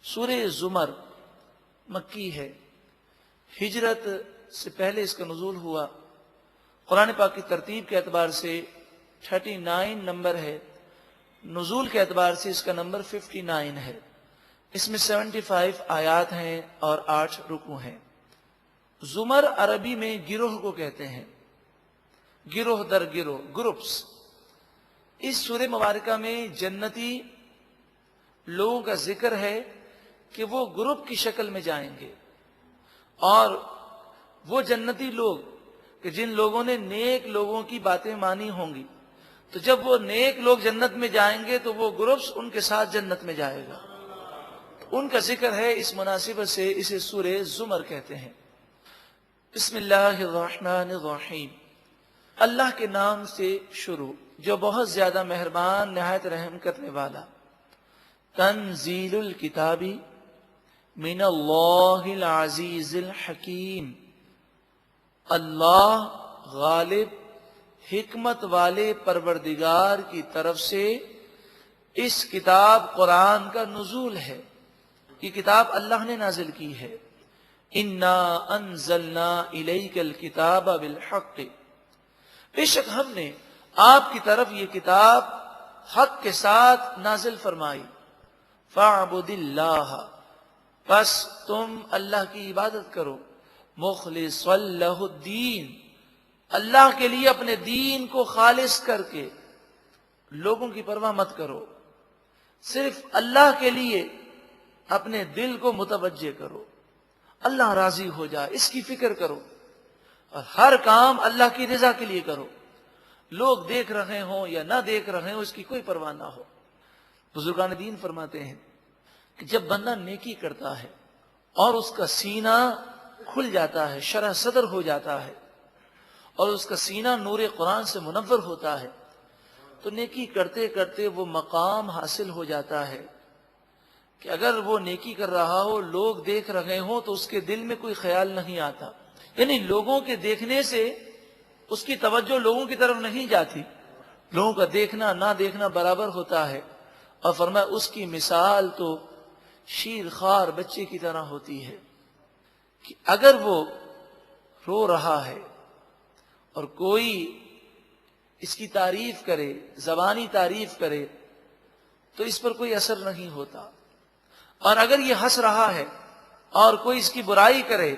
سورہ زمر مکی ہے، ہجرت سے پہلے اس کا نزول ہوا۔ قرآن پاک کی ترتیب کے اعتبار سے 39 نمبر ہے، نزول کے اعتبار سے اس کا نمبر 59 ہے۔ اس میں 75 آیات ہیں اور 8 رکوع ہیں۔ زمر عربی میں گروہ کو کہتے ہیں، گروہ در گروہ، گروپس۔ اس سورہ مبارکہ میں جنتی لوگوں کا ذکر ہے کہ وہ گروپ کی شکل میں جائیں گے، اور وہ جنتی لوگ کہ جن لوگوں نے نیک لوگوں کی باتیں مانی ہوں گی، تو جب وہ نیک لوگ جنت میں جائیں گے تو وہ گروپس ان کے ساتھ جنت میں جائے گا، تو ان کا ذکر ہے۔ اس مناسبت سے اسے سورہ زمر کہتے ہیں۔ بسم اللہ الرحمن الرحیم، اللہ کے نام سے شروع جو بہت زیادہ مہربان نہایت رحم کرنے والا۔ تنزیل الکتاب من اللہ العزیز الحکیم، اللہ غالب حکمت والے پروردگار کی طرف سے اس کتاب قرآن کا نزول ہے۔ یہ کتاب اللہ نے نازل کی ہے۔ انا انزلنا الیک الکتاب بالحق، بے شک ہم نے آپ کی طرف یہ کتاب حق کے ساتھ نازل فرمائی۔ فاعبد اللہ، بس تم اللہ کی عبادت کرو۔ مخلصا لہ الدین، اللہ کے لیے اپنے دین کو خالص کر کے، لوگوں کی پرواہ مت کرو، صرف اللہ کے لیے اپنے دل کو متوجہ کرو، اللہ راضی ہو جائے اس کی فکر کرو، اور ہر کام اللہ کی رضا کے لیے کرو، لوگ دیکھ رہے ہوں یا نہ دیکھ رہے ہوں اس کی کوئی پرواہ نہ ہو۔ بزرگان دین فرماتے ہیں کہ جب بندہ نیکی کرتا ہے اور اس کا سینہ کھل جاتا ہے، شرح صدر ہو جاتا ہے، اور اس کا سینہ نور قرآن سے منور ہوتا ہے، تو نیکی کرتے کرتے وہ مقام حاصل ہو جاتا ہے کہ اگر وہ نیکی کر رہا ہو، لوگ دیکھ رہے ہوں تو اس کے دل میں کوئی خیال نہیں آتا، یعنی لوگوں کے دیکھنے سے اس کی توجہ لوگوں کی طرف نہیں جاتی، لوگوں کا دیکھنا نہ دیکھنا برابر ہوتا ہے۔ اور فرمایا اس کی مثال تو شیر خوار بچے کی طرح ہوتی ہے کہ اگر وہ رو رہا ہے اور کوئی اس کی تعریف کرے، زبانی تعریف کرے، تو اس پر کوئی اثر نہیں ہوتا، اور اگر یہ ہنس رہا ہے اور کوئی اس کی برائی کرے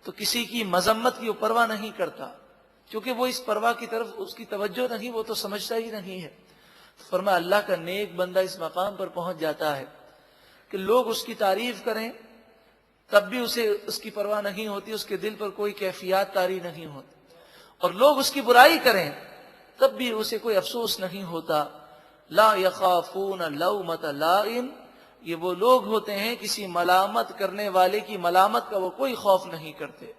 تو کسی کی مذمت کی وہ پرواہ نہیں کرتا، کیونکہ وہ اس پرواہ کی طرف اس کی توجہ نہیں، وہ تو سمجھتا ہی نہیں ہے۔ فرمایا اللہ کا نیک بندہ اس مقام پر پہنچ جاتا ہے کہ لوگ اس کی تعریف کریں تب بھی اسے اس کی پرواہ نہیں ہوتی، اس کے دل پر کوئی کیفیات طاری نہیں ہوتی، اور لوگ اس کی برائی کریں تب بھی اسے کوئی افسوس نہیں ہوتا۔ لا یخافون لومۃ لائم، یہ وہ لوگ ہوتے ہیں کسی ملامت کرنے والے کی ملامت کا وہ کوئی خوف نہیں کرتے۔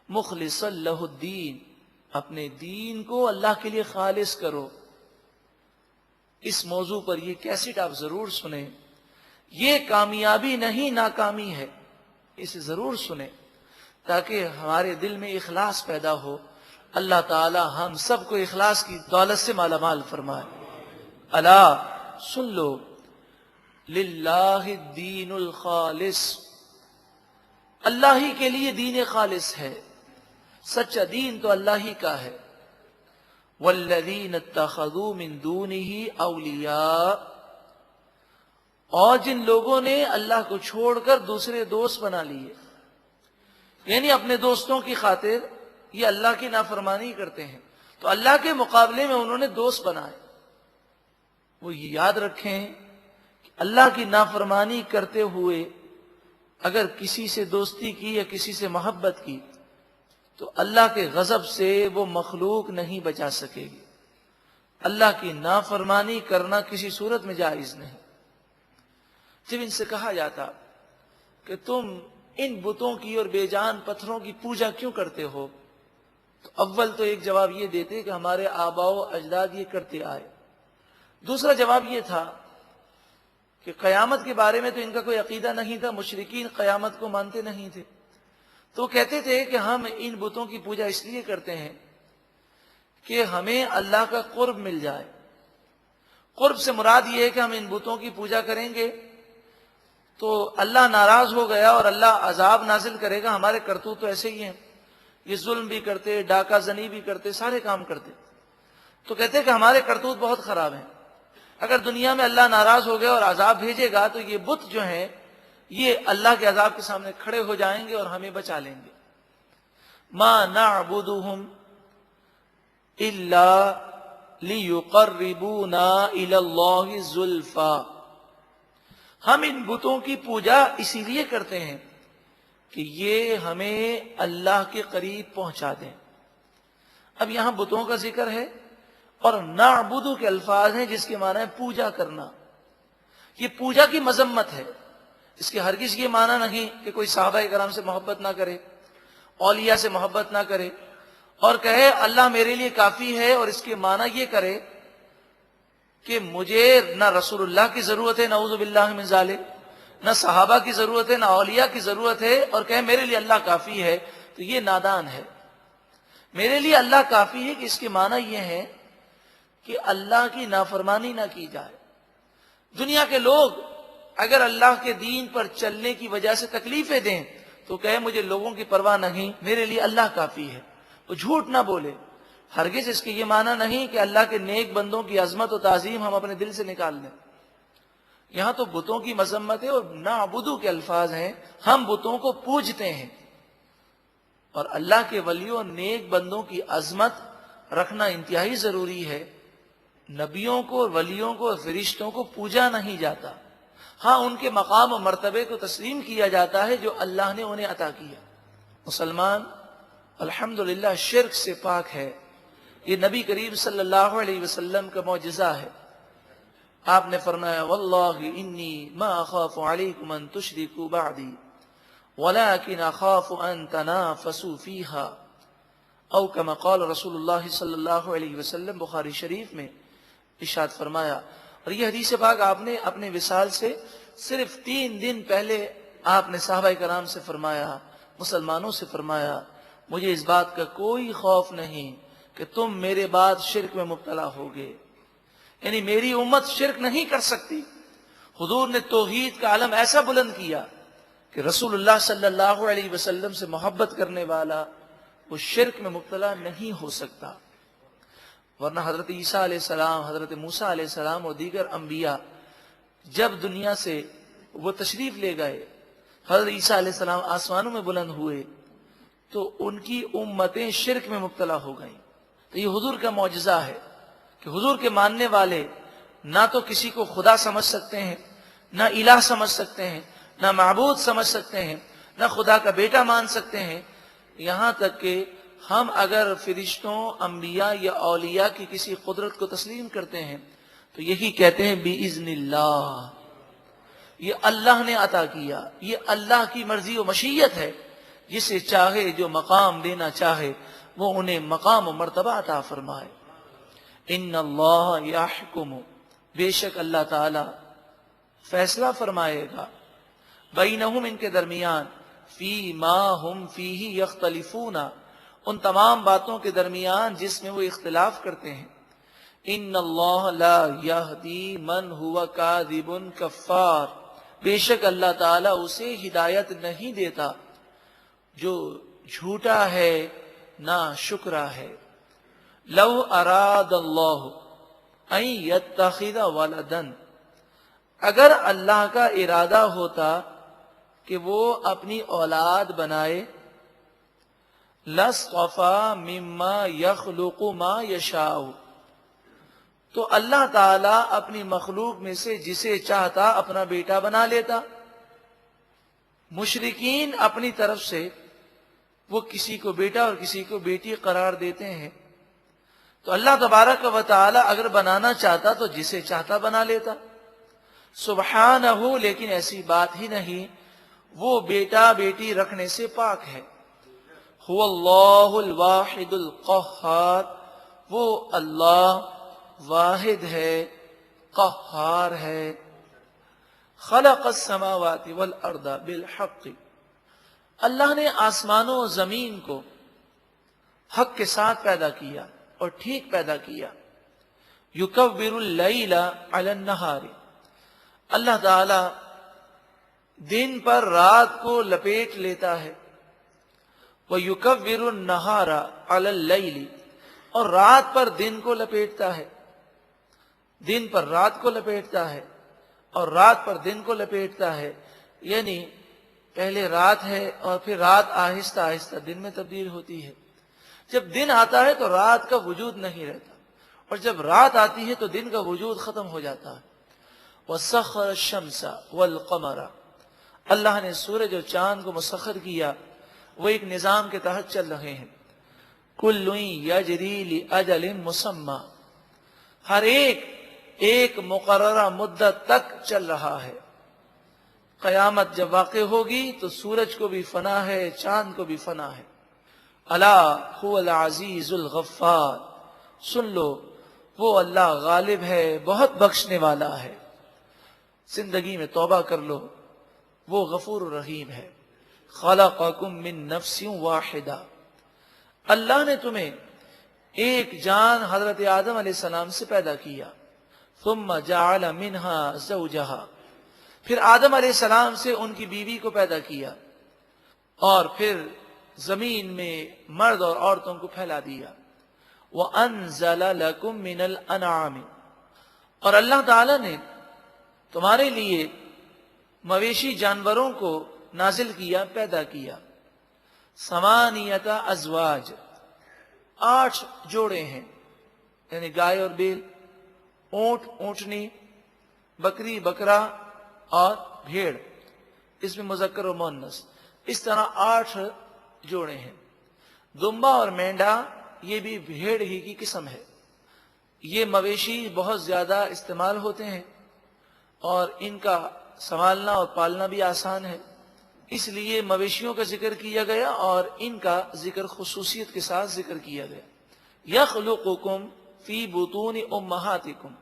مخلصا لہ الدین، اپنے دین کو اللہ کے لیے خالص کرو۔ اس موضوع پر یہ کیسٹ آپ ضرور سنیں، یہ کامیابی نہیں ناکامی ہے، اسے ضرور سنیں تاکہ ہمارے دل میں اخلاص پیدا ہو۔ اللہ تعالی ہم سب کو اخلاص کی دولت سے مالا مال فرمائے۔ الا سن لو، للہ الدین الخالص، اللہ ہی کے لیے دین خالص ہے، سچا دین تو اللہ ہی کا ہے۔ والذین اتخذوا من دونہ اولیاء، اور جن لوگوں نے اللہ کو چھوڑ کر دوسرے دوست بنا لیے، یعنی اپنے دوستوں کی خاطر یہ اللہ کی نافرمانی کرتے ہیں، تو اللہ کے مقابلے میں انہوں نے دوست بنائے۔ وہ یہ یاد رکھیں کہ اللہ کی نافرمانی کرتے ہوئے اگر کسی سے دوستی کی یا کسی سے محبت کی تو اللہ کے غضب سے وہ مخلوق نہیں بچا سکے گی۔ اللہ کی نافرمانی کرنا کسی صورت میں جائز نہیں۔ جب ان سے کہا جاتا کہ تم ان بتوں کی اور بے جان پتھروں کی پوجا کیوں کرتے ہو، تو اول تو ایک جواب یہ دیتے کہ ہمارے آباء و اجداد یہ کرتے آئے۔ دوسرا جواب یہ تھا کہ قیامت کے بارے میں تو ان کا کوئی عقیدہ نہیں تھا، مشرکین قیامت کو مانتے نہیں تھے، تو کہتے تھے کہ ہم ان بتوں کی پوجا اس لیے کرتے ہیں کہ ہمیں اللہ کا قرب مل جائے۔ قرب سے مراد یہ ہے کہ ہم ان بتوں کی پوجا کریں گے تو اللہ ناراض ہو گیا اور اللہ عذاب نازل کرے گا. ہمارے کرتوت تو ایسے ہی ہیں, یہ ظلم بھی کرتے, ڈاکہ زنی بھی کرتے, سارے کام کرتے. تو کہتے کہ ہمارے کرتوت بہت خراب ہیں. اگر دنیا میں اللہ ناراض ہو گیا اور عذاب بھیجے گا تو یہ بت جو ہیں یہ اللہ کے عذاب کے سامنے کھڑے ہو جائیں گے اور ہمیں بچا لیں گے. ما نعبدهم الا لیقربونا الی اللہ زلفا. ہم ان بتوں کی پوجا اسی لیے کرتے ہیں کہ یہ ہمیں اللہ کے قریب پہنچا دیں. اب یہاں بتوں کا ذکر ہے اور نعبدو کے الفاظ ہیں جس کے معنی ہے پوجا کرنا. یہ پوجا کی مذمت ہے. اس کے ہرگز یہ معنی نہیں کہ کوئی صحابہ کرام سے محبت نہ کرے, اولیاء سے محبت نہ کرے اور کہے اللہ میرے لیے کافی ہے, اور اس کے معنی یہ کرے کہ مجھے نہ رسول اللہ کی ضرورت ہے, نعوذ باللہ من ذالک, نہ صحابہ کی ضرورت ہے, نہ اولیاء کی ضرورت ہے, اور کہے میرے لیے اللہ کافی ہے. تو یہ نادان ہے. میرے لیے اللہ کافی ہے کہ اس کے معنی یہ ہے کہ اللہ کی نافرمانی نہ کی جائے. دنیا کے لوگ اگر اللہ کے دین پر چلنے کی وجہ سے تکلیفیں دیں تو کہے مجھے لوگوں کی پرواہ نہیں, میرے لیے اللہ کافی ہے. وہ جھوٹ نہ بولے. ہرگز اس کے یہ معنی نہیں کہ اللہ کے نیک بندوں کی عظمت و تعظیم ہم اپنے دل سے نکال دیں. یہاں تو بتوں کی مذمت ہے اور نعبدو کے الفاظ ہیں. ہم بتوں کو پوجتے ہیں, اور اللہ کے ولیوں اور نیک بندوں کی عظمت رکھنا انتہائی ضروری ہے. نبیوں کو, ولیوں کو اور فرشتوں کو پوجا نہیں جاتا. ہاں ان کے مقام و مرتبے کو تسلیم کیا جاتا ہے جو اللہ نے انہیں عطا کیا. مسلمان الحمدللہ شرک سے پاک ہے. یہ نبی کریم صلی اللہ علیہ وسلم کا معجزہ ہے. آپ نے فرمایا واللہ انی ما اخاف علیکم ان تشرکوا بعدی ولكن اخاف ان تنافسوا فیہا او کما قال رسول اللہ صلی اللہ علیہ وسلم. بخاری شریف میں ارشاد فرمایا, اور یہ حدیث پاک آپ نے اپنے وصال سے صرف 3 دن پہلے آپ نے صحابہ کرام سے فرمایا, مسلمانوں سے فرمایا, مجھے اس بات کا کوئی خوف نہیں کہ تم میرے بعد شرک میں مبتلا ہوگے. یعنی میری امت شرک نہیں کر سکتی. حضور نے توحید کا علم ایسا بلند کیا کہ رسول اللہ صلی اللہ علیہ وسلم سے محبت کرنے والا وہ شرک میں مبتلا نہیں ہو سکتا. ورنہ حضرت عیسیٰ علیہ السلام, حضرت موسیٰ علیہ السلام اور دیگر انبیاء جب دنیا سے وہ تشریف لے گئے, حضرت عیسیٰ علیہ السلام آسمانوں میں بلند ہوئے تو ان کی امتیں شرک میں مبتلا ہو گئیں. تو یہ حضور کا معجزہ ہے کہ حضور کے ماننے والے نہ تو کسی کو خدا سمجھ سکتے ہیں, نہ الہ سمجھ سکتے ہیں, نہ معبود سمجھ سکتے ہیں, نہ خدا کا بیٹا مان سکتے ہیں. یہاں تک کہ ہم اگر فرشتوں, انبیاء یا اولیاء کی کسی قدرت کو تسلیم کرتے ہیں تو یہی کہتے ہیں بِإِذْنِ اللہ, یہ اللہ نے عطا کیا, یہ اللہ کی مرضی و مشیت ہے. جسے چاہے جو مقام دینا چاہے وہ انہیں مقام و مرتبہ عطا فرمائے. ان اللہ یحکم, بے شک اللہ تعالی فیصلہ فرمائے گا, بینہم, ان کے درمیان, فی ما ہم فیہ یختلفون, ان تمام باتوں کے درمیان جس میں وہ اختلاف کرتے ہیں. ان اللہ لا یہدی من ہوا کاذب کفار, بے شک اللہ تعالی اسے ہدایت نہیں دیتا جو جھوٹا ہے نا شکرا ہے. لو اراد اللہ ان یتخذ ولدا, اگر اللہ کا ارادہ ہوتا کہ وہ اپنی اولاد بنائے, لَاصْطَفَى مِمَّا يَخْلُقُ مَا يَشَاءُ, تو اللہ تعالیٰ اپنی مخلوق میں سے جسے چاہتا اپنا بیٹا بنا لیتا. مشرکین اپنی طرف سے وہ کسی کو بیٹا اور کسی کو بیٹی قرار دیتے ہیں. تو اللہ تبارک و تعالی اگر بنانا چاہتا تو جسے چاہتا بنا لیتا. سبحانہ, لیکن ایسی بات ہی نہیں, وہ بیٹا بیٹی رکھنے سے پاک ہے. هو اللہ الواحد القہار, وہ اللہ واحد ہے, قہار ہے. خلق السماوات والارض بالحق, اللہ نے آسمانوں و زمین کو حق کے ساتھ پیدا کیا اور ٹھیک پیدا کیا. یکور اللیل علی النہار, اللہ تعالی دن پر رات کو لپیٹ لیتا ہے، وَيُكَوِّرُ النَّهَارَ عَلَى اللَّيْلِ، اور رات پر دن کو لپیٹتا ہے، دن پر رات کو لپیٹتا ہے اور رات پر دن کو لپیٹتا ہے، یعنی پہلے رات ہے اور پھر رات آہستہ آہستہ دن میں تبدیل ہوتی ہے۔ جب دن آتا ہے تو رات کا وجود نہیں رہتا، اور جب رات آتی ہے تو دن کا وجود ختم ہو جاتا ہے۔ وَسَخَّرَ الشَّمْسَ وَالْقَمَرَ، اللہ نے سورج اور چاند کو مسخر کیا، وہ ایک نظام کے تحت چل رہے ہیں۔ كُلٌّ يَجْرِي لِأَجَلٍ مُّسَمًّى، ہر ایک مقررہ مدت تک چل رہا ہے۔ قیامت جب واقع ہوگی تو سورج کو بھی فنا ہے، چاند کو بھی فنا ہے۔ الا هو العزیز الغفار، سن لو وہ اللہ غالب ہے، بہت بخشنے والا ہے۔ زندگی میں توبہ کر لو، وہ غفور الرحیم ہے۔ خلقکم من نفس واحدہ، اللہ نے تمہیں ایک جان حضرت آدم علیہ السلام سے پیدا کیا۔ ثم جعل منها زوجها، پھر آدم علیہ السلام سے ان کی بیوی کو پیدا کیا، اور پھر زمین میں مرد اور عورتوں کو پھیلا دیا۔ وَأَنزَلَ لَكُم مِّنَ الْأَنْعَامِ، اور اللہ تعالی نے تمہارے لیے مویشی جانوروں کو نازل کیا، پیدا کیا۔ ثمانیۃ ازواج، 8 جوڑے ہیں، یعنی گائے اور بیل، اونٹ اونٹنی، بکری بکرا اور بھیڑ، اس میں مذکر و مؤنث، اس طرح 8 جوڑے ہیں۔ دمبا اور مینڈا یہ بھی بھیڑ ہی کی قسم ہے۔ یہ مویشی بہت زیادہ استعمال ہوتے ہیں اور ان کا سنبھالنا اور پالنا بھی آسان ہے، اس لیے مویشیوں کا ذکر کیا گیا اور ان کا ذکر خصوصیت کے ساتھ ذکر کیا گیا۔ یخلقکم فی بطون امہاتکم،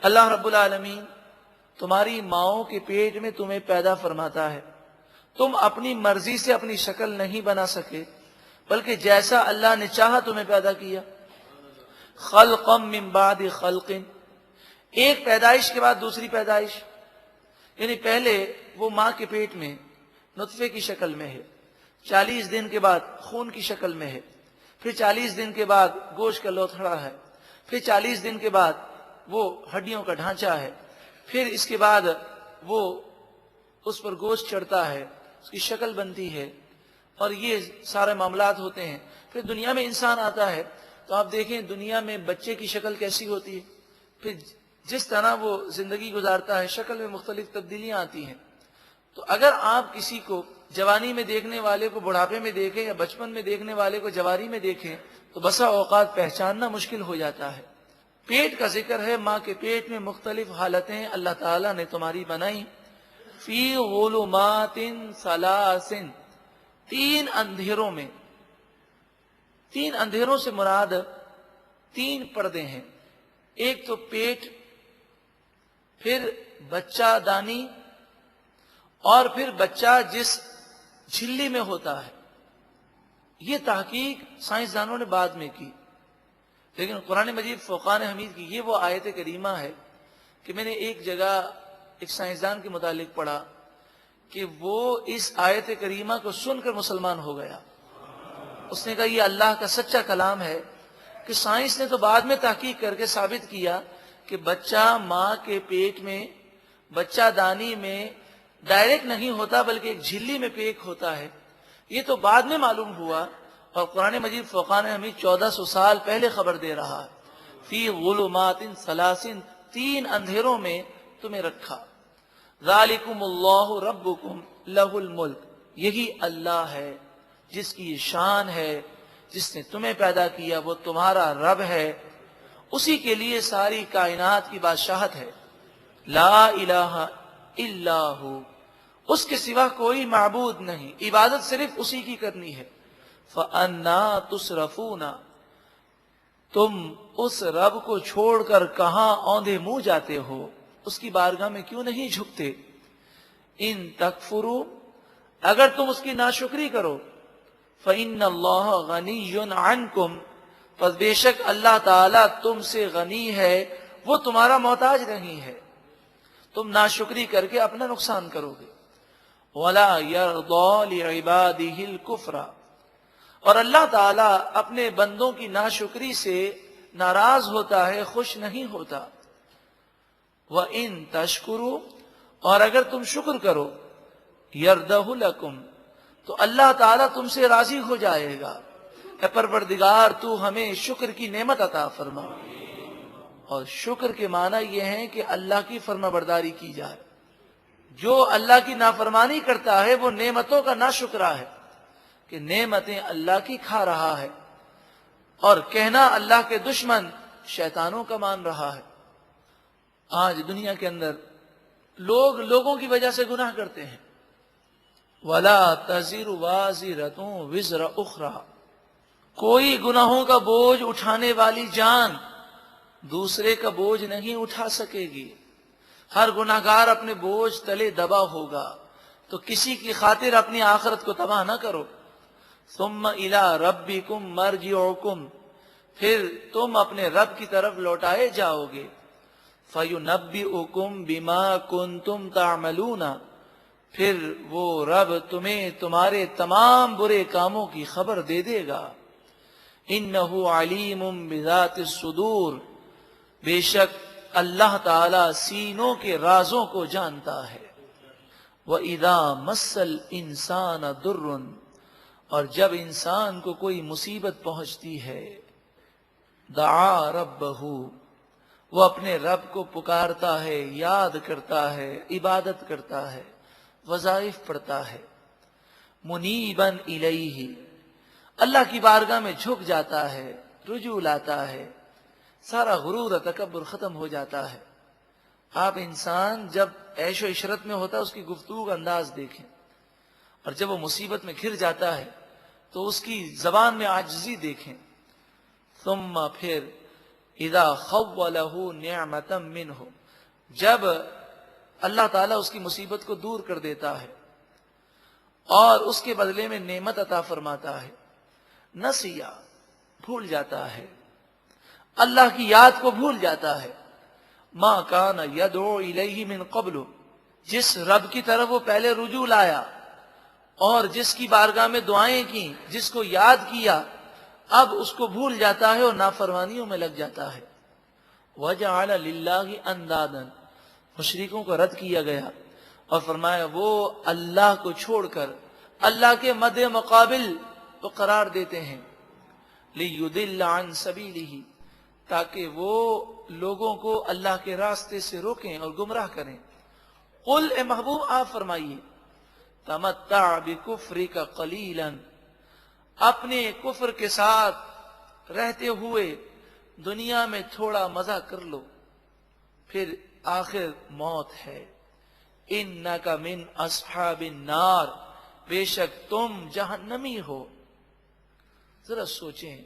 اللہ رب العالمین تمہاری ماؤں کے پیٹ میں تمہیں پیدا فرماتا ہے۔ تم اپنی مرضی سے اپنی شکل نہیں بنا سکے، بلکہ جیسا اللہ نے چاہا تمہیں پیدا کیا۔ خلقا من بعد خلق، ایک پیدائش کے بعد دوسری پیدائش، یعنی پہلے وہ ماں کے پیٹ میں نطفے کی شکل میں ہے، 40 دن کے بعد خون کی شکل میں ہے، پھر 40 دن کے بعد گوشت کا لوتھڑا ہے، پھر 40 دن کے بعد وہ ہڈیوں کا ڈھانچہ ہے، پھر اس کے بعد وہ اس پر گوشت چڑھتا ہے، اس کی شکل بنتی ہے، اور یہ سارے معاملات ہوتے ہیں۔ پھر دنیا میں انسان آتا ہے تو آپ دیکھیں دنیا میں بچے کی شکل کیسی ہوتی ہے، پھر جس طرح وہ زندگی گزارتا ہے شکل میں مختلف تبدیلیاں آتی ہیں۔ تو اگر آپ کسی کو جوانی میں دیکھنے والے کو بڑھاپے میں دیکھیں یا بچپن میں دیکھنے والے کو جوانی میں دیکھیں تو بسا اوقات پہچاننا مشکل ہو جاتا ہے۔ پیٹ کا ذکر ہے، ماں کے پیٹ میں مختلف حالتیں اللہ تعالیٰ نے تمہاری بنائی۔ فی ظلمات ثلاث، 3 اندھیروں میں، 3 اندھیروں سے مراد 3 پردے ہیں، ایک تو پیٹ، پھر بچہ دانی، اور پھر بچہ جس جھلی میں ہوتا ہے۔ یہ تحقیق سائنسدانوں نے بعد میں کی، لیکن قرآن مجید فرقان حمید کی یہ وہ آیت کریمہ ہے کہ میں نے ایک جگہ ایک سائنسدان کے متعلق پڑھا کہ وہ اس آیت کریمہ کو سن کر مسلمان ہو گیا۔ اس نے کہا یہ اللہ کا سچا کلام ہے، کہ سائنس نے تو بعد میں تحقیق کر کے ثابت کیا کہ بچہ ماں کے پیٹ میں، بچہ دانی میں ڈائریکٹ نہیں ہوتا بلکہ ایک جھلی میں پیک ہوتا ہے، یہ تو بعد میں معلوم ہوا، اور قرآن مجید فرقان حمید 1400 سال پہلے خبر دے رہا ہے۔ فی ظلمات ثلاث، 3 اندھیروں میں تمہیں رکھا۔ ذالکم اللہ ربکم لہ الملک، یہی اللہ ہے جس کی یہ شان ہے، جس نے تمہیں پیدا کیا وہ تمہارا رب ہے، اسی کے لیے ساری کائنات کی بادشاہت ہے۔ لا الہ الا ہو، اس کے سوا کوئی معبود نہیں، عبادت صرف اسی کی کرنی ہے۔ فَأَنَّا تُصْرَفُونَ، تم اس رب کو چھوڑ کر کہاں اوندھے منہ جاتے ہو، اس کی بارگاہ میں کیوں نہیں جھکتے؟ ان تکفروا، اگر تم اس کی ناشکری کرو، فَإِنَّ اللَّهَ غَنِيٌّ عَنْكُمْ، پس بے شک اللہ تعالیٰ تم سے غنی ہے، وہ تمہارا محتاج نہیں ہے، تم ناشکری کر کے اپنا نقصان کرو گے۔ وَلَا يَرْضَى لِعِبَادِهِ الْكُفْرَ، اور اللہ تعالیٰ اپنے بندوں کی ناشکری سے ناراض ہوتا ہے، خوش نہیں ہوتا۔ وَإِن تَشْكُرُوا، اور اگر تم شکر کرو، يَرْضَهُ لَكُمْ، تو اللہ تعالیٰ تم سے راضی ہو جائے گا۔ اے پروردگار تو ہمیں شکر کی نعمت عطا فرما۔ اور شکر کے معنی یہ ہے کہ اللہ کی فرما برداری کی جائے۔ جو اللہ کی نافرمانی کرتا ہے وہ نعمتوں کا ناشکرا ہے، کہ نعمتیں اللہ کی کھا رہا ہے، اور کہنا اللہ کے دشمن شیطانوں کا مان رہا ہے۔ آج دنیا کے اندر لوگ لوگوں کی وجہ سے گناہ کرتے ہیں۔ وَلَا تَزِرُ وَازِرَةٌ وِزْرَ أُخْرَى، کوئی گناہوں کا بوجھ اٹھانے والی جان دوسرے کا بوجھ نہیں اٹھا سکے گی۔ ہر گناہگار اپنے بوجھ تلے دبا ہوگا، تو کسی کی خاطر اپنی آخرت کو تباہ نہ کرو۔ ثُمَّ إِلَىٰ رَبِّكُمْ مَرْجِعُكُمْ، پھر تم اپنے رب کی طرف لوٹائے جاؤ گے۔ فَيُنَبِّئُكُمْ بِمَا كُنْتُمْ تَعْمَلُونَ، پھر وہ رب تمہیں تمہارے تمام برے کاموں کی خبر دے دے گا۔ إِنَّهُ عَلِيمٌ بِذَاتِ الصُّدُورِ، بے شک اللہ تعالی سینوں کے رازوں کو جانتا ہے۔ وَإِذَا مَسَّ الْإِنسَانَ ضُرٌّ، اور جب انسان کو کوئی مصیبت پہنچتی ہے، دعا ربہ، وہ اپنے رب کو پکارتا ہے، یاد کرتا ہے، عبادت کرتا ہے، وظائف پڑھتا ہے۔ منیباً الیہ، اللہ کی بارگاہ میں جھک جاتا ہے، رجوع لاتا ہے، سارا غرور و تکبر ختم ہو جاتا ہے۔ آپ انسان جب عیش و عشرت میں ہوتا ہے اس کی گفتگو کا انداز دیکھیں، اور جب وہ مصیبت میں گھر جاتا ہے تو اس کی زبان میں عاجزی دیکھیں۔ ثم پھر اذا خولہ نعمتا منہ، جب اللہ تعالیٰ اس کی مصیبت کو دور کر دیتا ہے اور اس کے بدلے میں نعمت عطا فرماتا ہے، نسیا، بھول جاتا ہے، اللہ کی یاد کو بھول جاتا ہے۔ ما کان یدعو الیہ من قبل، جس رب کی طرف وہ پہلے رجوع لایا اور جس کی بارگاہ میں دعائیں کی، جس کو یاد کیا، اب اس کو بھول جاتا ہے اور نافرمانیوں میں لگ جاتا ہے۔ وجعل للہ اندادا، مشرکوں کو رد کیا گیا اور فرمایا وہ اللہ کو چھوڑ کر اللہ کے مد مقابل تو قرار دیتے ہیں۔ لیضل عن سبیلہ، تاکہ وہ لوگوں کو اللہ کے راستے سے روکیں اور گمراہ کریں۔ قل، اے محبوب آپ فرمائیے، تمتع بکفرک قلیلا، اپنے کفر کے ساتھ رہتے ہوئے دنیا میں تھوڑا مزہ کر لو، پھر آخر موت ہے۔ انک من اصحاب النار، بے شک تم جہنمی ہو۔ ذرا سوچیں،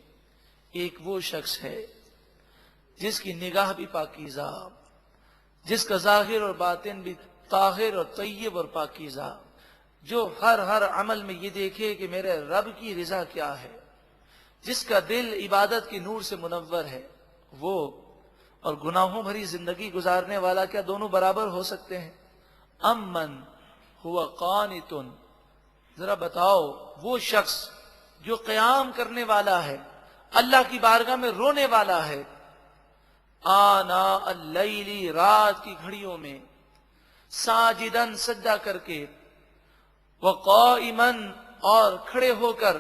ایک وہ شخص ہے جس کی نگاہ بھی پاکیزہ، جس کا ظاہر اور باطن بھی طاہر اور طیب اور پاکیزہ، جو ہر عمل میں یہ دیکھے کہ میرے رب کی رضا کیا ہے، جس کا دل عبادت کی نور سے منور ہے، وہ اور گناہوں بھری زندگی گزارنے والا کیا دونوں برابر ہو سکتے ہیں؟ امن ہوا قانت، ذرا بتاؤ وہ شخص جو قیام کرنے والا ہے، اللہ کی بارگاہ میں رونے والا ہے، آنا اللیل، رات کی گھڑیوں میں، ساجدن، سجدہ کر کے، وقائمن، اور کھڑے ہو کر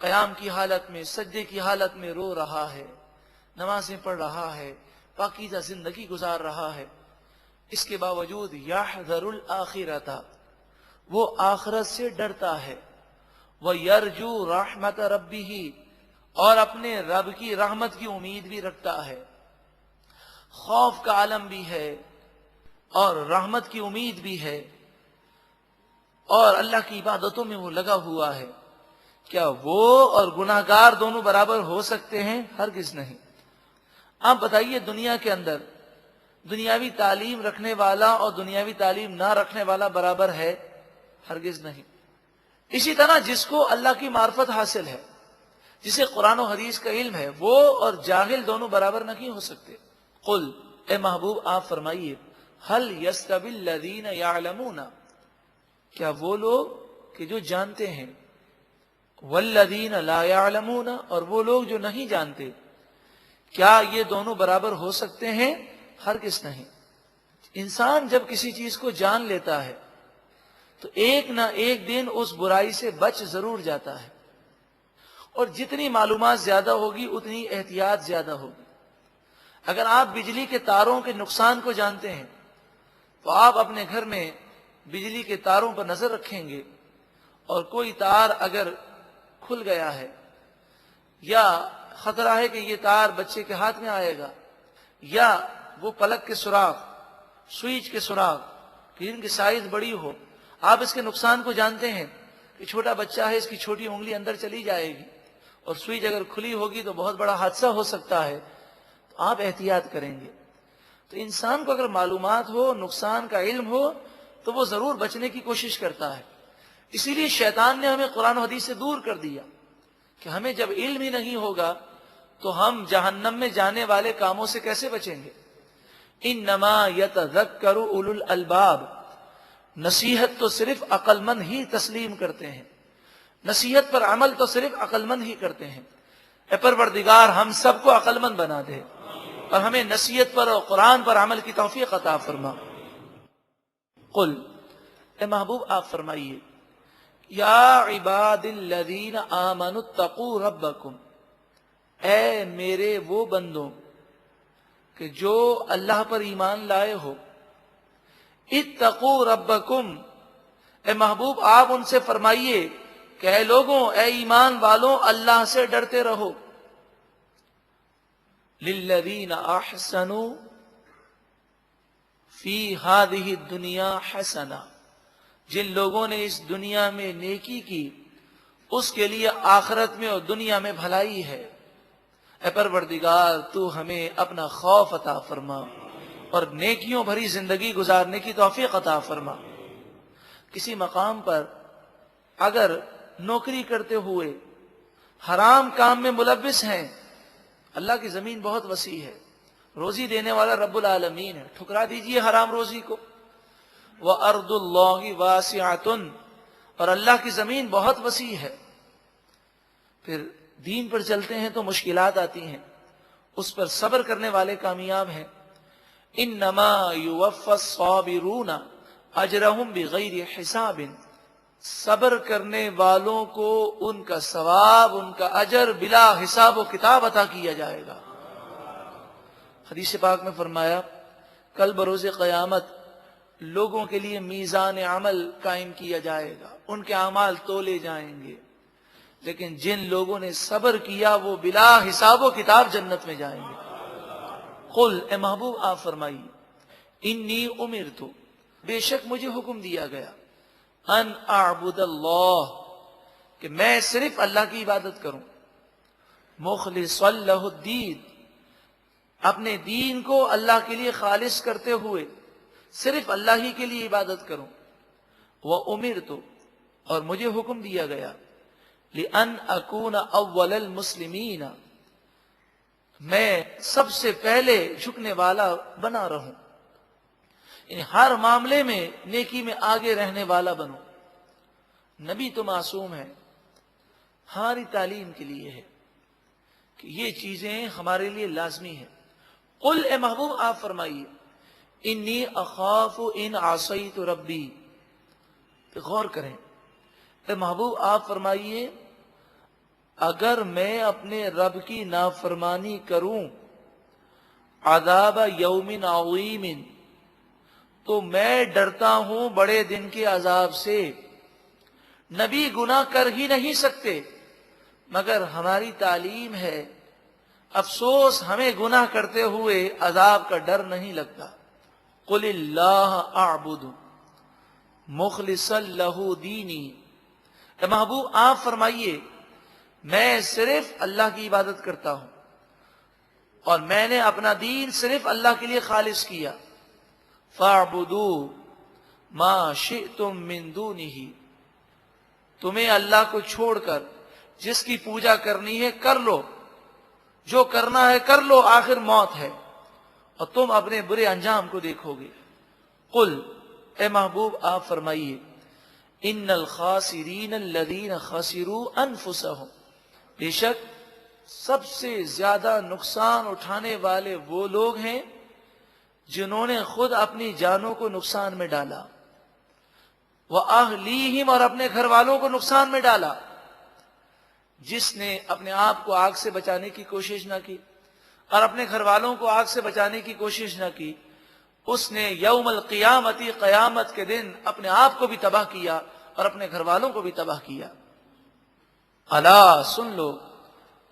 قیام کی حالت میں، سجدے کی حالت میں رو رہا ہے، نمازیں پڑھ رہا ہے، پاکیزہ زندگی گزار رہا ہے، اس کے باوجود یحذر الآخرۃ، وہ آخرت سے ڈرتا ہے، وَيَرْجُو رَحْمَتَ رَبِّهِ، اور اپنے رب کی رحمت کی امید بھی رکھتا ہے۔ خوف کا عالم بھی ہے اور رحمت کی امید بھی ہے، اور اللہ کی عبادتوں میں وہ لگا ہوا ہے۔ کیا وہ اور گناہگار دونوں برابر ہو سکتے ہیں؟ ہرگز نہیں۔ آپ بتائیے، دنیا کے اندر دنیاوی تعلیم رکھنے والا اور دنیاوی تعلیم نہ رکھنے والا برابر ہے؟ ہرگز نہیں۔ اسی طرح جس کو اللہ کی معرفت حاصل ہے، جسے قرآن و حدیث کا علم ہے، وہ اور جاہل دونوں برابر نہیں ہو سکتے۔ قل، اے محبوب آپ فرمائیے، هل يستوي الذين يعلمون، کیا وہ لوگ کہ جو جانتے ہیں، والذین لا یعلمون، اور وہ لوگ جو نہیں جانتے، کیا یہ دونوں برابر ہو سکتے ہیں؟ ہرگز نہیں۔ انسان جب کسی چیز کو جان لیتا ہے تو ایک نہ ایک دن اس برائی سے بچ ضرور جاتا ہے، اور جتنی معلومات زیادہ ہوگی اتنی احتیاط زیادہ ہوگی۔ اگر آپ بجلی کے تاروں کے نقصان کو جانتے ہیں تو آپ اپنے گھر میں بجلی کے تاروں پر نظر رکھیں گے، اور کوئی تار اگر کھل گیا ہے یا خطرہ ہے کہ یہ تار بچے کے ہاتھ میں آئے گا، یا وہ پلک کے سوراخ، سوئچ کے سوراخ کہ ان کی سائز بڑی ہو، آپ اس کے نقصان کو جانتے ہیں کہ چھوٹا بچہ ہے، اس کی چھوٹی انگلی اندر چلی جائے گی اور سوئچ اگر کھلی ہوگی تو بہت بڑا حادثہ ہو سکتا ہے، تو آپ احتیاط کریں گے۔ تو انسان کو اگر معلومات ہو، نقصان کا علم ہو، تو وہ ضرور بچنے کی کوشش کرتا ہے۔ اسی لیے شیطان نے ہمیں قرآن و حدیث سے دور کر دیا کہ ہمیں جب علم ہی نہیں ہوگا تو ہم جہنم میں جانے والے کاموں سے کیسے بچیں گے؟ انما یتذکر اولو الالباب، نصیحت تو صرف عقل مند ہی تسلیم کرتے ہیں، نصیحت پر عمل تو صرف عقل مند ہی کرتے ہیں۔ اے پروردگار ہم سب کو عقل مند بنا دے اور ہمیں نصیحت پر اور قرآن پر عمل کی توفیق عطا فرما۔ قل، اے محبوب آپ فرمائیے، یا عباد الذین آمنوا اتقوا ربکم، اے میرے وہ بندوں کہ جو اللہ پر ایمان لائے ہو، اتقوا ربکم، اے محبوب آپ ان سے فرمائیے کہ اے لوگوں، اے ایمان والوں، اللہ سے ڈرتے رہو۔ للذین احسنوا فی ہذہ الدنیا حسنہ، جن لوگوں نے اس دنیا میں نیکی کی اس کے لیے آخرت میں اور دنیا میں بھلائی ہے۔ اے پروردگار تو ہمیں اپنا خوف عطا فرما اور نیکیوں بھری زندگی گزارنے کی توفیق عطا فرما۔ کسی مقام پر اگر نوکری کرتے ہوئے حرام کام میں ملوث ہیں، اللہ کی زمین بہت وسیع ہے، روزی دینے والا رب العالمین ہے، ٹھکرا دیجئے حرام روزی کو۔ وَأَرْضُ اللَّهِ وَاسِعَةٌ، اور اللہ کی زمین بہت وسیع ہے۔ پھر دین پر چلتے ہیں تو مشکلات آتی ہیں، اس پر صبر کرنے والے کامیاب ہیں۔ انما یوفی الصابرون اجرہم بغیر حساب، صبر کرنے والوں کو ان کا ثواب، ان کا اجر بلا حساب و کتاب عطا کیا جائے گا۔ حدیث پاک میں فرمایا کل بروز قیامت لوگوں کے لیے میزان عمل قائم کیا جائے گا، ان کے اعمال تولے جائیں گے، لیکن جن لوگوں نے صبر کیا وہ بلا حساب و کتاب جنت میں جائیں گے۔ قل، اے محبوب آپ فرمائیے، انی امرت، بے شک مجھے حکم دیا گیا، ان اعبد اللہ، کہ میں صرف اللہ کی عبادت کروں، مخلصا لہ الدین، اپنے دین کو اللہ کے لیے خالص کرتے ہوئے صرف اللہ ہی کے لیے عبادت کروں۔ وَأُمِرْتُ، اور مجھے حکم دیا گیا، لِأَنْ أَكُونَ أَوَّلَ الْمُسْلِمِينَ، میں سب سے پہلے جھکنے والا بنا رہوں، یعنی ہر معاملے میں نیکی میں آگے رہنے والا بنوں۔ نبی تو معصوم ہے، ہماری تعلیم کے لیے ہے کہ یہ چیزیں ہمارے لیے لازمی ہیں۔ قل، اے محبوب آپ فرمائیے، انی اخاف ان عصیت ربی، غور کریں، اے محبوب آپ فرمائیے اگر میں اپنے رب کی نافرمانی کروں، عذاب یوم عظیم، تو میں ڈرتا ہوں بڑے دن کے عذاب سے۔ نبی گناہ کر ہی نہیں سکتے، مگر ہماری تعلیم ہے، افسوس ہمیں گناہ کرتے ہوئے عذاب کا ڈر نہیں لگتا۔ قل اللہ اعبد مخلصا لہ دینی، اے محبوب آپ فرمائیے میں صرف اللہ کی عبادت کرتا ہوں اور میں نے اپنا دین صرف اللہ کے لیے خالص کیا۔ فاعبدوا ما شئتم من دونہ، تمہیں اللہ کو چھوڑ کر جس کی پوجا کرنی ہے کر لو، جو کرنا ہے کر لو، آخر موت ہے اور تم اپنے برے انجام کو دیکھو گے۔ قل، اے محبوب آپ فرمائیے، ان الخاسرین الذین خسروا انفسهم، بے شک سب سے زیادہ نقصان اٹھانے والے وہ لوگ ہیں جنہوں نے خود اپنی جانوں کو نقصان میں ڈالا، وَأَهْلِيهِمْ، اور اپنے گھر والوں کو نقصان میں ڈالا۔ جس نے اپنے آپ کو آگ سے بچانے کی کوشش نہ کی اور اپنے گھر والوں کو آگ سے بچانے کی کوشش نہ کی، اس نے یوم القیامتی، قیامت کے دن اپنے آپ کو بھی تباہ کیا اور اپنے گھر والوں کو بھی تباہ کیا۔ الا سن لو،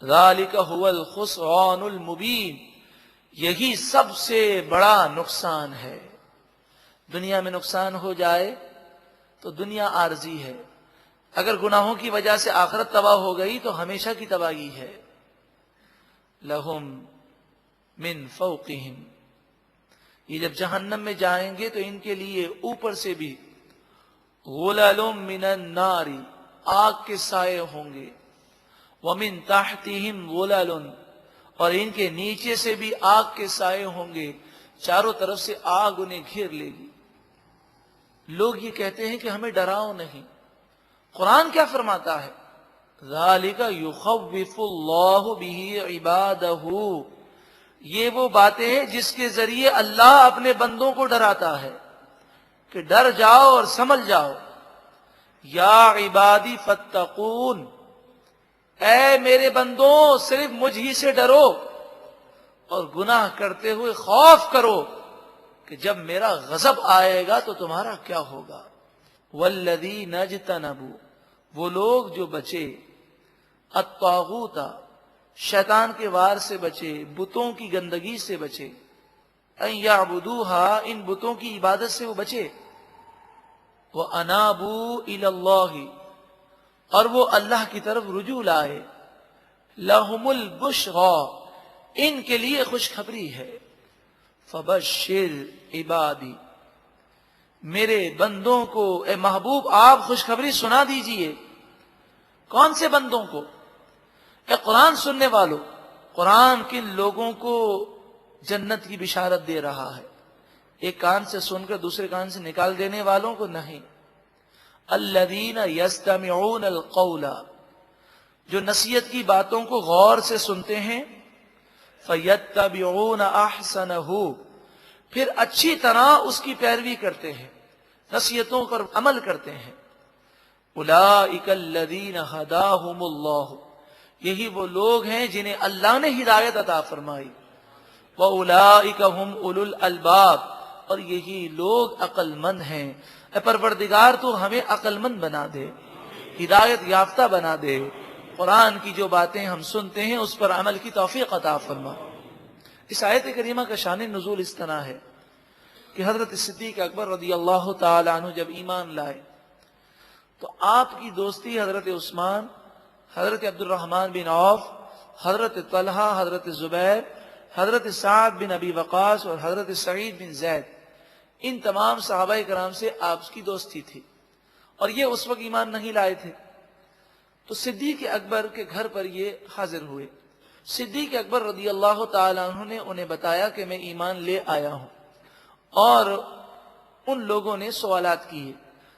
ذالک هو الخسران المبین، یہی سب سے بڑا نقصان ہے۔ دنیا میں نقصان ہو جائے تو دنیا عارضی ہے، اگر گناہوں کی وجہ سے آخرت تباہ ہو گئی تو ہمیشہ کی تباہی ہے۔ لہم من فوقہم، یہ جب جہنم میں جائیں گے تو ان کے لیے اوپر سے بھی غلل من النار، آگ کے سائے ہوں گے، ومن تحتہم غلل، اور ان کے نیچے سے بھی آگ کے سائے ہوں گے، چاروں طرف سے آگ انہیں گھیر لے گی۔ لوگ یہ کہتے ہیں کہ ہمیں ڈراؤ نہیں، قرآن کیا فرماتا ہے؟ ذالک یخوف اللہ بہ عبادہ، یہ وہ باتیں ہیں جس کے ذریعے اللہ اپنے بندوں کو ڈراتا ہے کہ ڈر جاؤ اور سمجھ جاؤ۔ یا عبادی فاتقون، اے میرے بندوں صرف مجھ ہی سے ڈرو اور گناہ کرتے ہوئے خوف کرو کہ جب میرا غضب آئے گا تو تمہارا کیا ہوگا۔ والذین اجتنبوا، وہ لوگ جو بچے، الطاغوت، شیطان کے وار سے بچے، بتوں کی گندگی سے بچے، ان یعبدوها، ان بتوں کی عبادت سے وہ بچے، وانابوا الی اللہ، اور وہ اللہ کی طرف رجوع لائے، لہم البشری، ان کے لیے خوشخبری ہے، فبشر عبادی، میرے بندوں کو اے محبوب آپ خوشخبری سنا دیجئے۔ کون سے بندوں کو؟ اے قرآن سننے والوں، قرآن کن لوگوں کو جنت کی بشارت دے رہا ہے؟ ایک کان سے سن کر دوسرے کان سے نکال دینے والوں کو نہیں۔ الذین یستمعون القول، جو نصیحت کی باتوں کو غور سے سنتے ہیں، فیتبعون احسنہ، پھر اچھی طرح اس کی پیروی کرتے ہیں، نصیحتوں پر عمل کرتے ہیں۔ اولئک الذین ھداھم اللہ، یہی وہ لوگ ہیں جنہیں اللہ نے ہدایت عطا فرمائی۔ واولئک ھم اولو الالباب، اور یہی لوگ عقل مند ہیں۔ اے پروردگار تو ہمیں عقل مند بنا دے، ہدایت یافتہ بنا دے، قرآن کی جو باتیں ہم سنتے ہیں اس پر عمل کی توفیق عطا فرما۔ اس آیت کریمہ کا شان نزول اس طرح ہے کہ حضرت صدیق اکبر رضی اللہ تعالی عنہ جب ایمان لائے تو آپ کی دوستی حضرت عثمان، حضرت عبد الرحمن بن عوف، حضرت طلحہ، حضرت زبیر، حضرت سعد بن ابی وقاص اور حضرت سعید بن زید، ان تمام صحابہ کرام سے آپ کی دوستی تھی، اور یہ اس وقت ایمان نہیں لائے تھے۔ تو صدیق اکبر کے گھر پر یہ حاضر ہوئے۔ صدیق اکبر رضی اللہ تعالی عنہ نے انہیں بتایا کہ میں ایمان لے آیا ہوں، اور ان لوگوں نے سوالات کیے۔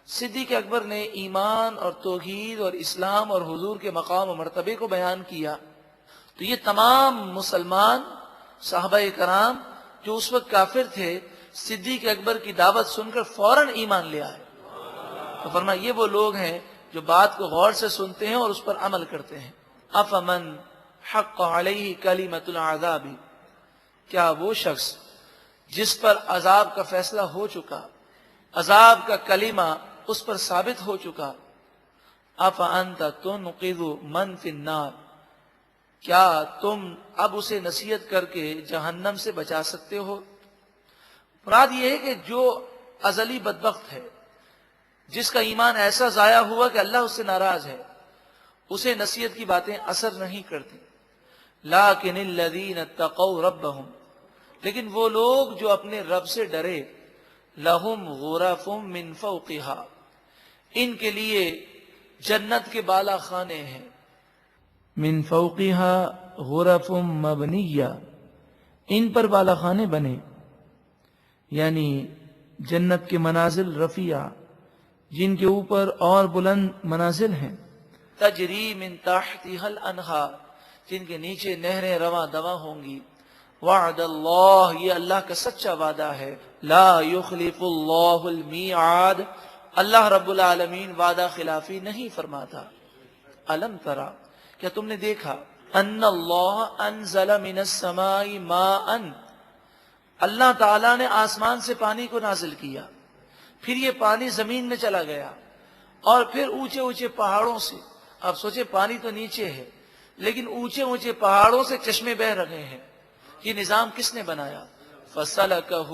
صدیق اکبر نے ایمان اور توحید اور اسلام اور حضور کے مقام و مرتبے کو بیان کیا، تو یہ تمام مسلمان صحابہ کرام جو اس وقت کافر تھے، صدیق اکبر کی دعوت سن کر فوراً ایمان لے آئے۔ تو فرمایا یہ وہ لوگ ہیں جو بات کو غور سے سنتے ہیں اور اس پر عمل کرتے ہیں۔ افمن حق علیہ کلمۃ العذاب، کیا وہ شخص جس پر عذاب کا فیصلہ ہو چکا، عذاب کا کلمہ اس پر ثابت ہو چکا، افانت تنقذ من فی النار، کیا تم اب اسے نصیحت کر کے جہنم سے بچا سکتے ہو؟ مراد یہ ہے کہ جو ازلی بدبخت ہے، جس کا ایمان ایسا ضائع ہوا کہ اللہ اس سے ناراض ہے، اسے نصیحت کی باتیں اثر نہیں کرتی۔ لیکن الذین اتقوا ربہم، لیکن وہ لوگ جو اپنے رب سے ڈرے، لہم غرف من فوقہا، ان کے لیے جنت کے بالا خانے ہیں، من فوقہا غرف مبنیہ، ان پر بالا خانے بنے، یعنی جنت کے منازل رفیع، جن کے اوپر اور بلند منازل ہیں، تجری من تحتها الانہار، جن کے نیچے نہریں رواں دواں ہوں گی، وعد اللہ، یہ اللہ کا سچا وعدہ ہے، لا یخلف اللہ المیعاد، اللہ رب العالمین وعدہ خلافی نہیں فرماتا۔ الم ترى، کیا تم نے دیکھا، ان اللہ انزل من السماء ماء، اللہ تعالیٰ نے آسمان سے پانی کو نازل کیا، پھر یہ پانی زمین میں چلا گیا، اور پھر اونچے اونچے پہاڑوں سے، اب سوچے پانی تو نیچے ہے لیکن اونچے اونچے پہاڑوں سے چشمے بہ رہے ہیں، یہ نظام کس نے بنایا؟ فَسَلَكَهُ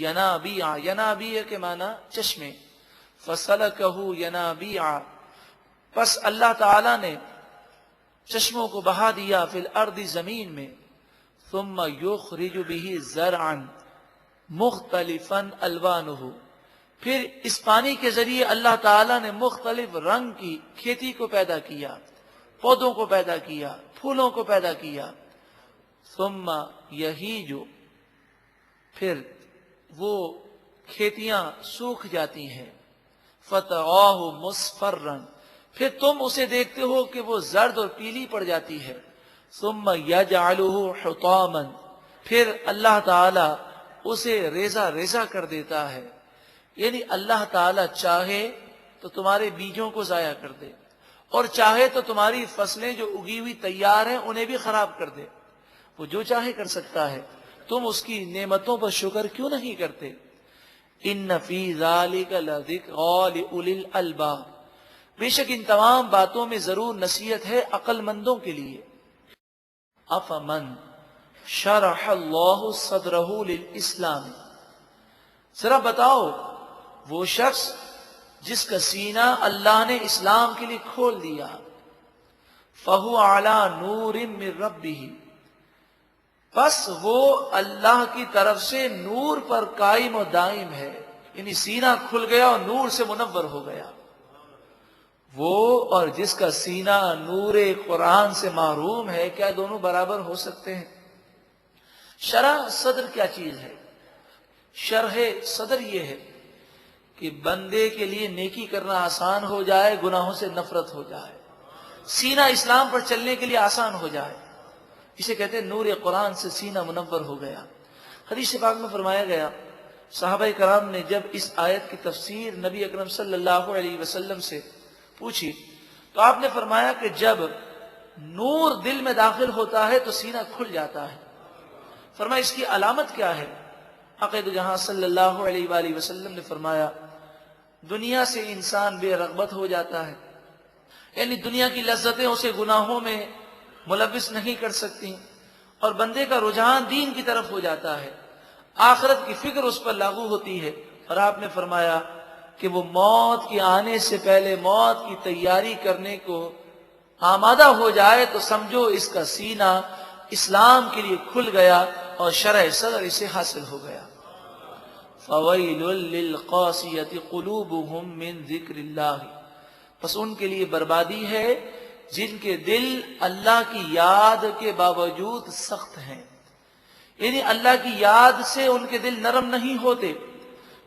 يَنَابِيعَ، ینابیع کے معنی چشمے، فَسَلَكَهُ يَنَابِيعَ، پس اللہ تعالیٰ نے چشموں کو بہا دیا فی الارض، زمین میں، ثم یخرج به زرعا مختلفا الوانہ، پھر اس پانی کے ذریعے اللہ تعالیٰ نے مختلف رنگ کی کھیتی کو پیدا کیا، پودوں کو پیدا کیا، پھولوں کو پیدا کیا، ثم یہیج، پھر وہ کھیتیاں سوکھ جاتی ہیں، فتراہ مصفرا، پھر تم اسے دیکھتے ہو کہ وہ زرد اور پیلی پڑ جاتی ہے، ثم یجعلہ حطاما، پھر اللہ تعالیٰ اسے ریزہ ریزہ کر دیتا ہے، یعنی اللہ تعالیٰ چاہے تو تمہارے بیجوں کو ضائع کر دے، اور چاہے تو تمہاری فصلیں جو اگی ہوئی تیار ہیں انہیں بھی خراب کر دے، وہ جو چاہے کر سکتا ہے، تم اس کی نعمتوں پر شکر کیوں نہیں کرتے؟ ان فی ذالک لذکری لأولی الالباب، بے شک ان تمام باتوں میں ضرور نصیحت ہے عقل مندوں کے لیے۔ افمن شرح اللہ صدرہ للاسلام، ذرا بتاؤ وہ شخص جس کا سینہ اللہ نے اسلام کے لیے کھول دیا، فہو علی نور من ربہ، پس وہ اللہ کی طرف سے نور پر قائم و دائم ہے، یعنی سینہ کھل گیا اور نور سے منور ہو گیا۔ وہ اور جس کا سینہ نور قرآن سے محروم ہے، کیا دونوں برابر ہو سکتے ہیں؟ شرح صدر کیا چیز ہے؟ شرح صدر یہ ہے کہ بندے کے لیے نیکی کرنا آسان ہو جائے، گناہوں سے نفرت ہو جائے، سینہ اسلام پر چلنے کے لیے آسان ہو جائے، اسے کہتے ہیں نور قرآن سے سینہ منور ہو گیا۔ حدیث پاک میں فرمایا گیا، صحابہ کرام نے جب اس آیت کی تفسیر نبی اکرم صلی اللہ علیہ وسلم سے پوچھی تو آپ نے فرمایا کہ جب نور دل میں داخل ہوتا ہے تو سینہ کھل جاتا ہے۔ فرمایا اس کی علامت کیا ہے؟ عقید جہاں صلی اللہ علیہ وآلہ وسلم نے فرمایا دنیا سے انسان بے رغبت ہو جاتا ہے، یعنی دنیا کی لذتیں اسے گناہوں میں ملوث نہیں کر سکتی، اور بندے کا رجحان دین کی طرف ہو جاتا ہے، آخرت کی فکر اس پر لاگو ہوتی ہے، اور آپ نے فرمایا کہ وہ موت کے آنے سے پہلے موت کی تیاری کرنے کو آمادہ ہو جائے تو سمجھو اس کا سینہ اسلام کے لیے کھل گیا اور شرح صدر اسے حاصل ہو گیا۔ فَوَيْلٌ لِّلْقَاسِيَةِ قُلُوبُهُم مِّن ذِكْرِ اللَّهِ، پس ان کے لیے بربادی ہے جن کے دل اللہ کی یاد کے باوجود سخت ہیں، یعنی اللہ کی یاد سے ان کے دل نرم نہیں ہوتے،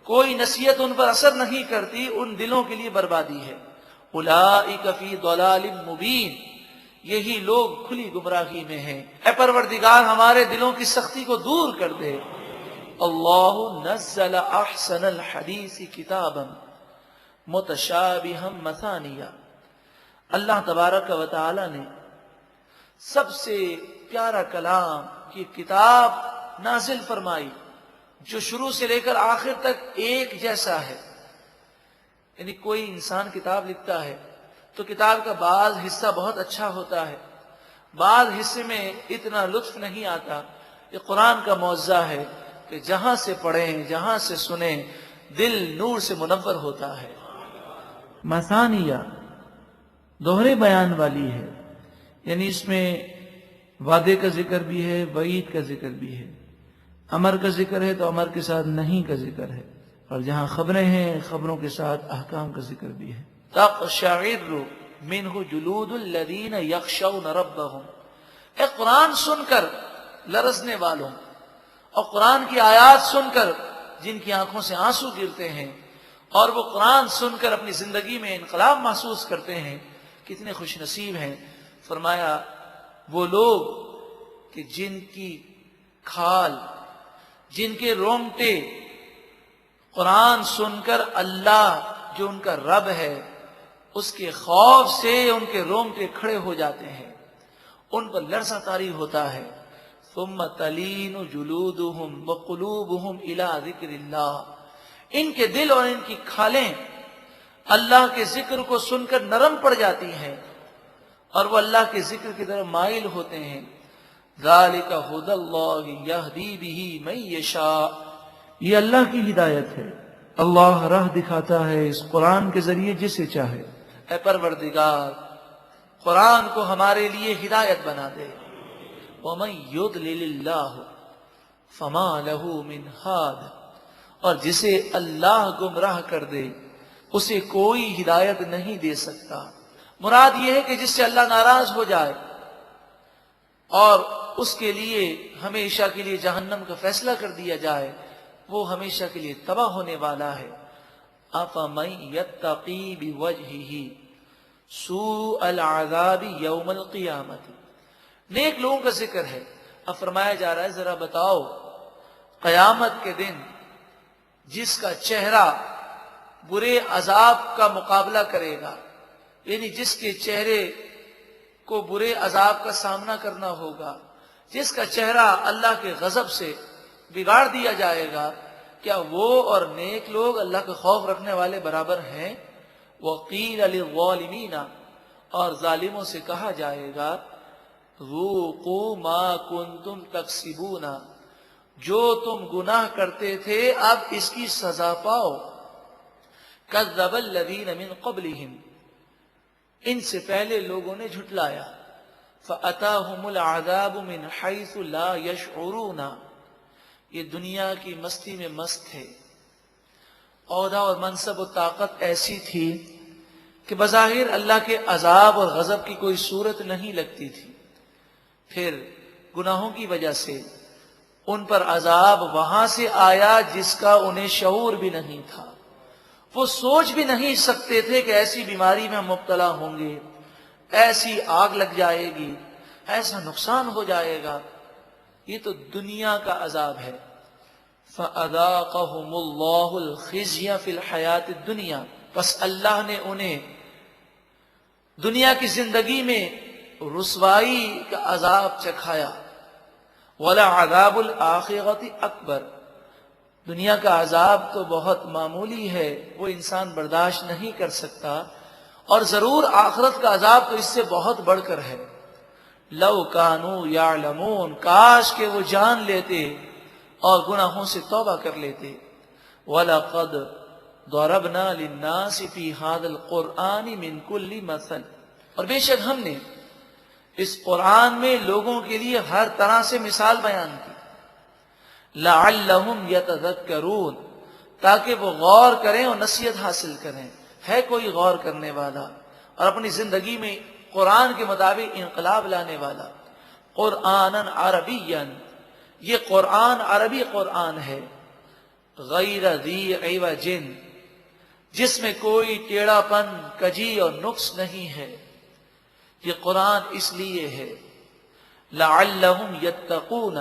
کوئی نصیحت ان پر اثر نہیں کرتی، ان دلوں کے لیے بربادی ہے۔ اولئک فی ضلال مبین، یہی لوگ کھلی گمراہی میں ہیں۔ اے پروردگار ہمارے دلوں کی سختی کو دور کر دے۔ اللہ نزل احسن الحدیث کتابا متشابہا مثانیہ، اللہ تبارک و تعالی نے سب سے پیارا کلام کی کتاب نازل فرمائی جو شروع سے لے کر آخر تک ایک جیسا ہے، یعنی کوئی انسان کتاب لکھتا ہے تو کتاب کا بعض حصہ بہت اچھا ہوتا ہے، بعض حصے میں اتنا لطف نہیں آتا۔ یہ قرآن کا معجزہ ہے کہ جہاں سے پڑھیں، جہاں سے سنیں، دل نور سے منور ہوتا ہے۔ مثانیہ دوہرے بیان والی ہے، یعنی اس میں وعدے کا ذکر بھی ہے، وعید کا ذکر بھی ہے، امر کا ذکر ہے تو امر کے ساتھ نہیں کا ذکر ہے، اور جہاں خبریں ہیں خبروں کے ساتھ احکام کا ذکر بھی ہے۔ تقشعر منہ جلود الذین یخشون ربہم، اے قرآن سن کر لرزنے والوں اور قرآن کی آیات سن کر جن کی آنکھوں سے آنسو گرتے ہیں اور وہ قرآن سن کر اپنی زندگی میں انقلاب محسوس کرتے ہیں، کتنے خوش نصیب ہیں۔ فرمایا وہ لوگ کہ جن کی کھال، جن کے رونگٹے قرآن سن کر اللہ جو ان کا رب ہے اس کے خوف سے ان کے رونگٹے کھڑے ہو جاتے ہیں، ان پر لرزہ طاری ہوتا ہے۔ ثم تلین جلودہم وقلوبہم الی ذکر اللہ، ان کے دل اور ان کی کھالیں اللہ کے ذکر کو سن کر نرم پڑ جاتی ہیں اور وہ اللہ کے ذکر کی طرف مائل ہوتے ہیں۔ ذالک ھدی اللہ یہدی بہ من یشاء، یہ اللہ کی ہدایت ہے، اللہ راہ دکھاتا ہے اس قرآن کے ذریعے جسے چاہے۔ اے پروردگار قرآن کو ہمارے لیے ہدایت بنا دے۔ وَمَن يُضْلِلِ اللَّهُ فَمَا لَهُ مِنْ هَادٍ، اور جسے اللہ گمراہ کر دے اسے کوئی ہدایت نہیں دے سکتا۔ مراد یہ ہے کہ جس سے اللہ ناراض ہو جائے اور اس کے لیے ہمیشہ کے لیے جہنم کا فیصلہ کر دیا جائے، وہ ہمیشہ کے لیے تباہ ہونے والا ہے۔ أَفَمَن يَتَّقِي بِوَجْهِهِ سُوءَ الْعَذَابِ يَوْمَ الْقِيَامَةِ، نیک لوگوں کا ذکر ہے۔ اب فرمایا جا رہا ہے ذرا بتاؤ قیامت کے دن جس کا چہرہ برے عذاب کا مقابلہ کرے گا، یعنی جس کے چہرے کو برے عذاب کا سامنا کرنا ہوگا، جس کا چہرہ اللہ کے غضب سے بگاڑ دیا جائے گا، کیا وہ اور نیک لوگ اللہ کا خوف رکھنے والے برابر ہیں؟ وَقِيلَ لِلظَّالِمِينَ، اور ظالموں سے کہا جائے گا ذُوقُوا مَا كُنتُمْ تَكْسِبُونَ، جو تم گناہ کرتے تھے اب اس کی سزا پاؤ۔ كَذَّبَ الَّذِينَ مِن قَبْلِهِمْ، ان سے پہلے لوگوں نے جھٹلایا۔ فَأَتَاهُمُ الْعَذَابُ مِنْ حَيْثُ لَا يَشْعُرُونَ، یہ دنیا کی مستی میں مست تھے، عہدہ اور منصب و طاقت ایسی تھی کہ بظاہر اللہ کے عذاب اور غضب کی کوئی صورت نہیں لگتی تھی، پھر گناہوں کی وجہ سے ان پر عذاب وہاں سے آیا جس کا انہیں شعور بھی نہیں تھا۔ وہ سوچ بھی نہیں سکتے تھے کہ ایسی بیماری میں مبتلا ہوں گے، ایسی آگ لگ جائے گی، ایسا نقصان ہو جائے گا۔ یہ تو دنیا کا عذاب ہے۔ فَأَذَاقَهُمُ اللَّهُ الْخِزْيَ فِي الْحَيَاةِ الدُّنْيَا، بس اللہ نے انہیں دنیا کی زندگی میں رسوائی کا عذاب چکھایا۔ وَلَعَذَابُ الْآخِرَةِ أَكْبَرُ، دنیا کا عذاب تو بہت معمولی ہے، وہ انسان برداشت نہیں کر سکتا، اور ضرور آخرت کا عذاب تو اس سے بہت بڑھ کر ہے۔ لَوْ كَانُوا يَعْلَمُونَ، کاش کہ وہ جان لیتے اور گناہوں سے توبہ کر لیتے۔ وَلَقَدْ ضَرَبْنَا لِلنَّاسِ فِي هَذَا الْقُرْآنِ مِنْ كُلِّ مَثَلٍ، اور بے شک ہم نے اس قرآن میں لوگوں کے لیے ہر طرح سے مثال بیان کی۔ لَعَلَّهُمْ يَتَذَكَّرُونَ، تاکہ وہ غور کریں اور نصیحت حاصل کریں۔ ہے کوئی غور کرنے والا اور اپنی زندگی میں قرآن کے مطابق انقلاب لانے والا؟ قرآنًا عربیًا، یہ قرآن عربی قرآن ہے، غیر ذی عوج، جس میں کوئی ٹیڑھا پن، کجی اور نقص نہیں ہے۔ یہ قرآن اس لیے ہے لعلہم یتقون،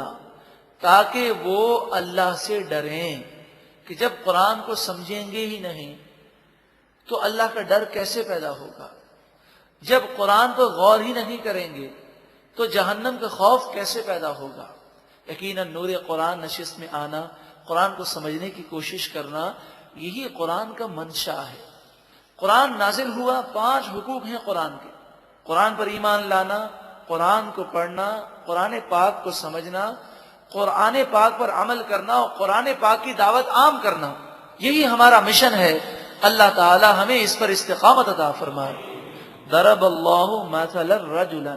تاکہ وہ اللہ سے ڈریں، کہ جب قرآن کو سمجھیں گے ہی نہیں تو اللہ کا ڈر کیسے پیدا ہوگا؟ جب قرآن پر غور ہی نہیں کریں گے تو جہنم کا خوف کیسے پیدا ہوگا؟ یقیناً نور قرآن نشست میں آنا، قرآن کو سمجھنے کی کوشش کرنا، یہی قرآن کا منشا ہے۔ قرآن نازل ہوا، 5 حقوق ہیں قرآن کے: قرآن پر ایمان لانا، قرآن کو پڑھنا، قرآن پاک کو سمجھنا، قرآن پاک پر عمل کرنا اور قرآن پاک کی دعوت عام کرنا۔ یہی ہمارا مشن ہے۔ اللہ تعالی ہمیں اس پر استقامت عطا فرمائے۔ ضرب اللہ مثلا رجلا،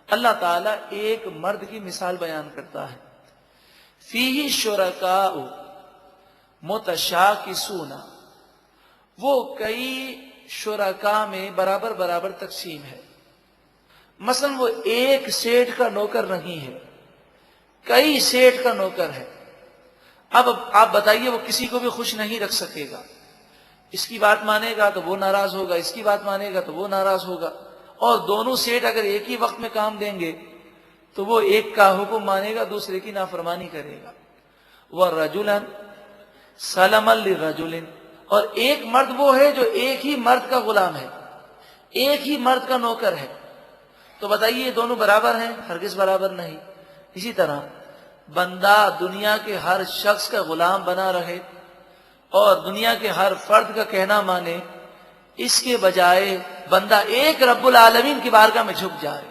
اللہ تعالیٰ ایک مرد کی مثال بیان کرتا ہے۔ فیہ شرکاء متشاکسون، وہ کئی شرکاء میں برابر برابر تقسیم ہے۔ مثلا وہ ایک سیٹھ کا نوکر نہیں ہے، کئی سیٹھ کا نوکر ہے۔ اب آپ بتائیے وہ کسی کو بھی خوش نہیں رکھ سکے گا، اس کی بات مانے گا تو وہ ناراض ہوگا، اس کی بات مانے گا تو وہ ناراض ہوگا، اور دونوں سیٹ اگر ایک ہی وقت میں کام دیں گے تو وہ ایک کا حکم مانے گا، دوسرے کی نافرمانی کرے گا۔ وَرَجُلًا سَلَمًا لِرَجُلٍ، اور ایک مرد وہ ہے جو ایک ہی مرد کا غلام ہے، ایک ہی مرد کا نوکر ہے۔ تو بتائیے دونوں برابر ہیں؟ ہرگز برابر نہیں۔ اسی طرح بندہ دنیا کے ہر شخص کا غلام بنا رہے اور دنیا کے ہر فرد کا کہنا مانے، اس کے بجائے بندہ ایک رب العالمین کی بارگاہ میں جھک جائے،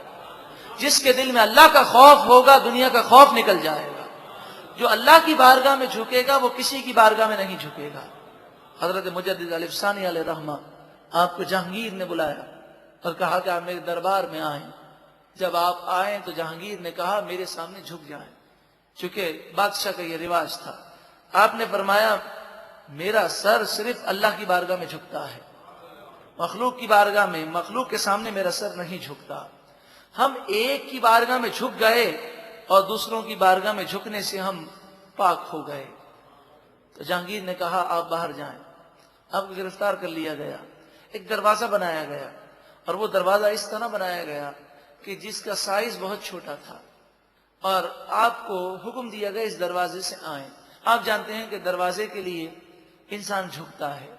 جس کے دل میں اللہ کا خوف ہوگا دنیا کا خوف نکل جائے گا۔ جو اللہ کی بارگاہ میں جھکے گا وہ کسی کی بارگاہ میں نہیں جھکے گا۔ حضرت مجدد الف ثانی علیہ رحمہ آپ کو جہانگیر نے بلایا اور کہا کہ آپ میرے دربار میں آئیں۔ جب آپ آئیں تو جہانگیر نے کہا میرے سامنے جھک جائیں، چونکہ بادشاہ کا یہ رواج تھا۔ آپ نے فرمایا میرا سر صرف اللہ کی بارگاہ میں جھکتا ہے، مخلوق کی بارگاہ میں، مخلوق کے سامنے میرا سر نہیں جھکتا۔ ہم ایک کی بارگاہ میں جھک گئے اور دوسروں کی بارگاہ میں جھکنے سے ہم پاک ہو گئے۔ تو جہانگیر نے کہا آپ باہر جائیں۔ آپ کو گرفتار کر لیا گیا، ایک دروازہ بنایا گیا، اور وہ دروازہ اس طرح بنایا گیا کہ جس کا سائز بہت چھوٹا تھا، اور آپ کو حکم دیا گیا اس دروازے سے آئیں۔ آپ جانتے ہیں کہ دروازے کے لیے انسان جھکتا ہے۔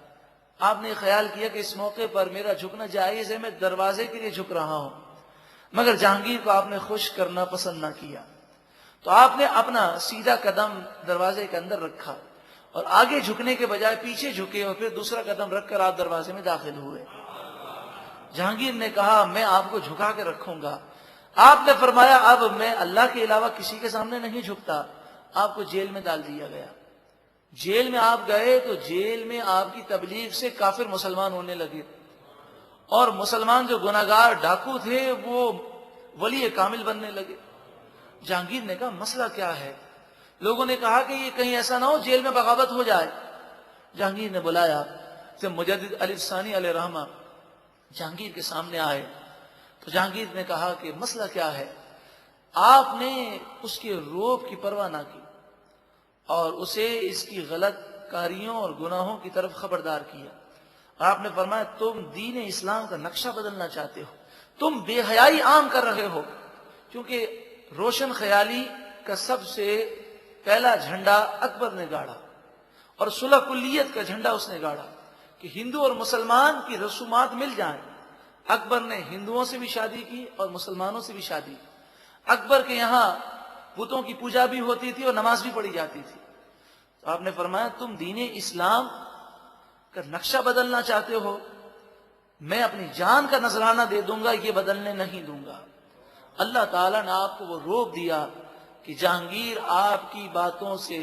آپ نے خیال کیا کہ اس موقع پر میرا جھکنا جائز ہے، میں دروازے کے لیے جھک رہا ہوں، مگر جہانگیر کو آپ نے خوش کرنا پسند نہ کیا، تو آپ نے اپنا سیدھا قدم دروازے کے اندر رکھا اور آگے جھکنے کے بجائے پیچھے جھکے اور پھر دوسرا قدم رکھ کر آپ دروازے میں داخل ہوئے۔ جہانگیر نے کہا میں آپ کو جھکا کے رکھوں گا۔ آپ نے فرمایا اب میں اللہ کے علاوہ کسی کے سامنے نہیں جھکتا۔ آپ کو جیل میں ڈال دیا گیا۔ جیل میں آپ گئے تو جیل میں آپ کی تبلیغ سے کافر مسلمان ہونے لگے، اور مسلمان جو گناہگار ڈاکو تھے وہ ولی کامل بننے لگے۔ جہانگیر نے کہا مسئلہ کیا ہے؟ لوگوں نے کہا کہ یہ کہیں ایسا نہ ہو جیل میں بغاوت ہو جائے۔ جہانگیر نے بلایا، جب مجدد الف ثانی علیہ رحمہ جہانگیر کے سامنے آئے تو جہانگیر نے کہا کہ مسئلہ کیا ہے؟ آپ نے اس کے روب کی پرواہ نہ کی اور اسے اس کی غلط کاریوں اور گناہوں کی طرف خبردار کیا۔ اور آپ نے فرمایا تم دین اسلام کا نقشہ بدلنا چاہتے ہو، تم بے حیائی عام کر رہے ہو، کیونکہ روشن خیالی کا سب سے پہلا جھنڈا اکبر نے گاڑا اور صلح کلیت کا جھنڈا اس نے گاڑا کہ ہندو اور مسلمان کی رسومات مل جائیں۔ اکبر نے ہندوؤں سے بھی شادی کی اور مسلمانوں سے بھی شادی کی۔ اکبر کے یہاں بتوں کی پوجا بھی ہوتی تھی اور نماز بھی پڑھی جاتی تھی۔ تو آپ نے فرمایا تم دین اسلام کا نقشہ بدلنا چاہتے ہو، میں اپنی جان کا نذرانہ دے دوں گا، یہ بدلنے نہیں دوں گا۔ اللہ تعالیٰ نے آپ کو وہ روب دیا کہ جہانگیر آپ کی باتوں سے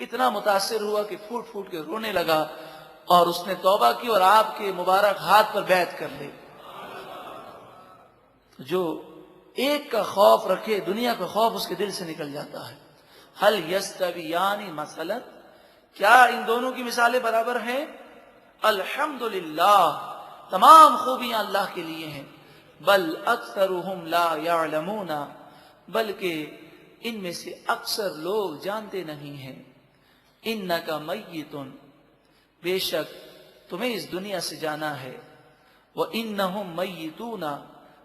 اتنا متاثر ہوا کہ پھوٹ پھوٹ کے رونے لگا، اور اس نے توبہ کی اور آپ کے مبارک ہاتھ پر بیعت کر لی۔ جو ایک کا خوف رکھے دنیا کا خوف اس کے دل سے نکل جاتا ہے۔ حل یستویان مثلا، کیا ان دونوں کی مثالیں برابر ہیں؟ الحمدللہ، تمام خوبیاں اللہ کے لیے ہیں۔ بل اکثرهم لا یعلمون، بلکہ ان میں سے اکثر لوگ جانتے نہیں ہیں۔ انک میت، بے شک تمہیں اس دنیا سے جانا ہے، وانہم میتون،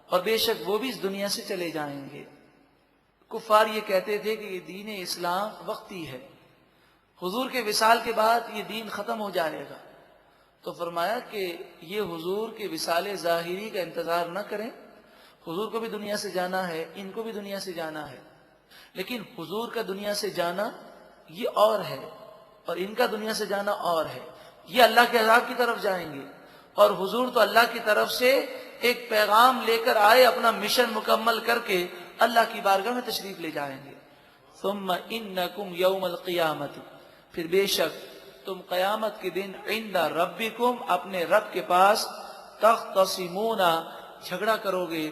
اور بے شک وہ بھی اس دنیا سے چلے جائیں گے۔ کفار یہ کہتے تھے کہ یہ دین اسلام وقتی ہے، حضور کے وصال کے بعد یہ دین ختم ہو جائے گا۔ تو فرمایا کہ یہ حضور کے وصال ظاہری کا انتظار نہ کریں، حضور کو بھی دنیا سے جانا ہے، ان کو بھی دنیا سے جانا ہے، لیکن حضور کا دنیا سے جانا یہ اور ہے اور ان کا دنیا سے جانا اور ہے۔ یہ اللہ کے عذاب کی طرف جائیں گے، اور حضور تو اللہ کی طرف سے ایک پیغام لے کر آئے، اپنا مشن مکمل کر کے اللہ کی بارگاہ میں تشریف لے جائیں گے۔ ثم انکم یوم القیامت، پھر بے شک تم قیامت کے دن عند ربکم، اپنے رب کے پاس، تختصمون، جھگڑا کرو گے،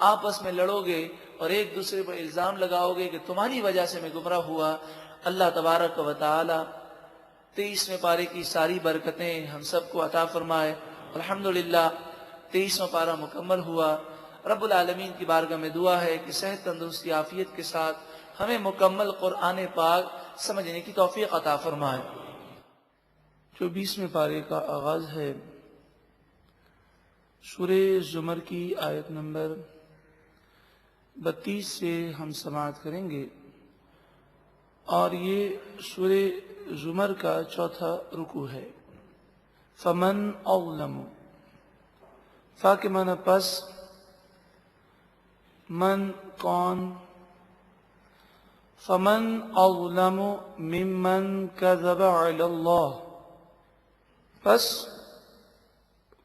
آپس میں لڑو گے اور ایک دوسرے پر الزام لگاؤ گے کہ تمہاری وجہ سے میں گمراہ ہوا۔ اللہ تبارک و تعالی 23ویں پارے کی ساری برکتیں ہم سب کو عطا فرمائے۔ الحمدللہ 23واں پارہ مکمل ہوا۔ رب العالمین کی بارگاہ میں دعا ہے کہ صحت تندرستی عافیت کے ساتھ ہمیں مکمل قرآن پاک سمجھنے کی توفیق عطا فرمائے۔ جو 20ویں پارے کا آغاز ہے سورہ زمر کی آیت نمبر 32 سے ہم سماعت کریں گے، اور یہ سورہ زمر کا چوتھا رکوع ہے۔ فمن اظلم، فا کے معنی پس، من کون، فمن اظلم ممن کذب علی اللہ، پس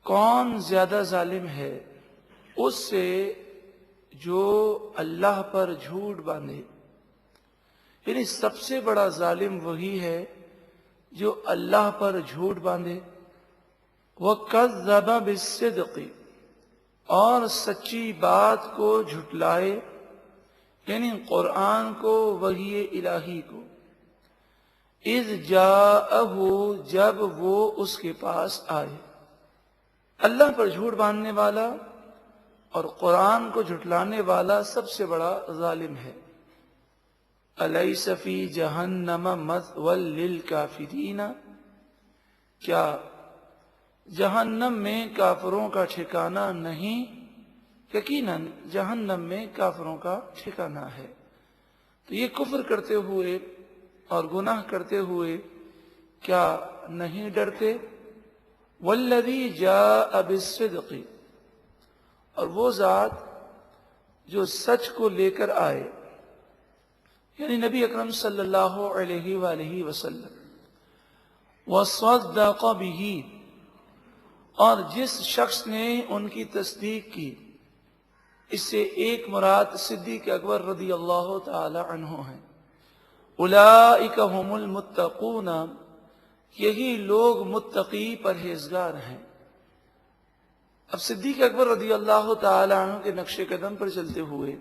کون زیادہ ظالم ہے اس سے جو اللہ پر جھوٹ باندھے، یعنی سب سے بڑا ظالم وہی ہے جو اللہ پر جھوٹ باندھے، وَكَذَّبَ بِالصِّدْقِ، اور سچی بات کو جھٹلائے، یعنی قرآن کو، وحی الہی کو، اذ جاءہ، جب وہ اس کے پاس آئے۔ اللہ پر جھوٹ باندھنے والا اور قرآن کو جھٹلانے والا سب سے بڑا ظالم ہے۔ الیس فی جہنم مثوی للکافرین، کیا جہنم میں کافروں کا ٹھکانہ نہیں؟ یقیناً جہنم میں کافروں کا ٹھکانہ ہے۔ تو یہ کفر کرتے ہوئے اور گناہ کرتے ہوئے کیا نہیں ڈرتے؟ والذی جاء بالصدق، اور وہ ذات جو سچ کو لے کر آئے، یعنی نبی اکرم صلی اللہ علیہ وآلہ وسلم، وصدق بہ، اور جس شخص نے ان کی تصدیق کی، اس سے ایک مراد صدیق اکبر رضی اللہ تعالی عنہ ہیں۔ اولئک هم المتقون، یہی لوگ متقی پرہیزگار ہیں۔ اب صدیق اکبر رضی اللہ تعالی عنہ کے نقش قدم پر چلتے ہوئے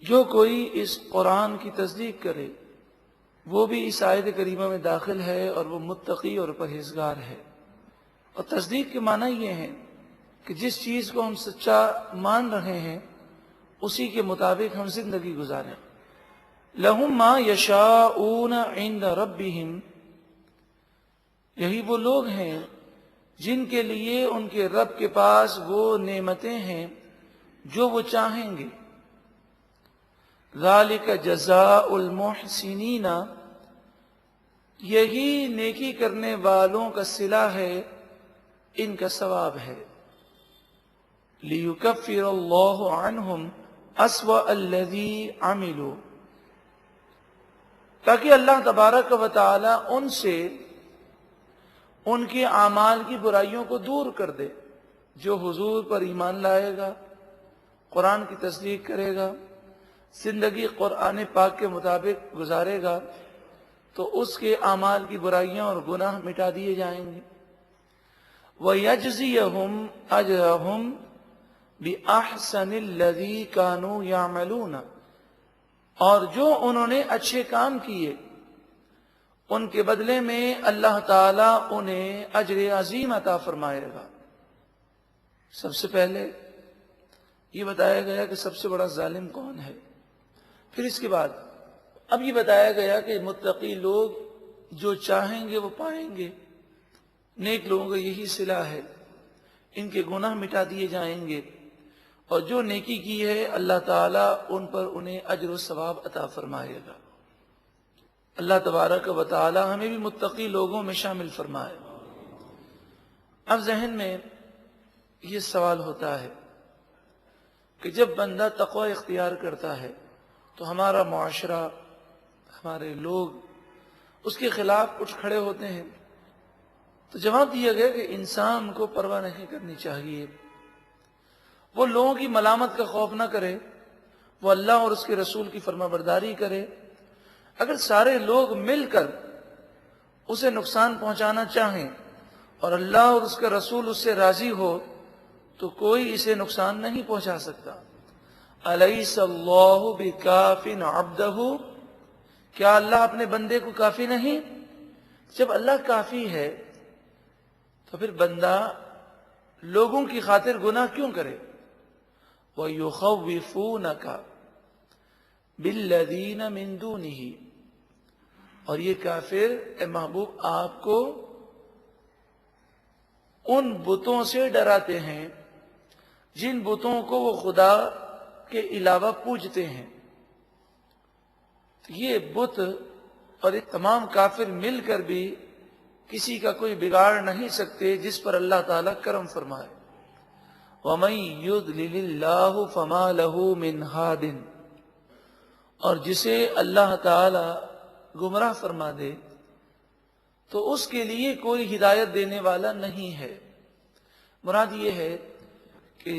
جو کوئی اس قرآن کی تصدیق کرے وہ بھی اس آیت کریمہ میں داخل ہے، اور وہ متقی اور پرہیزگار ہے۔ اور تصدیق کے معنی یہ ہے کہ جس چیز کو ہم سچا مان رہے ہیں اسی کے مطابق ہم زندگی گزاریں۔ لَهُمْ مَا يَشَاءُونَ عِنْدَ رَبِّهِمْ، یہی وہ لوگ ہیں جن کے لیے ان کے رب کے پاس وہ نعمتیں ہیں جو وہ چاہیں گے۔ ذَلِكَ جَزَاءُ الْمُحْسِنِينَ، یہی نیکی کرنے والوں کا صلہ ہے، ان کا ثواب ہے۔ لِيُكَفِّرَ اللَّهُ عَنْهُمْ أَسْوَأَ الَّذِي عَمِلُوا، تاکہ اللہ تبارک و تعالی ان سے ان کے اعمال کی برائیوں کو دور کر دے۔ جو حضور پر ایمان لائے گا، قرآن کی تصدیق کرے گا، زندگی قرآن پاک کے مطابق گزارے گا، تو اس کے اعمال کی برائیاں اور گناہ مٹا دیے جائیں گے۔ وَيَجْزِيَهُمْ أَجْرَهُمْ بِأَحْسَنِ الَّذِي كَانُوا يَعْمَلُونَ، اور جو انہوں نے اچھے کام کیے ان کے بدلے میں اللہ تعالیٰ انہیں اجر عظیم عطا فرمائے گا۔ سب سے پہلے یہ بتایا گیا کہ سب سے بڑا ظالم کون ہے، پھر اس کے بعد اب یہ بتایا گیا کہ متقی لوگ جو چاہیں گے وہ پائیں گے، نیک لوگوں کا یہی صلہ ہے، ان کے گناہ مٹا دیے جائیں گے، اور جو نیکی کی ہے اللہ تعالیٰ ان پر انہیں اجر و ثواب عطا فرمائے گا۔ اللہ تبارک و تعالیٰ ہمیں بھی متقی لوگوں میں شامل فرمائے۔ اب ذہن میں یہ سوال ہوتا ہے کہ جب بندہ تقوی اختیار کرتا ہے تو ہمارا معاشرہ، ہمارے لوگ اس کے خلاف اٹھ کھڑے ہوتے ہیں، تو جواب دیا گیا کہ انسان کو پرواہ نہیں کرنی چاہیے، وہ لوگوں کی ملامت کا خوف نہ کرے، وہ اللہ اور اس کے رسول کی فرما برداری کرے۔ اگر سارے لوگ مل کر اسے نقصان پہنچانا چاہیں اور اللہ اور اس کا رسول اس سے راضی ہو تو کوئی اسے نقصان نہیں پہنچا سکتا۔ الیس اللہ بکاف عبدہ، کیا اللہ اپنے بندے کو کافی نہیں؟ جب اللہ کافی ہے تو پھر بندہ لوگوں کی خاطر گناہ کیوں کرے؟ وَيُخَوِّفُونَكَ بِالَّذِينَ مِن دُونِهِ، اور یہ کافر اے محبوب آپ کو ان بتوں سے ڈراتے ہیں جن بتوں کو وہ خدا کے علاوہ پوجتے ہیں. یہ بت اور یہ تمام کافر مل کر بھی کسی کا کوئی بگاڑ نہیں سکتے جس پر اللہ تعالیٰ کرم فرمائے. وَمَن يُضْلِلِ اللَّهُ فَمَا لَهُ مِنْ هَادٍ، اور جسے اللہ تعالیٰ گمراہ فرما دے تو اس کے لیے کوئی ہدایت دینے والا نہیں ہے. مراد یہ ہے کہ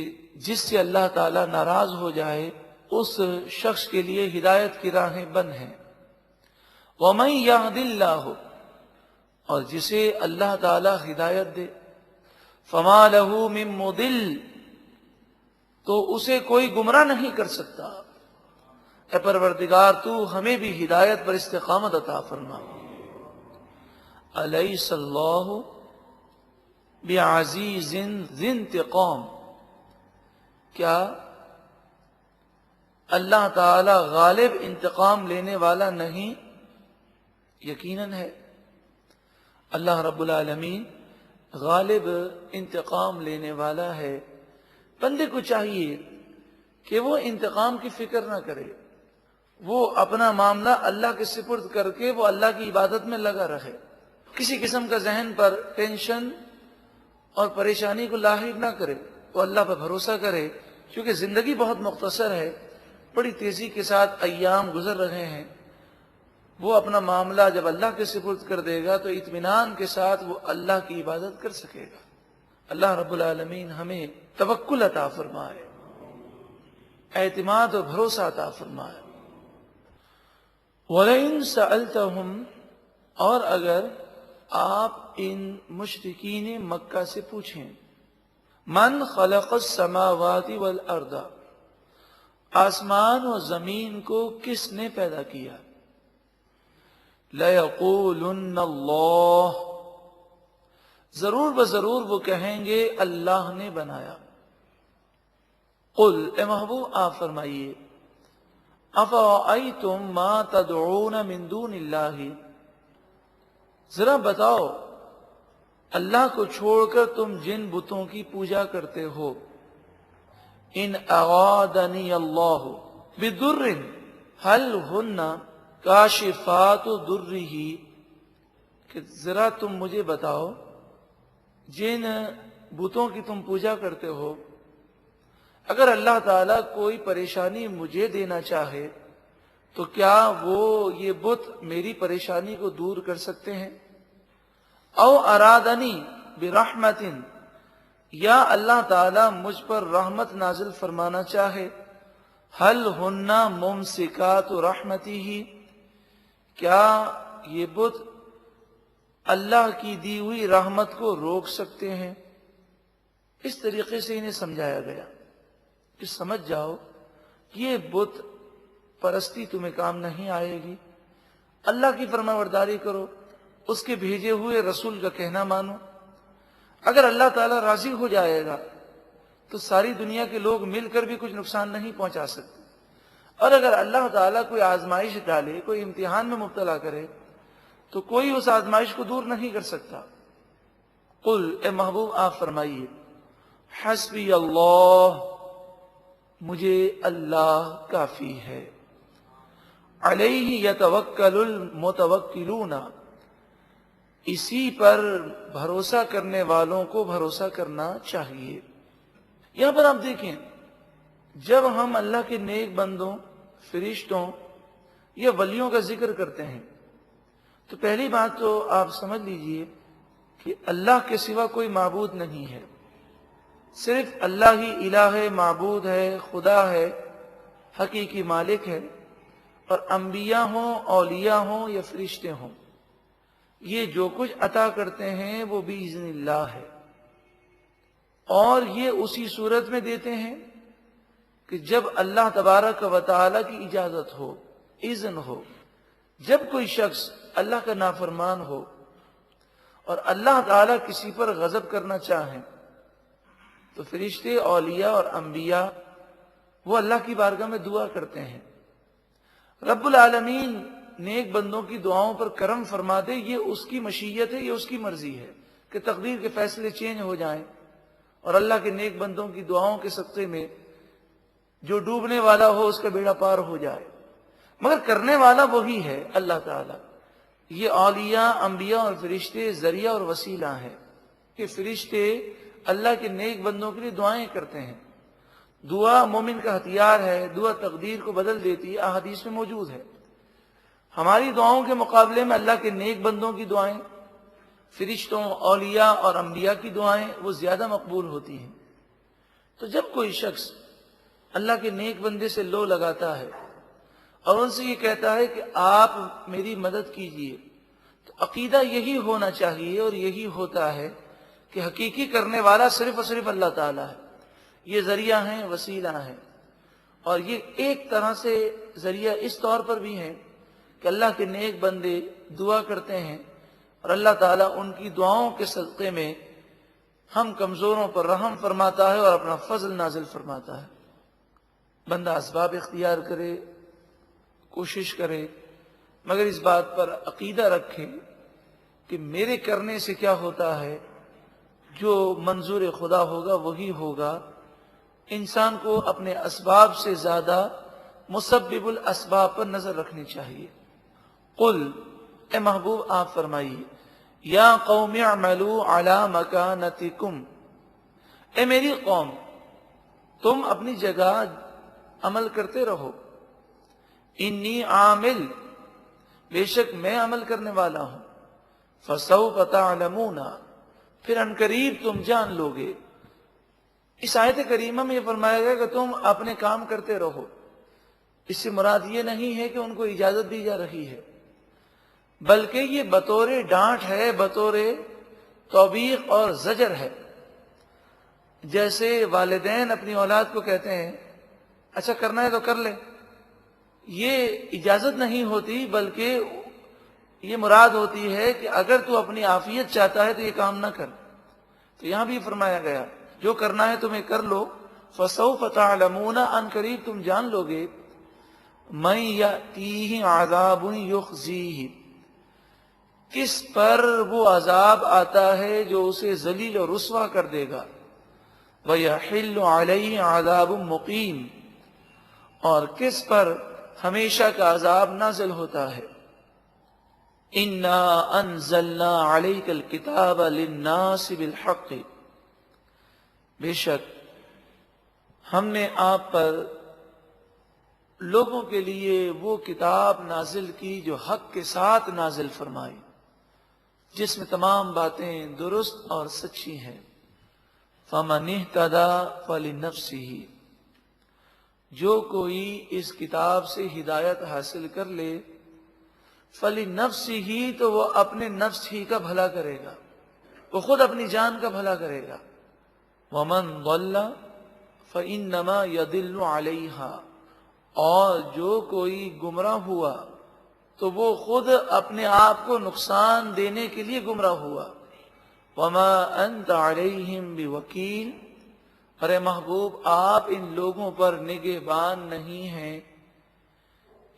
جس سے اللہ تعالیٰ ناراض ہو جائے اس شخص کے لیے ہدایت کی راہیں بند ہیں. وَمَن يَهْدِ اللَّهُ، اور جسے اللہ تعالیٰ ہدایت دے، فَمَا لَهُ مِن مُضِلٍّ، تو اسے کوئی گمراہ نہیں کر سکتا. اے پروردگار تو ہمیں بھی ہدایت پر استقامت عطا فرما. الیس اللہ بعزیز ذی انتقام، کیا اللہ تعالی غالب انتقام لینے والا نہیں؟ یقیناً ہے. اللہ رب العالمین غالب انتقام لینے والا ہے. بندے کو چاہیے کہ وہ انتقام کی فکر نہ کرے، وہ اپنا معاملہ اللہ کے سپرد کر کے وہ اللہ کی عبادت میں لگا رہے. کسی قسم کا ذہن پر ٹینشن اور پریشانی کو لاحق نہ کرے، وہ اللہ پر بھروسہ کرے. کیونکہ زندگی بہت مختصر ہے، بڑی تیزی کے ساتھ ایام گزر رہے ہیں. وہ اپنا معاملہ جب اللہ کے سپرد کر دے گا تو اطمینان کے ساتھ وہ اللہ کی عبادت کر سکے گا. اللہ رب العالمین ہمیں توکل عطا فرمائے، اعتماد اور بھروسہ عطا فرمائے. وَلَئِن سَأَلْتَهُمْ، اور اگر آپ ان مشرکین مکہ سے پوچھیں، من خلق السماوات والارض، آسمان و زمین کو کس نے پیدا کیا؟ لَيَقُولُنَّ اللَّهُ، ضرور بضرور وہ کہیں گے اللہ نے بنایا. قل، اے محبوب آپ فرمائیے، افرأیتم ما تدعون من دون اللہ، ذرا بتاؤ اللہ کو چھوڑ کر تم جن بتوں کی پوجا کرتے ہو. ان ارادنی اللہ بضر هل ہن کاشفات ضرہ، کہ ذرا تم مجھے بتاؤ جن بتوں کی تم پوجا کرتے ہو، اگر اللہ تعالیٰ کوئی پریشانی مجھے دینا چاہے تو کیا وہ یہ بت میری پریشانی کو دور کر سکتے ہیں؟ او ارادنی برحمت، یا اللہ تعالیٰ مجھ پر رحمت نازل فرمانا چاہے، هل ہن ممسکات رحمتی، کیا یہ بت اللہ کی دی ہوئی رحمت کو روک سکتے ہیں؟ اس طریقے سے انہیں سمجھایا گیا کہ سمجھ جاؤ یہ بت پرستی تمہیں کام نہیں آئے گی. اللہ کی فرمانبرداری کرو، اس کے بھیجے ہوئے رسول کا کہنا مانو. اگر اللہ تعالیٰ راضی ہو جائے گا تو ساری دنیا کے لوگ مل کر بھی کچھ نقصان نہیں پہنچا سکتے، اور اگر اللہ تعالیٰ کوئی آزمائش ڈالے، کوئی امتحان میں مبتلا کرے تو کوئی اس آزمائش کو دور نہیں کر سکتا. قل، اے محبوب آپ فرمائیے، حسبی اللہ، مجھے اللہ کافی ہے. علیہ یتوکل المتوکلون، اسی پر بھروسہ کرنے والوں کو بھروسہ کرنا چاہیے. یہاں پر آپ دیکھیں، جب ہم اللہ کے نیک بندوں، فرشتوں یا ولیوں کا ذکر کرتے ہیں تو پہلی بات تو آپ سمجھ لیجئے کہ اللہ کے سوا کوئی معبود نہیں ہے، صرف اللہ ہی الہ ہے، معبود ہے، خدا ہے، حقیقی مالک ہے. اور انبیاء ہوں، اولیاء ہوں یا فرشتے ہوں، یہ جو کچھ عطا کرتے ہیں وہ بإذن اللہ ہے، اور یہ اسی صورت میں دیتے ہیں کہ جب اللہ تبارک و تعالی کی اجازت ہو، اذن ہو. جب کوئی شخص اللہ کا نافرمان ہو اور اللہ تعالیٰ کسی پر غضب کرنا چاہیں تو فرشتے، اولیاء اور انبیاء وہ اللہ کی بارگاہ میں دعا کرتے ہیں. رب العالمین نیک بندوں کی دعاؤں پر کرم فرما دے، یہ اس کی مشیت ہے، یہ اس کی مرضی ہے. کہ تقدیر کے فیصلے چینج ہو جائیں اور اللہ کے نیک بندوں کی دعاؤں کے صدقے میں جو ڈوبنے والا ہو اس کا بیڑا پار ہو جائے، مگر کرنے والا وہی ہے اللہ تعالیٰ۔ یہ اولیاء، انبیاء اور فرشتے ذریعہ اور وسیلہ ہیں کہ فرشتے اللہ کے نیک بندوں کے لیے دعائیں کرتے ہیں۔ دعا مومن کا ہتھیار ہے، دعا تقدیر کو بدل دیتی ہے، احادیث میں موجود ہے۔ ہماری دعاؤں کے مقابلے میں اللہ کے نیک بندوں کی دعائیں، فرشتوں، اولیاء اور انبیاء کی دعائیں وہ زیادہ مقبول ہوتی ہیں۔ تو جب کوئی شخص اللہ کے نیک بندے سے لو لگاتا ہے اور ان سے یہ کہتا ہے کہ آپ میری مدد کیجئے، تو عقیدہ یہی ہونا چاہیے اور یہی ہوتا ہے کہ حقیقی کرنے والا صرف اور صرف اللہ تعالیٰ ہے۔ یہ ذریعہ ہیں، وسیلہ ہیں، اور یہ ایک طرح سے ذریعہ اس طور پر بھی ہیں کہ اللہ کے نیک بندے دعا کرتے ہیں اور اللہ تعالیٰ ان کی دعاؤں کے صدقے میں ہم کمزوروں پر رحم فرماتا ہے اور اپنا فضل نازل فرماتا ہے۔ بندہ اسباب اختیار کرے، کوشش کرے، مگر اس بات پر عقیدہ رکھے کہ میرے کرنے سے کیا ہوتا ہے، جو منظور خدا ہوگا وہی ہوگا۔ انسان کو اپنے اسباب سے زیادہ مسبب الاسباب پر نظر رکھنی چاہیے۔ قل، اے محبوب آپ فرمائیے، یا قوم اعملوا علی مکانتکم، اے میری قوم تم اپنی جگہ عمل کرتے رہو، انی عامل، بے شک میں عمل کرنے والا ہوں، فسوف تعلمون، پھر عنقریب تم جان لوگے۔ اس آیت کریمہ میں یہ فرمایا گیا کہ تم اپنے کام کرتے رہو۔ اس سے مراد یہ نہیں ہے کہ ان کو اجازت دی جا رہی ہے، بلکہ یہ بطور ڈانٹ ہے، بطور توبیخ اور زجر ہے۔ جیسے والدین اپنی اولاد کو کہتے ہیں اچھا کرنا ہے تو کر لے، یہ اجازت نہیں ہوتی، بلکہ یہ مراد ہوتی ہے کہ اگر تو اپنی عافیت چاہتا ہے تو یہ کام نہ کر۔ تو یہاں بھی فرمایا گیا جو کرنا ہے تمہیں کر لو، فسوف تعلمون، ان قریب تم جان لو گے، من یأتیہ عذاب یخزیہ، کس پر وہ عذاب آتا ہے جو اسے ذلیل اور رسوا کر دے گا، وَيَحِلُّ عَلَيْهِ عَذَابٌ مُقِيمٌ، اور کس پر ہمیشہ کا عذاب نازل ہوتا ہے۔ اِنَّا أَنزَلْنَا عَلَيْكَ الْكِتَابَ لِلنَّاسِ بِالْحَقِّ، بے شک ہم نے آپ پر لوگوں کے لیے وہ کتاب نازل کی جو حق کے ساتھ نازل فرمائی، جس میں تمام باتیں درست اور سچی ہیں۔ فَمَنِ اهْتَدَىٰ فَلِنَفْسِهِ، جو کوئی اس کتاب سے ہدایت حاصل کر لے، فَلِنَفْسِهِ، تو وہ اپنے نفس ہی کا بھلا کرے گا، وہ خود اپنی جان کا بھلا کرے گا۔ وَمَنْ ضَلَّ فَإِنَّمَا يَضِلُّ عَلَيْهَا، اور جو کوئی گمراہ ہوا تو وہ خود اپنے آپ کو نقصان دینے کے لیے گمراہ ہوا۔ وَمَا أَنْتَ عَلَيْهِمْ بِوَكِيلٍ، ارے محبوب آپ ان لوگوں پر نگہبان نہیں ہیں،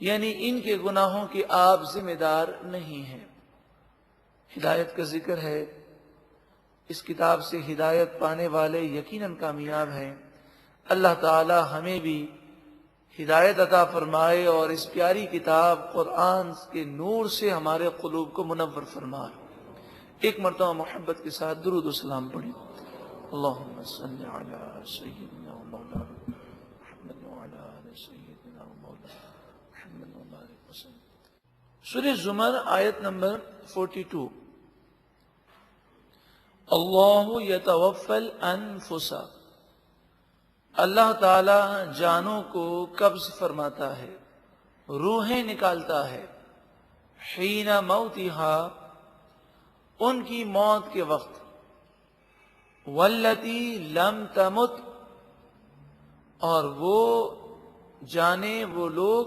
یعنی ان کے گناہوں کی آپ ذمہ دار نہیں ہیں۔ ہدایت کا ذکر ہے، اس کتاب سے ہدایت پانے والے یقیناً کامیاب ہیں۔ اللہ تعالی ہمیں بھی ہدایت عطا فرمائے اور اس پیاری کتاب قرآن کے نور سے ہمارے قلوب کو منور فرمائے۔ ایک مرتبہ محبت کے ساتھ درود و سلام پڑھیں۔ اللہم صلی علی سیدنا و مولانا محمد وعلی آل سیدنا و مولانا محمد وبارک وسلم۔ سورہ زمر آیت نمبر 42۔ اللہ یتوفی الانفس، اللہ تعالی جانوں کو قبض فرماتا ہے، روحیں نکالتا ہے، حین موتہا، ان کی موت کے وقت، والتی لم تمت، اور وہ جانے وہ لوگ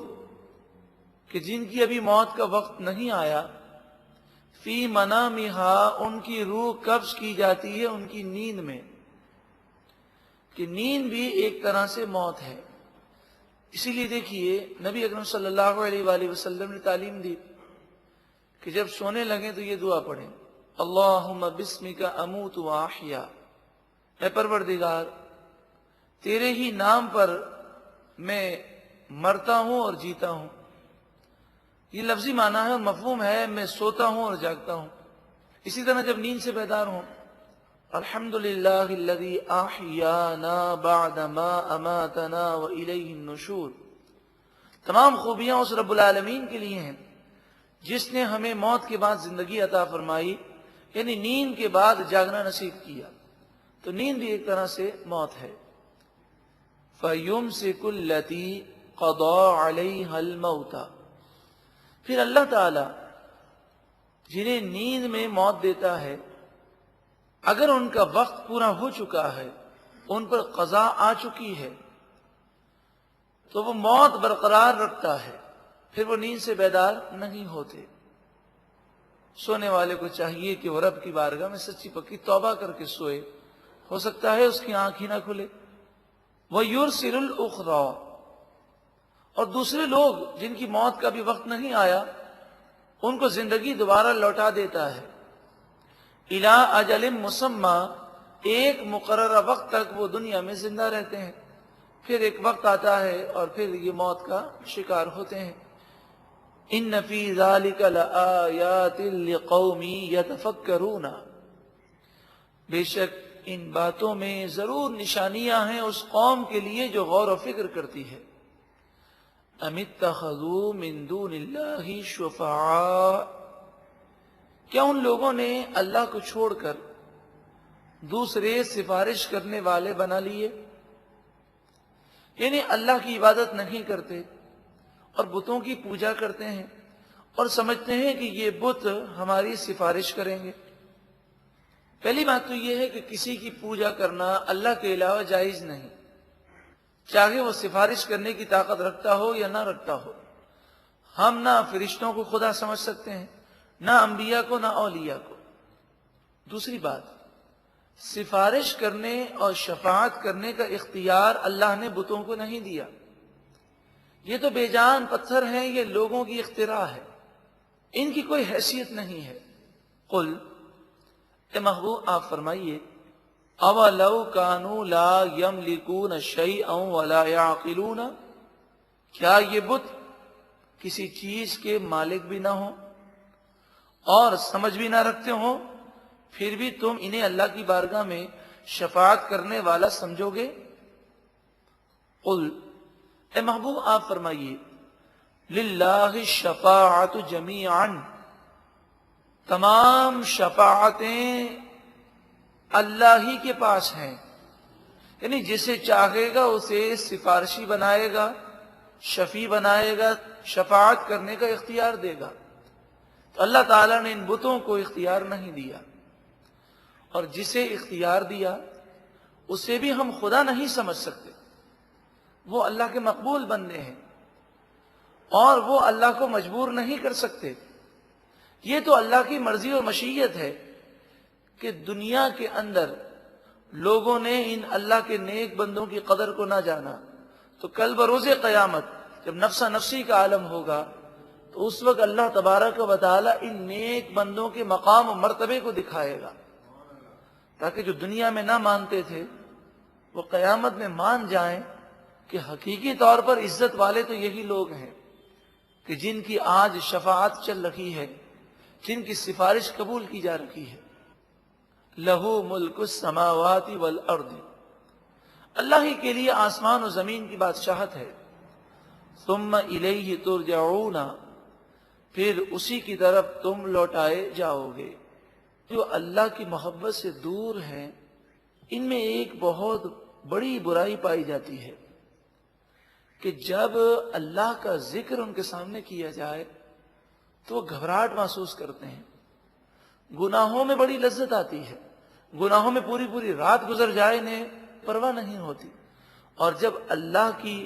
کہ جن کی ابھی موت کا وقت نہیں آیا، فی منامہا، ان کی روح قبض کی جاتی ہے ان کی نیند میں، کہ نیند بھی ایک طرح سے موت ہے۔ اسی لیے دیکھیے نبی اکرم صلی اللہ علیہ وآلہ وسلم نے تعلیم دی کہ جب سونے لگیں تو یہ دعا پڑھیں، اللہم بسمک اموت و احیا، اے پروردگار تیرے ہی نام پر میں مرتا ہوں اور جیتا ہوں۔ یہ لفظی معنی ہے اور مفہوم ہے میں سوتا ہوں اور جاگتا ہوں۔ اسی طرح جب نیند سے بیدار ہوں، الحمدللہ الذی احیانا بعد ما اماتنا والیہ النشور، تمام خوبیاں اس رب العالمین کے لیے ہیں جس نے ہمیں موت کے بعد زندگی عطا فرمائی، یعنی نیند کے بعد جاگنا نصیب کیا۔ تو نیند بھی ایک طرح سے موت ہے۔ فَيُمْسِكُ الَّتِي قَضَى عَلَيْهَا الْمَوْتَ، پھر اللہ تعالی جنہیں نیند میں موت دیتا ہے، اگر ان کا وقت پورا ہو چکا ہے، ان پر قضا آ چکی ہے، تو وہ موت برقرار رکھتا ہے، پھر وہ نیند سے بیدار نہیں ہوتے۔ سونے والے کو چاہیے کہ وہ رب کی بارگاہ میں سچی پکی توبہ کر کے سوئے، ہو سکتا ہے اس کی آنکھ ہی نہ کھلے۔ وَيُرْسِلُ الْأُخْرَى، اور دوسرے لوگ جن کی موت کا بھی وقت نہیں آیا، ان کو زندگی دوبارہ لوٹا دیتا ہے۔ اِلَىٰ أَجَلٍ مُّسَمًّى، ایک مقررہ وقت تک وہ دنیا میں زندہ رہتے ہیں، پھر ایک وقت آتا ہے اور پھر یہ موت کا شکار ہوتے ہیں۔ إِنَّ فِي ذَلِكَ لَآيَاتٍ لِقَوْمٍ يَتَفَكَّرُونَ، بے شک ان باتوں میں ضرور نشانیاں ہیں اس قوم کے لیے جو غور و فکر کرتی ہے۔ ام اتخذوا من دون اللہ شفعاء، کیا ان لوگوں نے اللہ کو چھوڑ کر دوسرے سفارش کرنے والے بنا لیے؟ یعنی اللہ کی عبادت نہیں کرتے اور بتوں کی پوجا کرتے ہیں اور سمجھتے ہیں کہ یہ بت ہماری سفارش کریں گے۔ پہلی بات تو یہ ہے کہ کسی کی پوجا کرنا اللہ کے علاوہ جائز نہیں، چاہے وہ سفارش کرنے کی طاقت رکھتا ہو یا نہ رکھتا ہو۔ ہم نہ فرشتوں کو خدا سمجھ سکتے ہیں، نہ انبیاء کو، نہ اولیاء کو۔ دوسری بات، سفارش کرنے اور شفاعت کرنے کا اختیار اللہ نے بتوں کو نہیں دیا۔ یہ تو بے جان پتھر ہیں، یہ لوگوں کی اختراع ہے، ان کی کوئی حیثیت نہیں ہے۔ قل، اے محبوب آپ فرمائیے، اولو کانوا لا یملکون شیئا ولا یعقلون، کیا یہ بت کسی چیز کے مالک بھی نہ ہوں اور سمجھ بھی نہ رکھتے ہوں، پھر بھی تم انہیں اللہ کی بارگاہ میں شفاعت کرنے والا سمجھو گے؟ قل، اے محبوب آپ فرمائیے، للہ الشفاعۃ جمیعا، تمام شفاعتیں اللہ ہی کے پاس ہیں، یعنی جسے چاہے گا اسے سفارشی بنائے گا، شفیع بنائے گا، شفاعت کرنے کا اختیار دے گا۔ تو اللہ تعالیٰ نے ان بتوں کو اختیار نہیں دیا، اور جسے اختیار دیا اسے بھی ہم خدا نہیں سمجھ سکتے۔ وہ اللہ کے مقبول بندے ہیں اور وہ اللہ کو مجبور نہیں کر سکتے۔ یہ تو اللہ کی مرضی اور مشیت ہے کہ دنیا کے اندر لوگوں نے ان اللہ کے نیک بندوں کی قدر کو نہ جانا، تو کل بروز قیامت جب نفسا نفسی کا عالم ہوگا تو اس وقت اللہ تبارک و تعالی ان نیک بندوں کے مقام و مرتبے کو دکھائے گا، تاکہ جو دنیا میں نہ مانتے تھے وہ قیامت میں مان جائیں کہ حقیقی طور پر عزت والے تو یہی لوگ ہیں کہ جن کی آج شفاعت چل رہی ہے، جن کی سفارش قبول کی جا رہی ہے۔ لہو ملک السماوات والارض، اللہ ہی کے لیے آسمان و زمین کی بادشاہت ہے۔ ثم الیہ ترجعون، پھر اسی کی طرف تم لوٹائے جاؤ گے۔ جو اللہ کی محبت سے دور ہیں ان میں ایک بہت بڑی برائی پائی جاتی ہے کہ جب اللہ کا ذکر ان کے سامنے کیا جائے تو وہ گھبراہٹ محسوس کرتے ہیں، گناہوں میں بڑی لذت آتی ہے، گناہوں میں پوری پوری رات گزر جائے انہیں پرواہ نہیں ہوتی، اور جب اللہ کی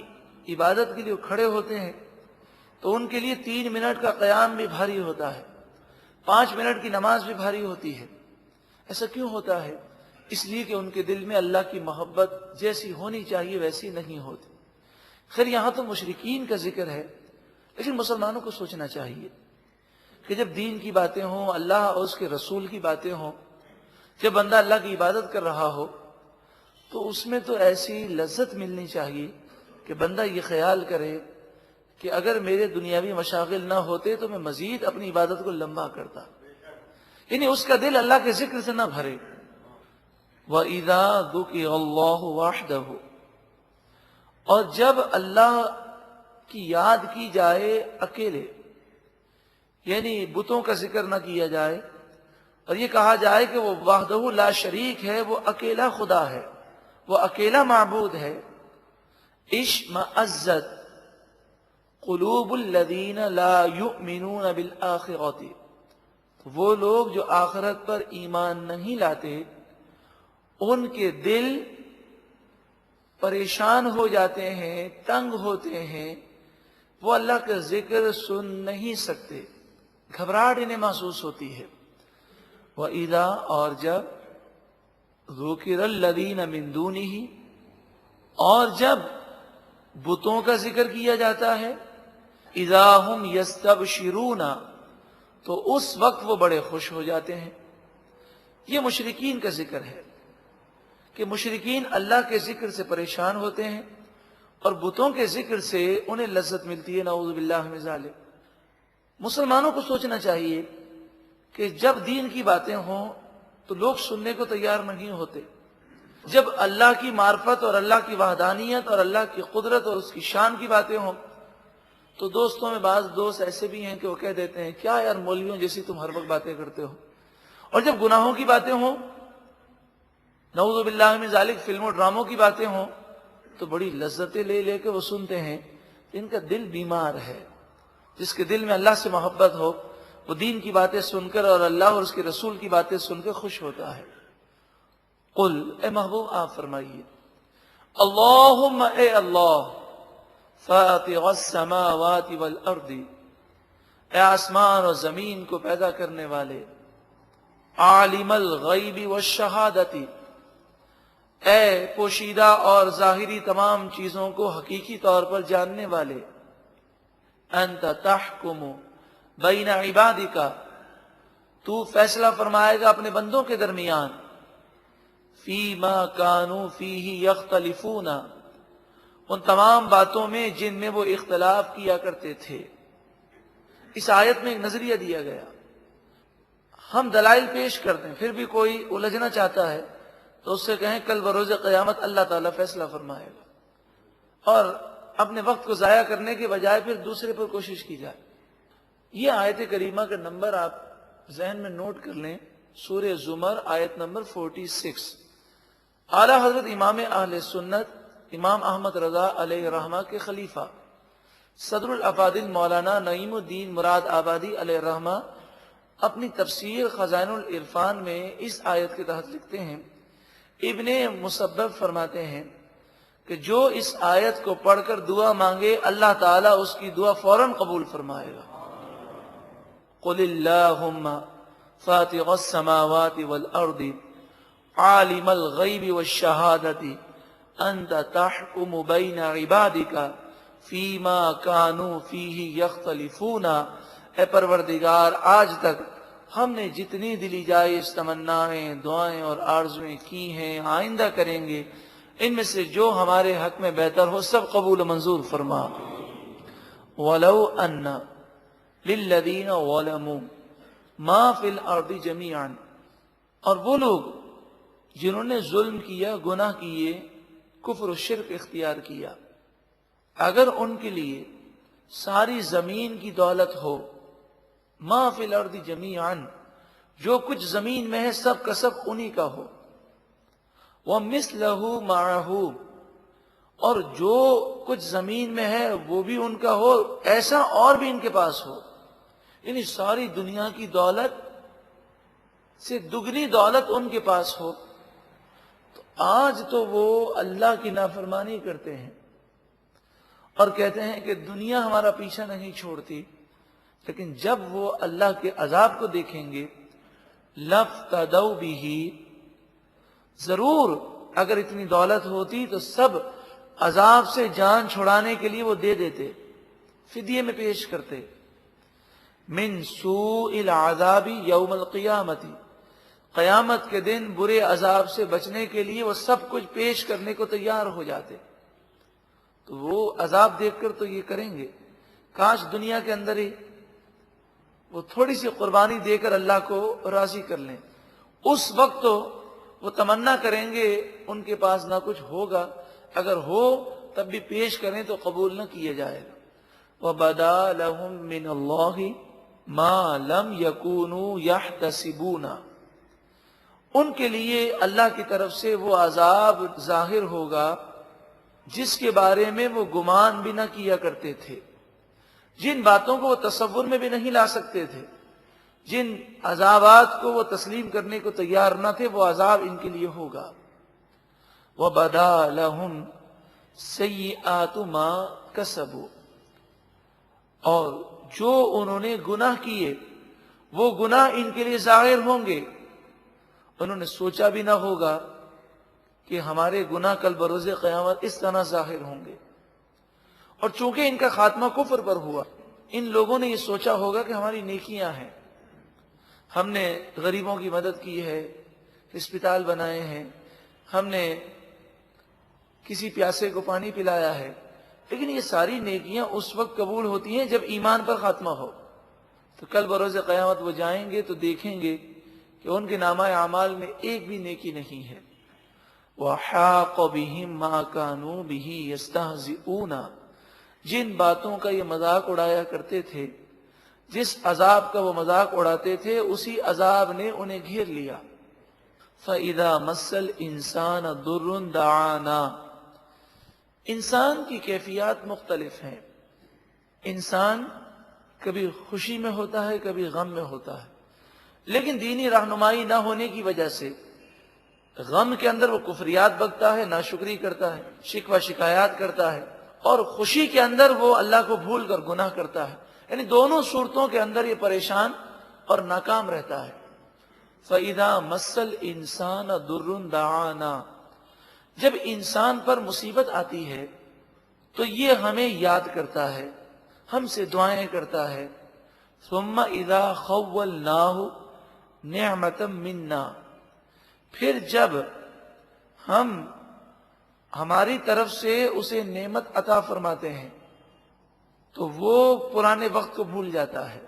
عبادت کے لیے کھڑے ہوتے ہیں تو ان کے لیے 3 منٹ کا قیام بھی بھاری ہوتا ہے، 5 منٹ کی نماز بھی بھاری ہوتی ہے۔ ایسا کیوں ہوتا ہے؟ اس لیے کہ ان کے دل میں اللہ کی محبت جیسی ہونی چاہیے ویسی نہیں ہوتی۔ خیر، یہاں تو مشرکین کا ذکر ہے، لیکن مسلمانوں کو سوچنا چاہیے کہ جب دین کی باتیں ہوں، اللہ اور اس کے رسول کی باتیں ہوں، جب بندہ اللہ کی عبادت کر رہا ہو تو اس میں تو ایسی لذت ملنی چاہیے کہ بندہ یہ خیال کرے کہ اگر میرے دنیاوی مشاغل نہ ہوتے تو میں مزید اپنی عبادت کو لمبا کرتا، یعنی اس کا دل اللہ کے ذکر سے نہ بھرے۔ وَإِذَا ذُكِرَ اللَّهُ وَحْدَهُ، اور جب اللہ کی یاد کی جائے اکیلے، یعنی بتوں کا ذکر نہ کیا جائے اور یہ کہا جائے کہ وہ وحدہ لا شریک ہے، وہ اکیلا خدا ہے، وہ اکیلا معبود ہے۔ اشمئزت قلوب الذین لا یؤمنون بالآخرۃ، وہ لوگ جو آخرت پر ایمان نہیں لاتے ان کے دل پریشان ہو جاتے ہیں، تنگ ہوتے ہیں، وہ اللہ کا ذکر سن نہیں سکتے، گھبراہٹ انہیں محسوس ہوتی ہے۔ وَإِذَا، اور جب ذُكِرَ الَّذِينَ مِن دُونِهِ، اور جب بتوں کا ذکر کیا جاتا ہے، اِذَا هُمْ يَسْتَبْشِرُونَ، تو اس وقت وہ بڑے خوش ہو جاتے ہیں۔ یہ مشرکین کا ذکر ہے کہ مشرکین اللہ کے ذکر سے پریشان ہوتے ہیں اور بتوں کے ذکر سے انہیں لذت ملتی ہے، نعوذ باللہ من ذالک۔ مسلمانوں کو سوچنا چاہیے کہ جب دین کی باتیں ہوں تو لوگ سننے کو تیار نہیں ہوتے، جب اللہ کی معرفت اور اللہ کی وحدانیت اور اللہ کی قدرت اور اس کی شان کی باتیں ہوں تو دوستوں میں بعض دوست ایسے بھی ہیں کہ وہ کہہ دیتے ہیں کیا یار مولویوں جیسی تم ہر وقت باتیں کرتے ہو، اور جب گناہوں کی باتیں ہوں، نعوذ باللہ من ذالک، فلم و ڈراموں کی باتیں ہوں تو بڑی لذتیں لے لے کے وہ سنتے ہیں۔ ان کا دل بیمار ہے۔ جس کے دل میں اللہ سے محبت ہو وہ دین کی باتیں سن کر اور اللہ اور اس کے رسول کی باتیں سن کر خوش ہوتا ہے۔ قل، اے محبوب آپ فرمائیے، اللہم، اے اللہ، فاطر السماوات والارض، اے آسمان اور زمین کو پیدا کرنے والے، عالم الغیب والشہادت، اے پوشیدہ اور ظاہری تمام چیزوں کو حقیقی طور پر جاننے والے، انت تحکم بین عبادک، تو فیصلہ فرمائے گا اپنے بندوں کے درمیان، فیما کانوا فیہ یختلفون، ان تمام باتوں میں جن میں وہ اختلاف کیا کرتے تھے۔ اس آیت میں ایک نظریہ دیا گیا، ہم دلائل پیش کرتے ہیں پھر بھی کوئی الجھنا چاہتا ہے تو اس سے کہیں کل بروز قیامت اللہ تعالیٰ فیصلہ فرمائے گا، اور اپنے وقت کو ضائع کرنے کے بجائے پھر دوسرے پر کوشش کی جائے۔ یہ آیت کریمہ کا نمبر آپ ذہن میں نوٹ کر لیں، سورہ زمر، آیت نمبر 46۔ اعلیٰ حضرت امام اہل سنت امام احمد رضا علیہ الرحمہ کے خلیفہ صدر الافاضل مولانا نعیم الدین مراد آبادی علیہ الرحمہ اپنی تفسیر خزائن العرفان میں اس آیت کے تحت لکھتے ہیں، ابن مسبب فرماتے ہیں کہ جو اس آیت کو پڑھ کر دعا مانگے اللہ تعالیٰ اس کی دعا فوراً قبول فرمائے گا۔ قل اللہم فاطر السماوات والارض عالم الغیب والشہادت انت تحکم بین عبادک فیما کانوا فیہ یختلفون، اے پروردگار آج تک ہم نے جتنی دلی جائز تمنائیں، دعائیں اور آرزویں کی ہیں، آئندہ کریں گے، ان میں سے جو ہمارے حق میں بہتر ہو سب قبول و منظور فرما۔ وَلَوْ أَنَّ لِلَّذِينَ ظَلَمُوا مَا فِي الْأَرْضِ جَمِيعًا، اور وہ لوگ جنہوں نے ظلم کیا، گناہ کیے، کفر و شرک اختیار کیا، اگر ان کے لیے ساری زمین کی دولت ہو، ما فی الارض جمیعا، جو کچھ زمین میں ہے سب کا سب انہی کا ہو، وَمِثْلَهُ مَعَهُ، اور جو کچھ زمین میں ہے وہ بھی ان کا ہو، ایسا اور بھی ان کے پاس ہو، یعنی ساری دنیا کی دولت سے دگنی دولت ان کے پاس ہو، تو آج تو وہ اللہ کی نافرمانی کرتے ہیں اور کہتے ہیں کہ دنیا ہمارا پیچھا نہیں چھوڑتی، لیکن جب وہ اللہ کے عذاب کو دیکھیں گے لَفْتَدَوْا بِهِ، ضرور اگر اتنی دولت ہوتی تو سب عذاب سے جان چھڑانے کے لیے وہ دے دیتے، فدیے میں پیش کرتے، من سوء العذاب یوم القیامت، قیامت کے دن برے عذاب سے بچنے کے لیے وہ سب کچھ پیش کرنے کو تیار ہو جاتے. تو وہ عذاب دیکھ کر تو یہ کریں گے، کاش دنیا کے اندر ہی وہ تھوڑی سی قربانی دے کر اللہ کو راضی کر لیں. اس وقت تو وہ تمنا کریں گے، ان کے پاس نہ کچھ ہوگا، اگر ہو تب بھی پیش کریں تو قبول نہ کیا جائے گا. وَبَدَا لَهُم مِّنَ اللَّهِ مَا لَمْ يَكُونُوا يَحْتَسِبُونَ، ان کے لیے اللہ کی طرف سے وہ عذاب ظاہر ہوگا جس کے بارے میں وہ گمان بھی نہ کیا کرتے تھے، جن باتوں کو وہ تصور میں بھی نہیں لا سکتے تھے، جن عذابات کو وہ تسلیم کرنے کو تیار نہ تھے، وہ عذاب ان کے لیے ہوگا. وَبَدَا لَهُمْ سَيِّئَاتُ مَا كَسَبُوا، اور جو انہوں نے گناہ کیے وہ گناہ ان کے لیے ظاہر ہوں گے. انہوں نے سوچا بھی نہ ہوگا کہ ہمارے گناہ کل بروز قیامت اس طرح ظاہر ہوں گے. اور چونکہ ان کا خاتمہ کفر پر ہوا، ان لوگوں نے یہ سوچا ہوگا کہ ہماری نیکیاں ہیں، ہم نے غریبوں کی مدد کی ہے، ہسپتال بنائے ہیں، ہم نے کسی پیاسے کو پانی پلایا ہے. لیکن یہ ساری نیکیاں اس وقت قبول ہوتی ہیں جب ایمان پر خاتمہ ہو. تو کل بروز قیامت وہ جائیں گے تو دیکھیں گے کہ ان کے نامہ اعمال میں ایک بھی نیکی نہیں ہے. وَحَاقَ بِهِمْ مَا كَانُوا بِهِ يَسْتَهْزِئُونَ، جن باتوں کا یہ مذاق اڑایا کرتے تھے، جس عذاب کا وہ مذاق اڑاتے تھے، اسی عذاب نے انہیں گھیر لیا. فَإِذَا مَسَّ الْإِنسَانَ ضُرٌّ دَعَانَا، انسان کی کیفیات مختلف ہیں. انسان کبھی خوشی میں ہوتا ہے، کبھی غم میں ہوتا ہے، لیکن دینی رہنمائی نہ ہونے کی وجہ سے غم کے اندر وہ کفریات بکتا ہے، ناشکری کرتا ہے، شکوہ شکایات کرتا ہے، اور خوشی کے اندر وہ اللہ کو بھول کر گناہ کرتا ہے. یعنی دونوں صورتوں کے اندر یہ پریشان اور ناکام رہتا ہے. فَإِذَا مَسَّ الْإِنسَانَ ضُرٌّ دَعَانَا، جب انسان پر مصیبت آتی ہے تو یہ ہمیں یاد کرتا ہے، ہم سے دعائیں کرتا ہے. ثُمَّ إِذَا خَوَّلْنَاهُ نِعْمَةً مِنَّا، پھر جب ہم ہماری طرف سے اسے نعمت عطا فرماتے ہیں تو وہ پرانے وقت کو بھول جاتا ہے،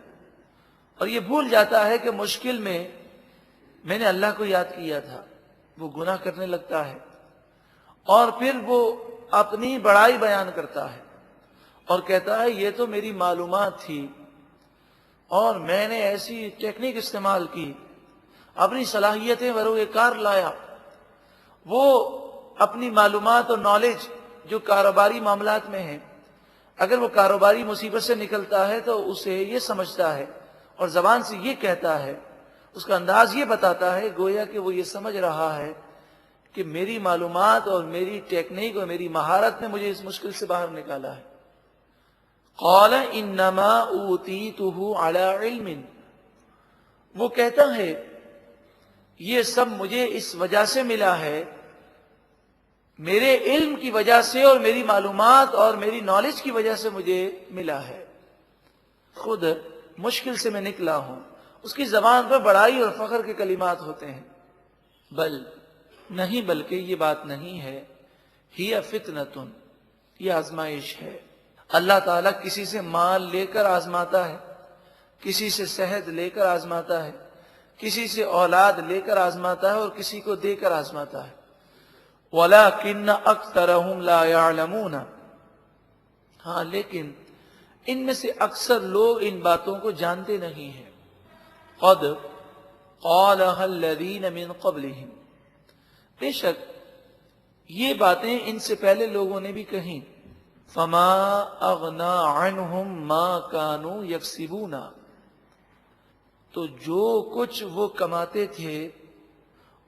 اور یہ بھول جاتا ہے کہ مشکل میں نے اللہ کو یاد کیا تھا. وہ گناہ کرنے لگتا ہے، اور پھر وہ اپنی بڑائی بیان کرتا ہے اور کہتا ہے یہ تو میری معلومات تھی اور میں نے ایسی ٹیکنیک استعمال کی، اپنی صلاحیتیں بروئے کار لایا. وہ اپنی معلومات اور نالج جو کاروباری معاملات میں ہیں، اگر وہ کاروباری مصیبت سے نکلتا ہے تو اسے یہ سمجھتا ہے اور زبان سے یہ کہتا ہے، اس کا انداز یہ بتاتا ہے گویا کہ وہ یہ سمجھ رہا ہے کہ میری معلومات اور میری ٹیکنیک اور میری مہارت نے مجھے اس مشکل سے باہر نکالا ہے. قال انما اوتیتہ علی علم، وہ کہتا ہے یہ سب مجھے اس وجہ سے ملا ہے، میرے علم کی وجہ سے اور میری معلومات اور میری نالج کی وجہ سے مجھے ملا ہے. خود مشکل سے میں نکلا ہوں. اس کی زبان پر بڑائی اور فخر کے کلمات ہوتے ہیں. بلکہ یہ بات نہیں ہے، ہی فتنۃ، یہ آزمائش ہے. اللہ تعالیٰ کسی سے مال لے کر آزماتا ہے، کسی سے صحت لے کر آزماتا ہے، کسی سے اولاد لے کر آزماتا ہے اور کسی کو دے کر آزماتا ہے. وَلَكِنَّ أَكْثَرَهُمْ لَا يَعْلَمُونَ، ہاں لیکن ان میں سے اکثر لوگ ان باتوں کو جانتے نہیں ہیں. قَدْ قَالَهَا الَّذِينَ مِن قَبْلِهِمْ، بے شک یہ باتیں ان سے پہلے لوگوں نے بھی کہیں. فَمَا أَغْنَى عَنْهُمْ مَا كَانُوا يَكْسِبُونَ، تو جو کچھ وہ کماتے تھے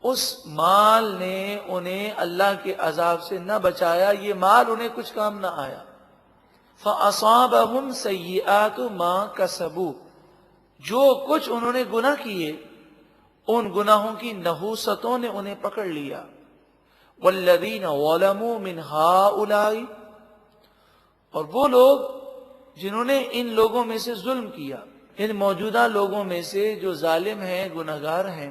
اس مال نے انہیں اللہ کے عذاب سے نہ بچایا، یہ مال انہیں کچھ کام نہ آیا. فَأَصَابَهُمْ سَيِّئَاتُ مَا كَسَبُوا، جو کچھ انہوں نے گناہ کیے ان گناہوں کی نحوستوں نے انہیں پکڑ لیا. وَالَّذِينَ ظَلَمُوا مِنْ هَؤُلَاءِ، اور وہ لوگ جنہوں نے ان لوگوں میں سے ظلم کیا، یعنی موجودہ لوگوں میں سے جو ظالم ہیں، گناہگار ہیں،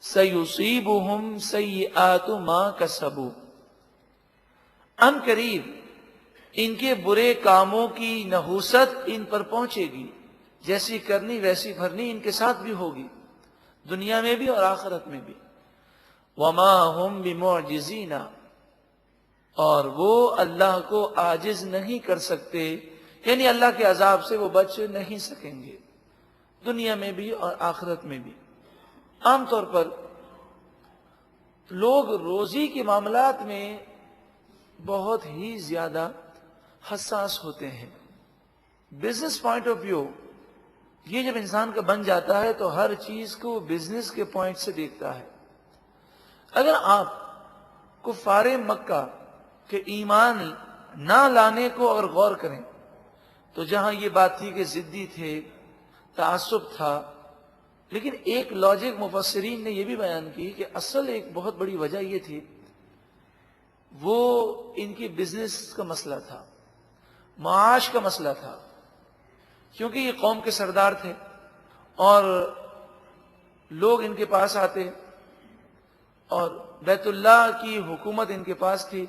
سَيُصِيبُهُمْ سَيِّئَاتُ مَا كَسَبُوا، ان قریب ان کے برے کاموں کی نحوست ان پر پہنچے گی، جیسی کرنی ویسی بھرنی ان کے ساتھ بھی ہوگی، دنیا میں بھی اور آخرت میں بھی۔ وَمَا هُمْ بِمُعْجِزِينَ، اور وہ اللہ کو عاجز نہیں کر سکتے، یعنی اللہ کے عذاب سے وہ بچ نہیں سکیں گے، دنیا میں بھی اور آخرت میں بھی۔ عام طور پر لوگ روزی کے معاملات میں بہت ہی زیادہ حساس ہوتے ہیں۔ بزنس پوائنٹ آف ویو یہ جب انسان کا بن جاتا ہے تو ہر چیز کو بزنس کے پوائنٹ سے دیکھتا ہے۔ اگر آپ کفار مکہ کے ایمان نہ لانے کو اگر غور کریں تو جہاں یہ بات تھی کہ ضدی تھے، تعصب تھا، لیکن ایک لاجک مفسرین نے یہ بھی بیان کی کہ اصل ایک بہت بڑی وجہ یہ تھی، وہ ان کی بزنس کا مسئلہ تھا، معاش کا مسئلہ تھا، کیونکہ یہ قوم کے سردار تھے اور لوگ ان کے پاس آتے اور بیت اللہ کی حکومت ان کے پاس تھی،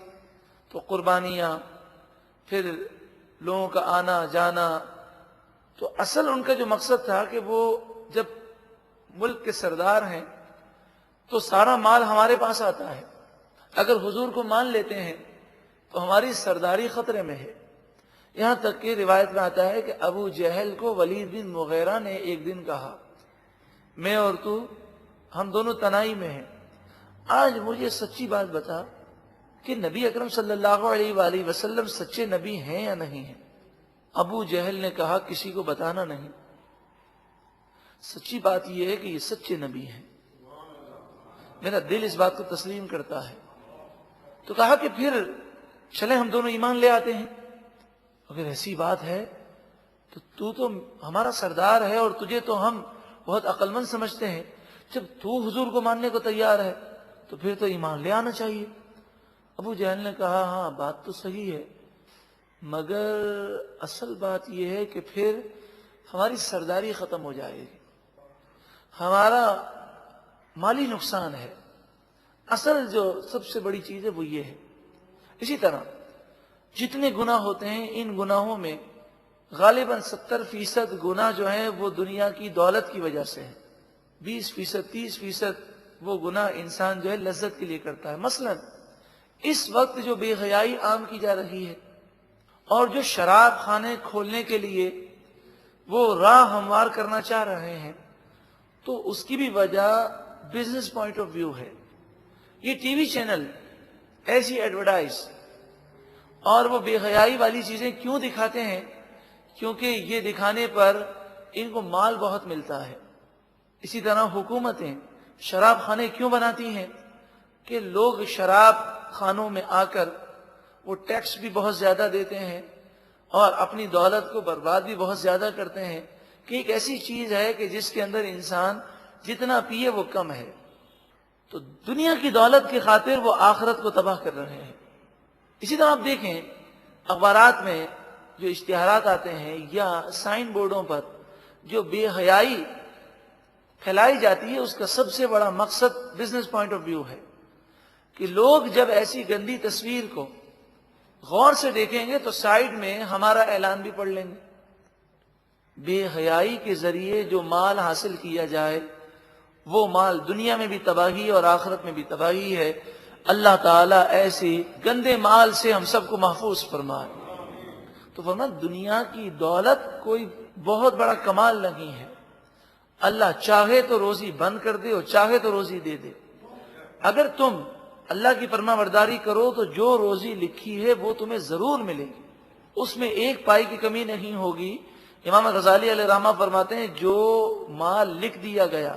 تو قربانیاں، پھر لوگوں کا آنا جانا، تو اصل ان کا جو مقصد تھا کہ وہ جب ملک کے سردار ہیں تو سارا مال ہمارے پاس آتا ہے، اگر حضور کو مان لیتے ہیں تو ہماری سرداری خطرے میں ہے۔ یہاں تک کہ روایت میں آتا ہے کہ ابو جہل کو ولید بن مغیرہ نے ایک دن کہا، میں اور تو ہم دونوں تنائی میں ہیں، آج مجھے سچی بات بتا کہ نبی اکرم صلی اللہ علیہ وآلہ وسلم سچے نبی ہیں یا نہیں ہیں؟ ابو جہل نے کہا کسی کو بتانا نہیں، سچی بات یہ ہے کہ یہ سچے نبی ہیں، میرا دل اس بات کو تسلیم کرتا ہے۔ تو کہا کہ پھر چلے ہم دونوں ایمان لے آتے ہیں، اگر ایسی بات ہے تو تو ہمارا سردار ہے اور تجھے تو ہم بہت عقل مند سمجھتے ہیں، جب تو حضور کو ماننے کو تیار ہے تو پھر تو ایمان لے آنا چاہیے۔ ابو جہل نے کہا ہاں بات تو صحیح ہے، مگر اصل بات یہ ہے کہ پھر ہماری سرداری ختم ہو جائے گی، ہمارا مالی نقصان ہے، اصل جو سب سے بڑی چیز ہے وہ یہ ہے۔ اسی طرح جتنے گناہ ہوتے ہیں ان گناہوں میں غالباً 70% گناہ جو ہیں وہ دنیا کی دولت کی وجہ سے ہے، 20% 30% وہ گناہ انسان جو ہے لذت کے لیے کرتا ہے۔ مثلا اس وقت جو بے حیائی عام کی جا رہی ہے اور جو شراب خانے کھولنے کے لیے وہ راہ ہموار کرنا چاہ رہے ہیں، تو اس کی بھی وجہ بزنس پوائنٹ آف ویو ہے۔ یہ ٹی وی چینل ایسی ایڈورٹائز اور وہ بے حیائی والی چیزیں کیوں دکھاتے ہیں؟ کیونکہ یہ دکھانے پر ان کو مال بہت ملتا ہے۔ اسی طرح حکومتیں شراب خانے کیوں بناتی ہیں؟ کہ لوگ شراب خانوں میں آ کر وہ ٹیکس بھی بہت زیادہ دیتے ہیں اور اپنی دولت کو برباد بھی بہت زیادہ کرتے ہیں، کہ ایک ایسی چیز ہے کہ جس کے اندر انسان جتنا پیے وہ کم ہے، تو دنیا کی دولت کی خاطر وہ آخرت کو تباہ کر رہے ہیں۔ اسی طرح آپ دیکھیں اخبارات میں جو اشتہارات آتے ہیں یا سائن بورڈوں پر جو بے حیائی پھیلائی جاتی ہے، اس کا سب سے بڑا مقصد بزنس پوائنٹ آف ویو ہے کہ لوگ جب ایسی گندی تصویر کو غور سے دیکھیں گے تو سائیڈ میں ہمارا اعلان بھی پڑھ لیں گے۔ بے حیائی کے ذریعے جو مال حاصل کیا جائے وہ مال دنیا میں بھی تباہی اور آخرت میں بھی تباہی ہے۔ اللہ تعالیٰ ایسی گندے مال سے ہم سب کو محفوظ فرمائے۔ تو فرمایا دنیا کی دولت کوئی بہت بڑا کمال نہیں ہے، اللہ چاہے تو روزی بند کر دے اور چاہے تو روزی دے دے۔ اگر تم اللہ کی فرما برداری کرو تو جو روزی لکھی ہے وہ تمہیں ضرور ملے گی، اس میں ایک پائی کی کمی نہیں ہوگی۔ امام غزالی علیہ رحمہ فرماتے ہیں جو مال لکھ دیا گیا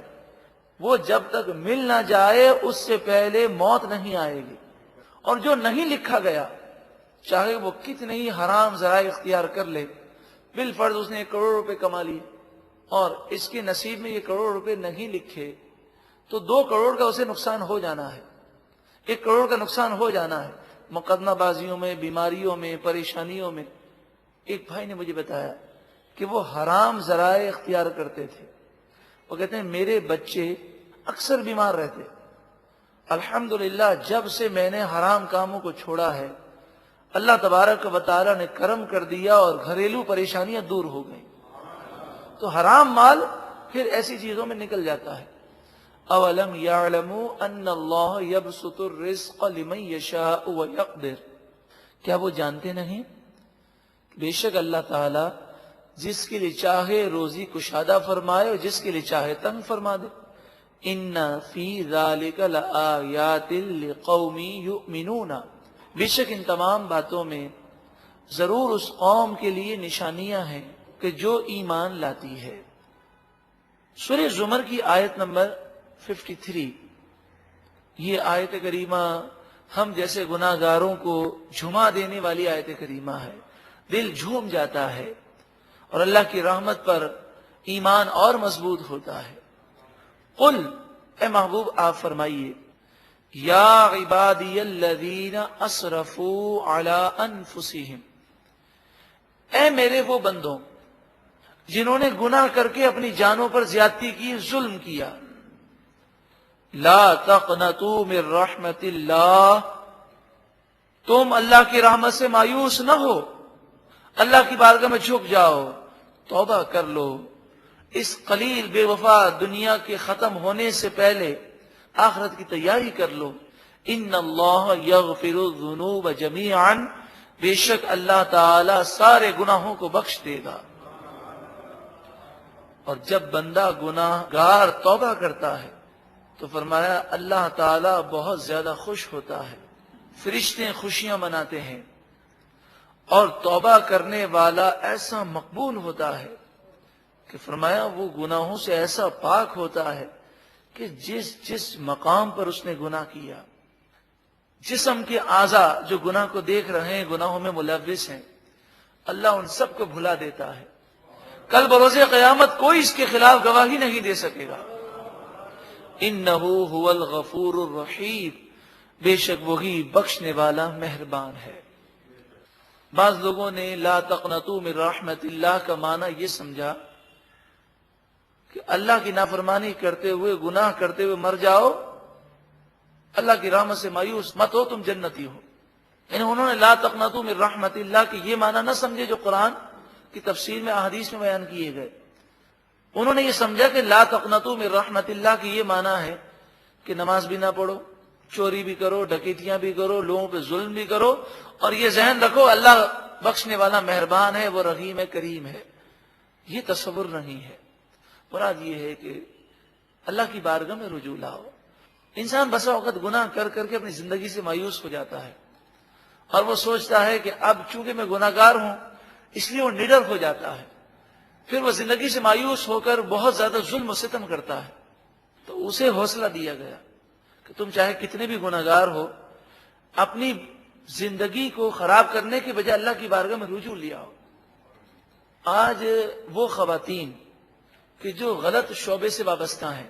وہ جب تک مل نہ جائے اس سے پہلے موت نہیں آئے گی، اور جو نہیں لکھا گیا چاہے وہ کتنے ہی حرام ذرائع اختیار کر لے، بالفرض اس نے 1 کروڑ روپے کما لیے اور اس کے نصیب میں یہ کروڑ روپے نہیں لکھے تو 2 کروڑ کا اسے نقصان ہو جانا ہے، 1 کروڑ کا نقصان ہو جانا ہے، مقدمہ بازیوں میں، بیماریوں میں، پریشانیوں میں۔ ایک بھائی نے مجھے بتایا کہ وہ حرام ذرائع اختیار کرتے تھے. وہ کہتے ہیں میرے بچے اکثر بیمار رہتے. الحمدللہ جب سے میں نے حرام کاموں کو چھوڑا ہے اللہ تبارک و تعالی نے کرم کر دیا اور گھریلو پریشانیاں دور ہو گئیں. تو حرام مال پھر ایسی چیزوں میں نکل جاتا ہے. اولم یعلموا ان اللہ یبسط الرزق لمن یشاء ویقدر، کیا وہ جانتے نہیں بے شک اللہ تعالی جس کے لیے چاہے روزی کشادہ فرمائے اور جس کے لیے چاہے تنگ فرما دے. ان فی ذلک لآیات لقوم یؤمنون، بے شک ان تمام باتوں میں ضرور اس قوم کے لیے نشانیاں ہیں کہ جو ایمان لاتی ہے. سورہ زمر کی آیت نمبر 53، یہ آیت کریمہ ہم جیسے گناہ گاروں کو جھما دینے والی آیت کریمہ ہے. دل جھوم جاتا ہے اور اللہ کی رحمت پر ایمان اور مضبوط ہوتا ہے. قل، اے محبوب آپ فرمائیے، یا عبادی الذین اسرفوا علی انفسہم، اے میرے وہ بندوں جنہوں نے گناہ کر کے اپنی جانوں پر زیادتی کی، ظلم کیا. لا تقنطوا من رحمت اللہ، تم اللہ کی رحمت سے مایوس نہ ہو، اللہ کی بارگاہ میں جھک جاؤ، توبہ کر لو. اس قلیل بے وفا دنیا کے ختم ہونے سے پہلے آخرت کی تیاری کر لو. ان اللہ یغفر الذنوب جمیعا، بے شک اللہ تعالی سارے گناہوں کو بخش دے گا. اور جب بندہ گناہ گار توبہ کرتا ہے تو فرمایا اللہ تعالی بہت زیادہ خوش ہوتا ہے، فرشتے خوشیاں مناتے ہیں، اور توبہ کرنے والا ایسا مقبول ہوتا ہے کہ فرمایا وہ گناہوں سے ایسا پاک ہوتا ہے کہ جس مقام پر اس نے گناہ کیا، جسم کے اعضاء جو گناہ کو دیکھ رہے ہیں، گناہوں میں ملوث ہیں، اللہ ان سب کو بھلا دیتا ہے. کل بروز قیامت کوئی اس کے خلاف گواہی نہیں دے سکے گا. انہ هو الغفور الرحیم، بے شک وہی بخشنے والا مہربان ہے. بعض لوگوں نے لا تقنطوا من رحمت اللہ کا معنی یہ سمجھا کہ اللہ کی نافرمانی کرتے ہوئے، گناہ کرتے ہوئے مر جاؤ، اللہ کی رحمت سے مایوس مت ہو، تم جنتی ہو. یعنی انہوں نے لا تقنطوا من رحمت اللہ کی یہ معنی نہ سمجھے جو قرآن کی تفسیر میں احادیث میں بیان کیے گئے. انہوں نے یہ سمجھا کہ لا تقنطوا من رحمت اللہ کی یہ معنی ہے کہ نماز بھی نہ پڑھو، چوری بھی کرو، ڈکیتیاں بھی کرو، لوگوں پہ ظلم بھی کرو، اور یہ ذہن رکھو اللہ بخشنے والا مہربان ہے، وہ رحیم ہے، کریم ہے. یہ تصور نہیں ہے. مراد یہ ہے کہ اللہ کی بارگاہ میں رجوع لاؤ. انسان بسا اوقات گناہ کر کر کے اپنی زندگی سے مایوس ہو جاتا ہے اور وہ سوچتا ہے کہ اب چونکہ میں گناہ گار ہوں اس لیے وہ نڈر ہو جاتا ہے. پھر وہ زندگی سے مایوس ہو کر بہت زیادہ ظلم و ستم کرتا ہے. تو اسے حوصلہ دیا گیا کہ تم چاہے کتنے بھی گناہ گار ہو، اپنی زندگی کو خراب کرنے کے بجائے اللہ کی بارگاہ میں رجوع لے آؤ. آج وہ خواتین کہ جو غلط شعبے سے وابستہ ہیں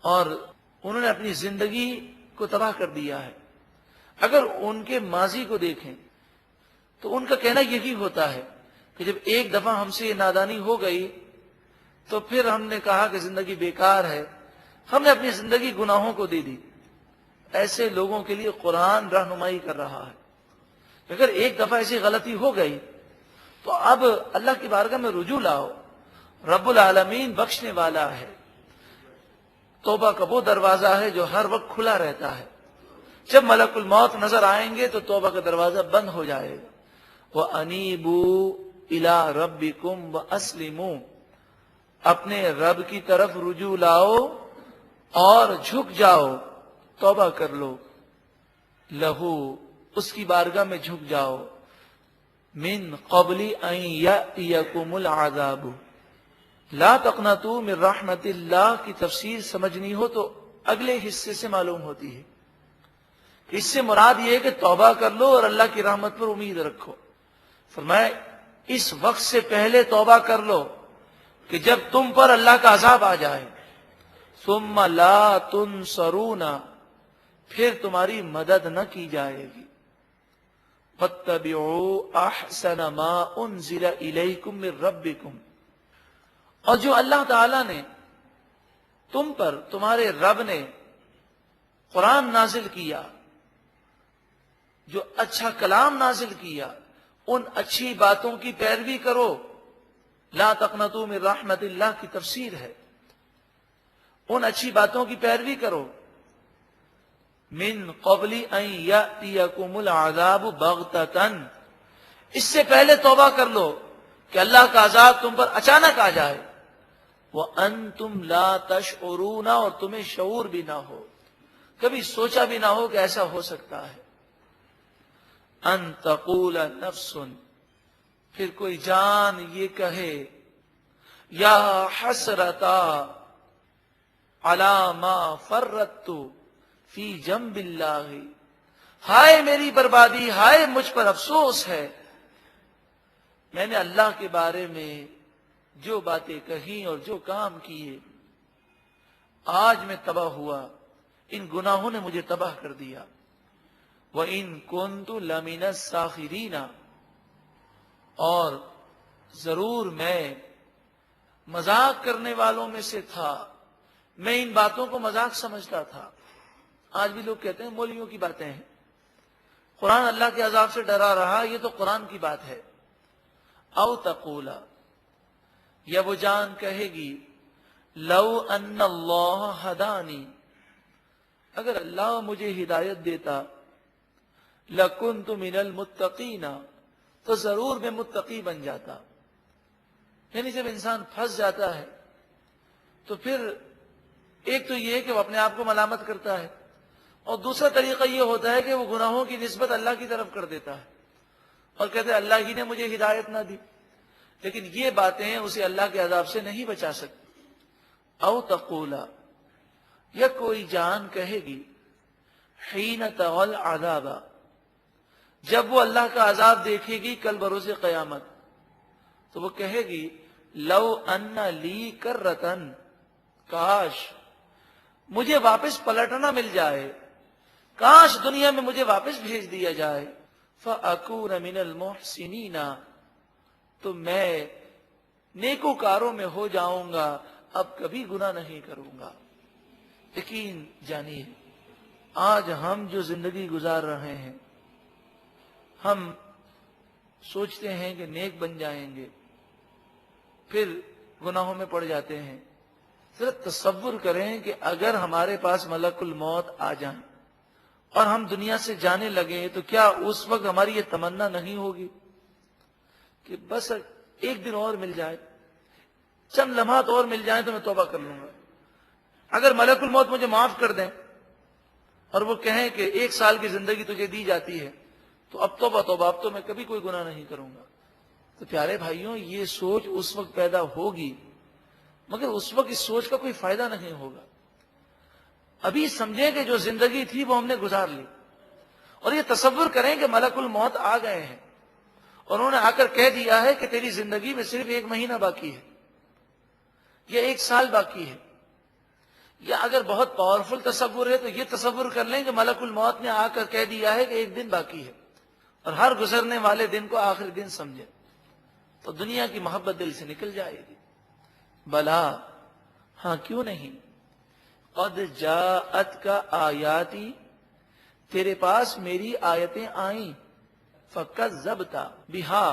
اور انہوں نے اپنی زندگی کو تباہ کر دیا ہے، اگر ان کے ماضی کو دیکھیں تو ان کا کہنا یہی ہوتا ہے کہ جب ایک دفعہ ہم سے یہ نادانی ہو گئی تو پھر ہم نے کہا کہ زندگی بیکار ہے، ہم نے اپنی زندگی گناہوں کو دے دی. ایسے لوگوں کے لیے قرآن رہنمائی کر رہا ہے. اگر ایک دفعہ ایسی غلطی ہو گئی تو اب اللہ کی بارگاہ میں رجوع لاؤ. رب العالمین بخشنے والا ہے. توبہ کا وہ دروازہ ہے جو ہر وقت کھلا رہتا ہے. جب ملک الموت نظر آئیں گے تو توبہ کا دروازہ بند ہو جائے گا. وَأَنِيبُوا إِلَىٰ رَبِّكُمْ وَأَسْلِمُوا، اپنے رب کی طرف رجوع لاؤ اور جھک جاؤ، توبہ کر لو. لہو، اس کی بارگاہ میں جھک جاؤ. من قبل ان یأتیکم العذاب، لا تقنطوا من رحمت اللہ کی تفسیر سمجھنی ہو تو اگلے حصے سے معلوم ہوتی ہے. اس سے مراد یہ ہے کہ توبہ کر لو اور اللہ کی رحمت پر امید رکھو. فرمایا اس وقت سے پہلے توبہ کر لو کہ جب تم پر اللہ کا عذاب آ جائے. ثم لا تنصرون، پھر تمہاری مدد نہ کی جائے گی. فَاتَّبِعُوا أَحْسَنَ مَا أُنزِلَ إِلَيْكُم مِّن رَّبِّكُم، اور جو اللہ تعالیٰ نے تم پر، تمہارے رب نے قرآن نازل کیا، جو اچھا کلام نازل کیا، ان اچھی باتوں کی پیروی کرو. لا تقنطوا من رحمت اللہ کی تفسیر ہے، ان اچھی باتوں کی پیروی کرو. من قبل ان یأتیکم العذاب بغتۃ، اس سے پہلے توبہ کر لو کہ اللہ کا عذاب تم پر اچانک آ جائے. وانتم لا تشعرون، اور تمہیں شعور بھی نہ ہو، کبھی سوچا بھی نہ ہو کہ ایسا ہو سکتا ہے. ان تقول نفس، پھر کوئی جان یہ کہے یا حسرتا علی ما فرطت فی جنب اللہ، ہائے میری بربادی، ہائے مجھ پر افسوس ہے، میں نے اللہ کے بارے میں جو باتیں کہیں اور جو کام کیے، آج میں تباہ ہوا، ان گناہوں نے مجھے تباہ کر دیا. وَإِن كُنتُ لَمِنَ السَّاخِرِينَ، اور ضرور میں مذاق کرنے والوں میں سے تھا، میں ان باتوں کو مذاق سمجھتا تھا. آج بھی لوگ کہتے ہیں مولویوں کی باتیں ہیں، قرآن اللہ کے عذاب سے ڈرا رہا، یہ تو قرآن کی بات ہے. او تقولا، یا وہ جان کہے گی لو ان اللہ ہدانی، اگر اللہ مجھے ہدایت دیتا، لکنت من المتقین، تو ضرور میں متقی بن جاتا. یعنی جب انسان پھنس جاتا ہے تو پھر ایک تو یہ ہے کہ وہ اپنے آپ کو ملامت کرتا ہے، اور دوسرا طریقہ یہ ہوتا ہے کہ وہ گناہوں کی نسبت اللہ کی طرف کر دیتا ہے اور کہتے ہیں اللہ ہی نے مجھے ہدایت نہ دی. لیکن یہ باتیں اسے اللہ کے عذاب سے نہیں بچا سکتی. او تقولا، یا کوئی جان کہے گی حین تغل عذاب، جب وہ اللہ کا عذاب دیکھے گی کل بروز قیامت، تو وہ کہے گی لو ان لی کرتن، کاش مجھے واپس پلٹنا مل جائے، کاش دنیا میں مجھے واپس بھیج دیا جائے. فَأَكُونَ مِنَ الْمُحْسِنِينَ، تو میں نیکوکاروں میں ہو جاؤں گا، اب کبھی گناہ نہیں کروں گا. یقین جانیے آج ہم جو زندگی گزار رہے ہیں، ہم سوچتے ہیں کہ نیک بن جائیں گے، پھر گناہوں میں پڑ جاتے ہیں. ذرا تصور کریں کہ اگر ہمارے پاس ملک الموت آ جائیں اور ہم دنیا سے جانے لگے، تو کیا اس وقت ہماری یہ تمنا نہیں ہوگی کہ بس ایک دن اور مل جائے، چند لمحات اور مل جائیں تو میں توبہ کر لوں گا. اگر ملک الموت مجھے معاف کر دیں اور وہ کہیں کہ 1 سال کی زندگی تجھے دی جاتی ہے، تو اب توبہ توبہ، اب تو میں کبھی کوئی گناہ نہیں کروں گا. تو پیارے بھائیوں، یہ سوچ اس وقت پیدا ہوگی، مگر اس وقت اس سوچ کا کوئی فائدہ نہیں ہوگا. ابھی سمجھیں کہ جو زندگی تھی وہ ہم نے گزار لی، اور یہ تصور کریں کہ ملک الموت آ گئے ہیں اور انہوں نے آ کر کہہ دیا ہے کہ تیری زندگی میں صرف 1 مہینہ باقی ہے یا 1 سال باقی ہے. یا اگر بہت پاورفل تصور ہے تو یہ تصور کر لیں کہ ملک الموت نے آ کر کہہ دیا ہے کہ 1 دن باقی ہے، اور ہر گزرنے والے دن کو آخری دن سمجھے، تو دنیا کی محبت دل سے نکل جائے گی. بلا، ہاں کیوں نہیں، قد جاءت کا آیاتی، تیرے پاس میری آیتیں آئیں، فکذبت بہا،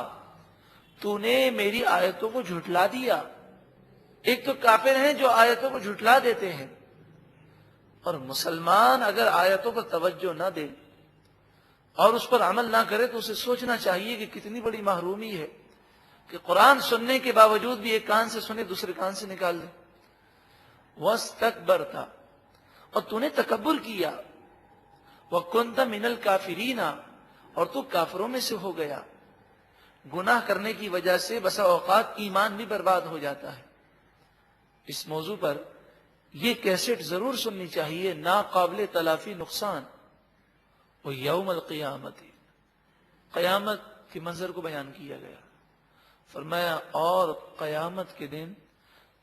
تو نے میری آیتوں کو جھٹلا دیا. ایک تو کافر ہیں جو آیتوں کو جھٹلا دیتے ہیں، اور مسلمان اگر آیتوں پر توجہ نہ دے اور اس پر عمل نہ کرے تو اسے سوچنا چاہیے کہ کتنی بڑی محرومی ہے کہ قرآن سننے کے باوجود بھی ایک کان سے سنے دوسرے کان سے نکال دے. وَاسْتَكْبَرْتَ، اور تو نے تکبر کیا. وَكُنْتَ مِنَ الْكَافِرِينَ، اور تو کافروں میں سے ہو گیا. گناہ کرنے کی وجہ سے بسا اوقات ایمان بھی برباد ہو جاتا ہے. اس موضوع پر یہ کیسٹ ضرور سننی چاہیے، ناقابل تلافی نقصان. وہ یوم القیامت، قیامت کے منظر کو بیان کیا گیا. فرمایا اور قیامت کے دن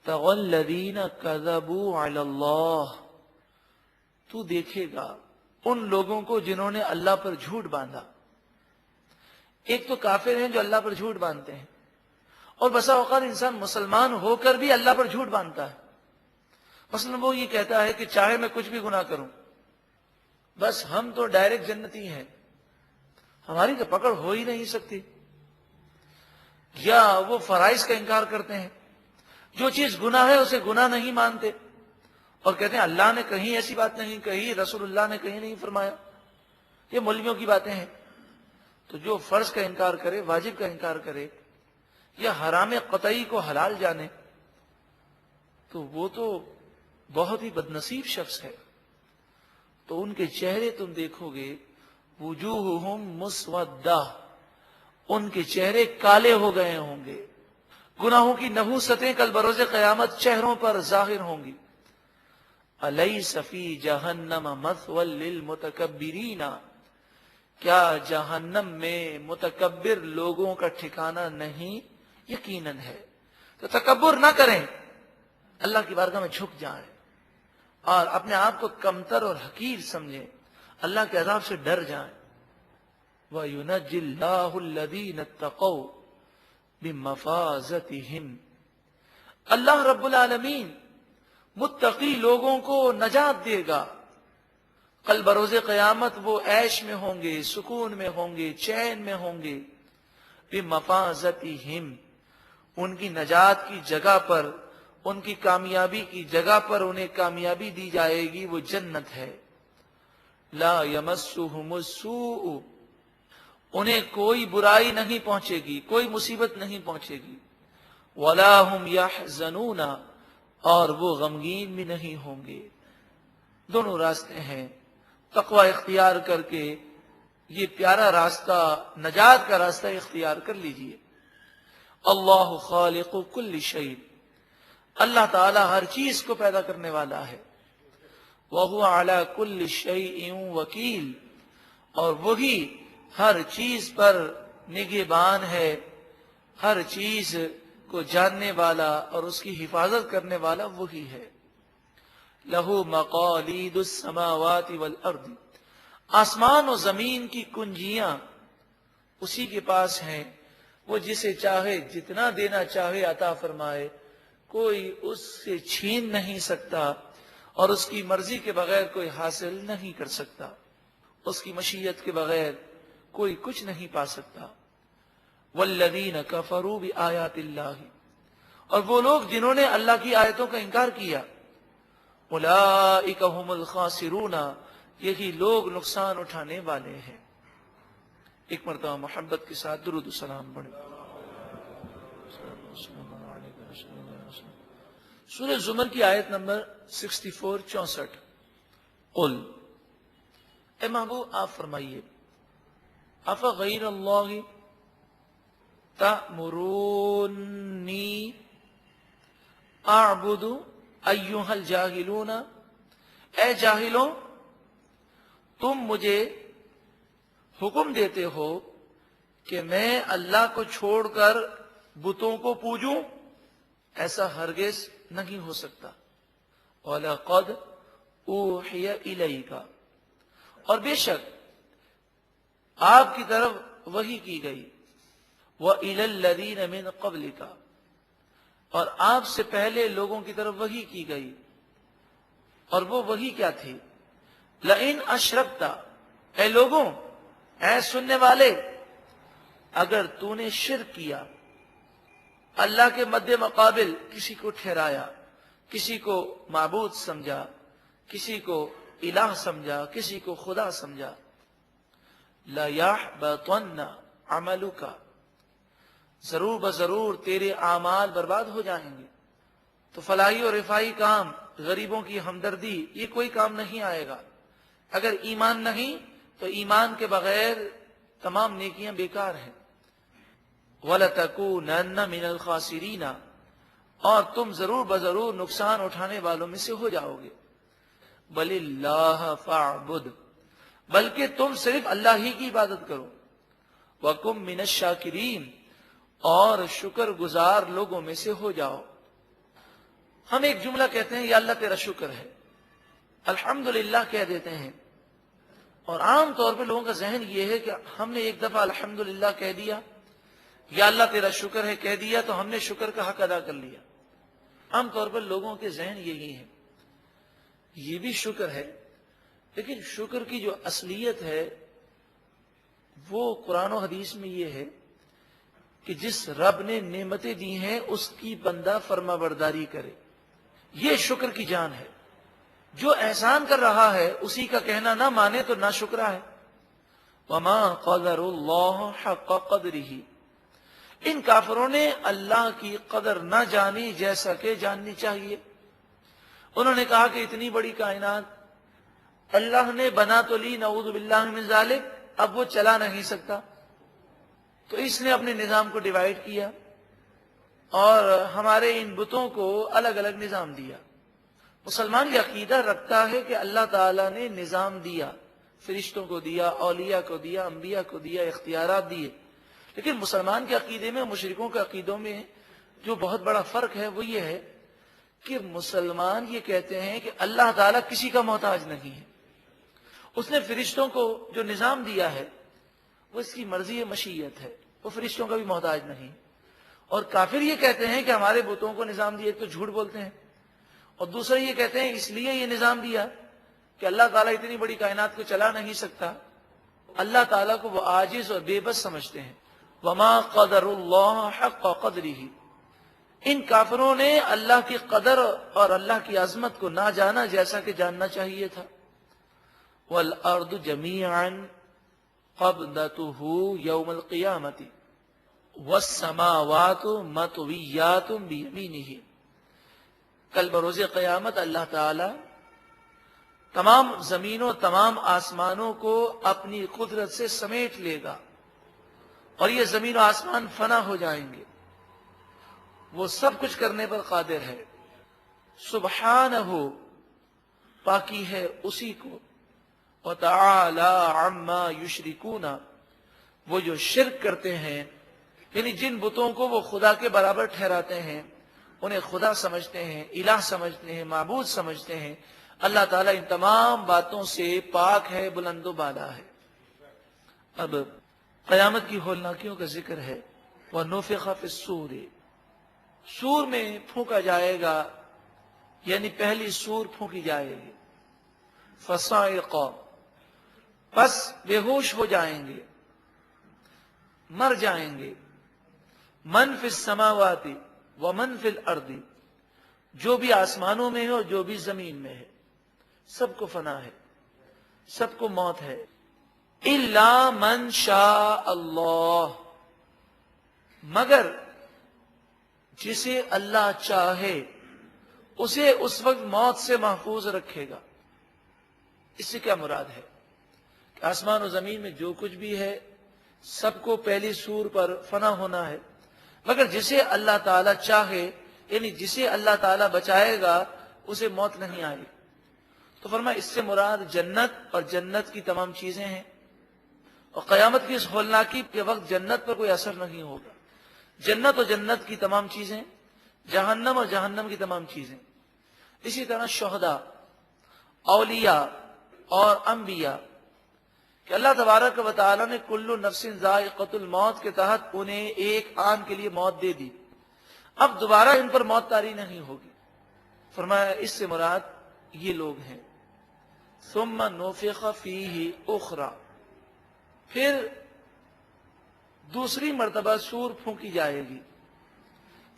تغل الذین کذبوا علی اللہ، تو دیکھے گا ان لوگوں کو جنہوں نے اللہ پر جھوٹ باندھا. ایک تو کافر ہیں جو اللہ پر جھوٹ باندھتے ہیں، اور بسا اوقات انسان مسلمان ہو کر بھی اللہ پر جھوٹ باندھتا ہے۔ مثلا وہ یہ کہتا ہے کہ چاہے میں کچھ بھی گناہ کروں، بس ہم تو ڈائریکٹ جنتی ہیں، ہماری تو پکڑ ہو ہی نہیں سکتی۔ یا وہ فرائض کا انکار کرتے ہیں، جو چیز گناہ ہے اسے گناہ نہیں مانتے، اور کہتے ہیں اللہ نے کہیں ایسی بات نہیں کہی، رسول اللہ نے کہیں نہیں فرمایا، یہ مولویوں کی باتیں ہیں۔ تو جو فرض کا انکار کرے، واجب کا انکار کرے، یا حرام قطعی کو حلال جانے، تو وہ تو بہت ہی بدنصیب شخص ہے۔ تو ان کے چہرے تم دیکھو گے، وجوہہم مسودہ، ان کے چہرے کالے ہو گئے ہوں گے، گناہوں کی نحوستیں کل بروز قیامت چہروں پر ظاہر ہوں گی۔ الیس فی جہنم مثوی للمتکبرین، کیا جہنم میں متکبر لوگوں کا ٹھکانہ نہیں؟ یقیناً ہے۔ تو تکبر نہ کریں، اللہ کی بارگاہ میں جھک جائیں، اور اپنے آپ کو کمتر اور حقیر سمجھیں، اللہ کے عذاب سے ڈر جائیں۔ وَيُنَجِّ اللَّهُ الَّذِينَ اتَّقَوْا بِمَفَازَتِهِمْ، اللہ رب العالمین متقی لوگوں کو نجات دے گا۔ کل بروز قیامت وہ عیش میں ہوں گے، سکون میں ہوں گے، چین میں ہوں گے۔ بِمَفَازَتِهِمْ، ان کی نجات کی جگہ پر، ان کی کامیابی کی جگہ پر انہیں کامیابی دی جائے گی، وہ جنت ہے۔ لا یمسہم السوء، انہیں کوئی برائی نہیں پہنچے گی، کوئی مصیبت نہیں پہنچے گی۔ ولا ہم یحزنون، اور وہ غمگین بھی نہیں ہوں گے۔ دونوں راستے ہیں، تقوی اختیار کر کے یہ پیارا راستہ، نجات کا راستہ اختیار کر لیجئے۔ اللہ خالق کل شیء، اللہ تعالی ہر چیز کو پیدا کرنے والا ہے۔ وَهُوَ عَلَى كُلِّ شَيْءٍ وَكِيلٌ، اور وہی ہر چیز پر نگہبان ہے، ہر چیز کو جاننے والا اور اس کی حفاظت کرنے والا وہی ہے۔ لَهُ مَقَالِيدُ السَّمَاوَاتِ وَالْأَرْضِ، آسمان و زمین کی کنجیاں اسی کے پاس ہیں، وہ جسے چاہے جتنا دینا چاہے عطا فرمائے، کوئی اس سے چھین نہیں سکتا، اور اس کی مرضی کے بغیر کوئی حاصل نہیں کر سکتا، اس کی مشیت کے بغیر کوئی کچھ نہیں پا سکتا۔ والذین کفروا بآیات اللہ، اور وہ لوگ جنہوں نے اللہ کی آیتوں کا انکار کیا، اولئک هم الخاسرون، یہی لوگ نقصان اٹھانے والے ہیں۔ ایک مرتبہ محبت کے ساتھ درود و سلام پڑھیں۔ سورہ زمر کی آیت نمبر 64-64۔ قل، اے محبوب آپ فرمائیے، افغیر اللہ تأمرونی اعبد ایھا الجاہلون، اے جاہلوں تم مجھے حکم دیتے ہو کہ میں اللہ کو چھوڑ کر بتوں کو پوجوں؟ ایسا ہرگز نہیں ہو سکتا۔ وَلَقَدْ أُوحِيَ إِلَيْكَ، اور بے شک آپ کی طرف وحی کی گئی، وَإِلَى الَّذِينَ مِنْ قَبْلِكَ، اور آپ سے پہلے لوگوں کی طرف وحی کی گئی، اور وہ وحی کیا تھی؟ لَإِنْ أَشْرَكْتَ، اے لوگوں، اے سننے والے، اگر تو نے شرک کیا، اللہ کے مد مقابل کسی کو ٹھہرایا، کسی کو معبود سمجھا، کسی کو الہ سمجھا، کسی کو خدا سمجھا، لَيَحْبَطَنَّ عَمَلُكَ، ضرور بضرور تیرے اعمال برباد ہو جائیں گے۔ تو فلاحی اور رفاہی کام، غریبوں کی ہمدردی، یہ کوئی کام نہیں آئے گا۔ اگر ایمان نہیں تو ایمان کے بغیر تمام نیکیاں بیکار ہیں۔ وَلَتَكُونَنَّ مِنَ الْخَاسِرِينَ، اور تم ضرور بضرور نقصان اٹھانے والوں میں سے ہو جاؤ گے۔ بَلِ اللَّهَ فَاعْبُدْ، بلکہ تم صرف اللہ ہی کی عبادت کرو۔ وَكُن مِّنَ الشَّاكِرِينَ، اور شکر گزار لوگوں میں سے ہو جاؤ۔ ہم ایک جملہ کہتے ہیں، یا اللہ تیرا شکر ہے، الحمدللہ کہہ دیتے ہیں، اور عام طور پہ لوگوں کا ذہن یہ ہے کہ ہم نے ایک دفعہ الحمدللہ کہہ دیا یا اللہ تیرا شکر ہے کہہ دیا تو ہم نے شکر کا حق ادا کر لیا. عام طور پر لوگوں کے ذہن یہی ہے. یہ بھی شکر ہے، لیکن شکر کی جو اصلیت ہے وہ قرآن و حدیث میں یہ ہے کہ جس رب نے نعمتیں دی ہیں اس کی بندہ فرما برداری کرے. یہ شکر کی جان ہے. جو احسان کر رہا ہے اسی کا کہنا نہ مانے تو نہ شکرا ہے. وما قدر اللہ حق قدرہ، ان کافروں نے اللہ کی قدر نہ جانی جیسا کہ جاننی چاہیے. انہوں نے کہا کہ اتنی بڑی کائنات اللہ نے بنا تو لی، نعوذ باللہ من ذالک، اب وہ چلا نہیں سکتا، تو اس نے اپنے نظام کو ڈیوائیڈ کیا اور ہمارے ان بتوں کو الگ الگ نظام دیا. مسلمان یہ عقیدہ رکھتا ہے کہ اللہ تعالیٰ نے نظام دیا، فرشتوں کو دیا، اولیاء کو دیا، انبیاء کو دیا، اختیارات دیے. لیکن مسلمان کے عقیدے میں، مشرکوں کے عقیدوں میں جو بہت بڑا فرق ہے وہ یہ ہے کہ مسلمان یہ کہتے ہیں کہ اللہ تعالیٰ کسی کا محتاج نہیں ہے. اس نے فرشتوں کو جو نظام دیا ہے وہ اس کی مرضی مشیت ہے، وہ فرشتوں کا بھی محتاج نہیں. اور کافر یہ کہتے ہیں کہ ہمارے بتوں کو نظام دیا، تو جھوٹ بولتے ہیں. اور دوسرا یہ کہتے ہیں اس لیے یہ نظام دیا کہ اللہ تعالیٰ اتنی بڑی کائنات کو چلا نہیں سکتا. اللہ تعالیٰ کو وہ عاجز اور بے بس سمجھتے ہیں. وما قدر اللہ حق قدرہ، ان کافروں نے اللہ کی قدر اور اللہ کی عظمت کو نہ جانا جیسا کہ جاننا چاہیے تھا. والارض جميعا قبضته يوم القيامة والسماوات مطويات بيمينه، کل بروز قیامت اللہ تعالی تمام زمینوں، تمام آسمانوں کو اپنی قدرت سے سمیٹ لے گا اور یہ زمین و آسمان فنا ہو جائیں گے. وہ سب کچھ کرنے پر قادر ہے. سبحانہ، پاکی ہے اسی کو. وتعالی عما یشرکون، وہ جو شرک کرتے ہیں، یعنی جن بتوں کو وہ خدا کے برابر ٹھہراتے ہیں، انہیں خدا سمجھتے ہیں، الہ سمجھتے ہیں، معبود سمجھتے ہیں، اللہ تعالیٰ ان تمام باتوں سے پاک ہے، بلند و بالا ہے. اب قیامت کی ہولناکیوں کا ذکر ہے. وَنُفِخَ فِي الصُّورِ، سور میں پھونکا جائے گا، یعنی پہلی سور پھونکی جائے گی. فَصَعِقَ، پس بے ہوش ہو جائیں گے، مر جائیں گے. مَن فِي السَّمَاوَاتِ وَمَن فِي الْأَرْضِ، جو بھی آسمانوں میں ہے اور جو بھی زمین میں ہے، سب کو فنا ہے، سب کو موت ہے. إِلَّا مَن شَاءَ اللَّهُ، مگر جسے اللہ چاہے اسے اس وقت موت سے محفوظ رکھے گا. اس سے کیا مراد ہے کہ آسمان و زمین میں جو کچھ بھی ہے سب کو پہلی سور پر فنا ہونا ہے، مگر جسے اللہ تعالیٰ چاہے، یعنی جسے اللہ تعالیٰ بچائے گا اسے موت نہیں آئے. تو فرمایا اس سے مراد جنت اور جنت کی تمام چیزیں ہیں، اور قیامت کی اس ہولناکی کے وقت جنت پر کوئی اثر نہیں ہوگا. جنت اور جنت کی تمام چیزیں، جہنم اور جہنم کی تمام چیزیں. اسی طرح شہداء، اولیاء اور انبیاء کہ اللہ تبارک و تعالیٰ نے کل نفس ذائقۃ الموت کے تحت انہیں ایک آن کے لیے موت دے دی، اب دوبارہ ان پر موت طاری نہیں ہوگی. فرمایا اس سے مراد یہ لوگ ہیں. ثم نفخ فیہ اخری، پھر دوسری مرتبہ سور پھونکی جائے گی.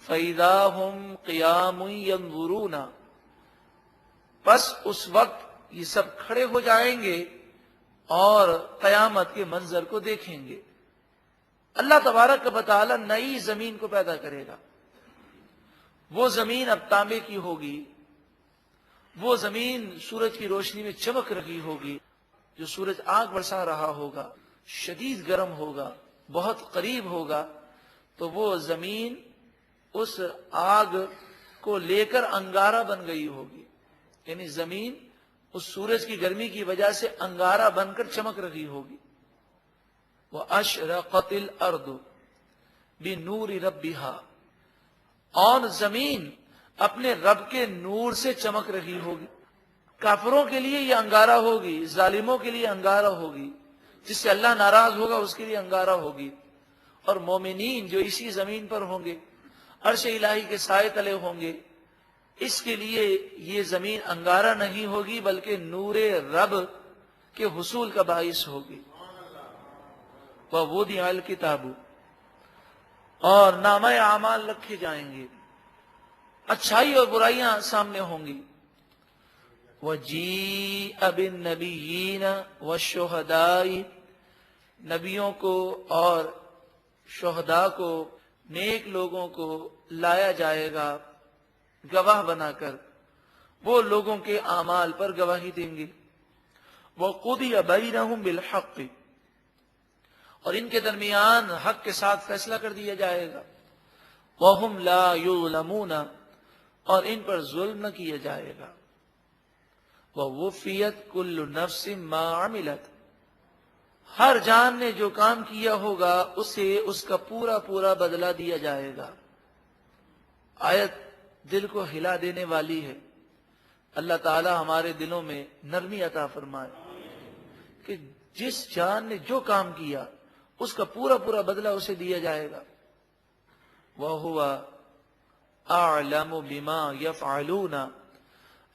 فَإِذَا هُمْ قِيَامٌ يَنظُرُونَ، پس اس وقت یہ سب کھڑے ہو جائیں گے اور قیامت کے منظر کو دیکھیں گے. اللہ تبارک و تعالی نئی زمین کو پیدا کرے گا. وہ زمین اب تانبے کی ہوگی، وہ زمین سورج کی روشنی میں چمک رہی ہوگی. جو سورج آگ برسا رہا ہوگا، شدید گرم ہوگا، بہت قریب ہوگا، تو وہ زمین اس آگ کو لے کر انگارہ بن گئی ہوگی. یعنی زمین اس سورج کی گرمی کی وجہ سے انگارہ بن کر چمک رہی ہوگی. وَأَشْرَقَتِ الْأَرْضُ بِنُورِ رَبِّهَا، اور زمین اپنے رب کے نور سے چمک رہی ہوگی. کافروں کے لیے یہ انگارہ ہوگی، ظالموں کے لیے انگارہ ہوگی، جس سے اللہ ناراض ہوگا اس کے لیے انگارہ ہوگی، اور مومنین جو اسی زمین پر ہوں گے، عرش الہی کے سائے تلے ہوں گے، اس کے لیے یہ زمین انگارہ نہیں ہوگی بلکہ نور رب کے حصول کا باعث ہوگی۔ وَوُضِعَ الْكِتَابُ، اور نامہ اعمال رکھے جائیں گے، اچھائی اور برائیاں سامنے ہوں گی۔ وَجِيءَ بِالنَّبِيِّينَ وَالشُّهَدَاءِ، نبیوں کو اور شہداء کو، نیک لوگوں کو لایا جائے گا گواہ بنا کر، وہ لوگوں کے اعمال پر گواہی دیں گے۔ وَقُضِيَ بَيْنَهُمْ بِالْحَقِّ، اور ان کے درمیان حق کے ساتھ فیصلہ کر دیا جائے گا۔ وَهُمْ لَا يُظْلَمُونَ، اور ان پر ظلم نہ کیا جائے گا۔ وَوُفِّيَتْ كُلُّ نَفْسٍ مَا عَمِلَتْ، ہر جان نے جو کام کیا ہوگا اسے اس کا پورا پورا بدلہ دیا جائے گا۔ آیت دل کو ہلا دینے والی ہے۔ اللہ تعالی ہمارے دلوں میں نرمی عطا فرمائے کہ جس جان نے جو کام کیا اس کا پورا پورا بدلہ اسے دیا جائے گا۔ وَهُوَ أَعْلَمُ بِمَا يَفْعَلُونَ،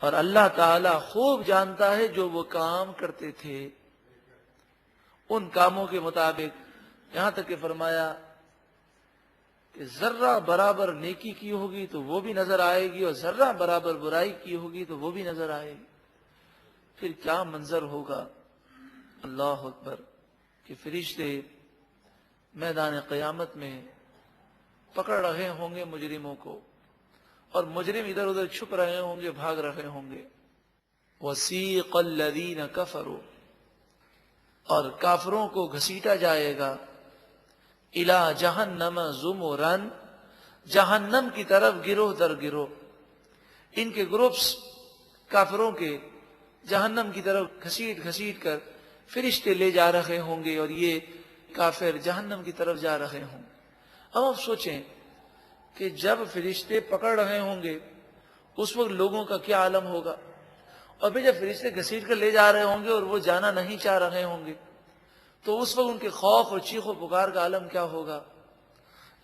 اور اللہ تعالی خوب جانتا ہے جو وہ کام کرتے تھے، ان کاموں کے مطابق، یہاں تک کہ فرمایا کہ ذرہ برابر نیکی کی ہوگی تو وہ بھی نظر آئے گی، اور ذرہ برابر برائی کی ہوگی تو وہ بھی نظر آئے گی۔ پھر کیا منظر ہوگا، اللہ اکبر، کہ فرشتے میدان قیامت میں پکڑ رہے ہوں گے مجرموں کو، اور مجرم ادھر ادھر چھپ رہے ہوں گے، بھاگ رہے ہوں گے۔ وَسِيقَ الَّذِينَ كَفَرُوا، اور کافروں کو گھسیٹا جائے گا، اِلَى جَهَنَّمَ زُمُرًا، جہنم کی طرف گروہ در گروہ، ان کے گروپس کافروں کے جہنم کی طرف گھسیٹ گھسیٹ کر فرشتے لے جا رہے ہوں گے، اور یہ کافر جہنم کی طرف جا رہے ہوں۔ اب آپ سوچیں کہ جب فرشتے پکڑ رہے ہوں گے اس وقت لوگوں کا کیا عالم ہوگا، اور پھر جب فرشتے گھسیٹ کر لے جا رہے ہوں گے اور وہ جانا نہیں چاہ رہے ہوں گے تو اس وقت ان کے خوف اور چیخ و پکار کا عالم کیا ہوگا۔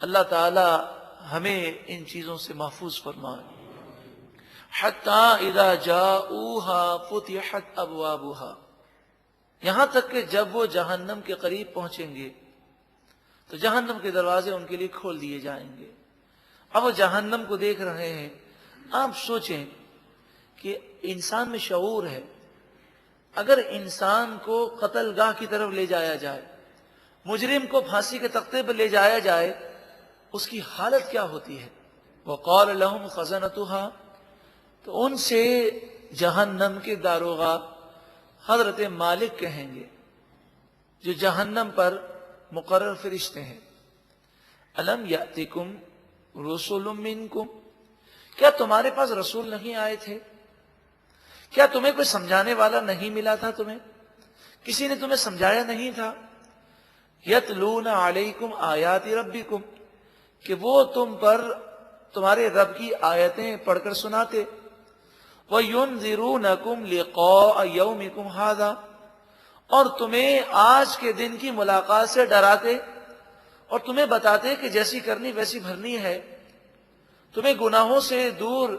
اللہ تعالی ہمیں ان چیزوں سے محفوظ فرمائے۔ حَتَّى إِذَا جَاءُوهَا فُتِحَتْ أَبْوَابُهَا، یہاں تک کہ جب وہ جہنم کے قریب پہنچیں گے تو جہنم کے دروازے ان کے لیے کھول دیے جائیں گے۔ اب وہ جہنم کو دیکھ رہے ہیں۔ آپ سوچیں کہ انسان میں شعور ہے، اگر انسان کو قتل گاہ کی طرف لے جایا جائے، مجرم کو پھانسی کے تختے پر لے جایا جائے، اس کی حالت کیا ہوتی ہے۔ وَقَالَ لَهُمْ خَزَنَتُهَا، تو ان سے جہنم کے داروغہ حضرت مالک کہیں گے جو جہنم پر مقرر فرشتے ہیں، أَلَمْ يَأْتِكُمْ رُسُلٌ مِّنْكُمْ، کیا تمہارے پاس رسول نہیں آئے تھے؟ کیا تمہیں کوئی سمجھانے والا نہیں ملا تھا؟ تمہیں کسی نے تمہیں سمجھایا نہیں تھا؟ یتلون علیکم آیات ربکم، کہ وہ تم پر تمہارے رب کی آیتیں پڑھ کر سناتے۔ وَيُنذِرُونَكُمْ لِقَاءَ يَوْمِكُمْ هَذَا، اور تمہیں آج کے دن کی ملاقات سے ڈراتے اور تمہیں بتاتے کہ جیسی کرنی ویسی بھرنی ہے، تمہیں گناہوں سے دور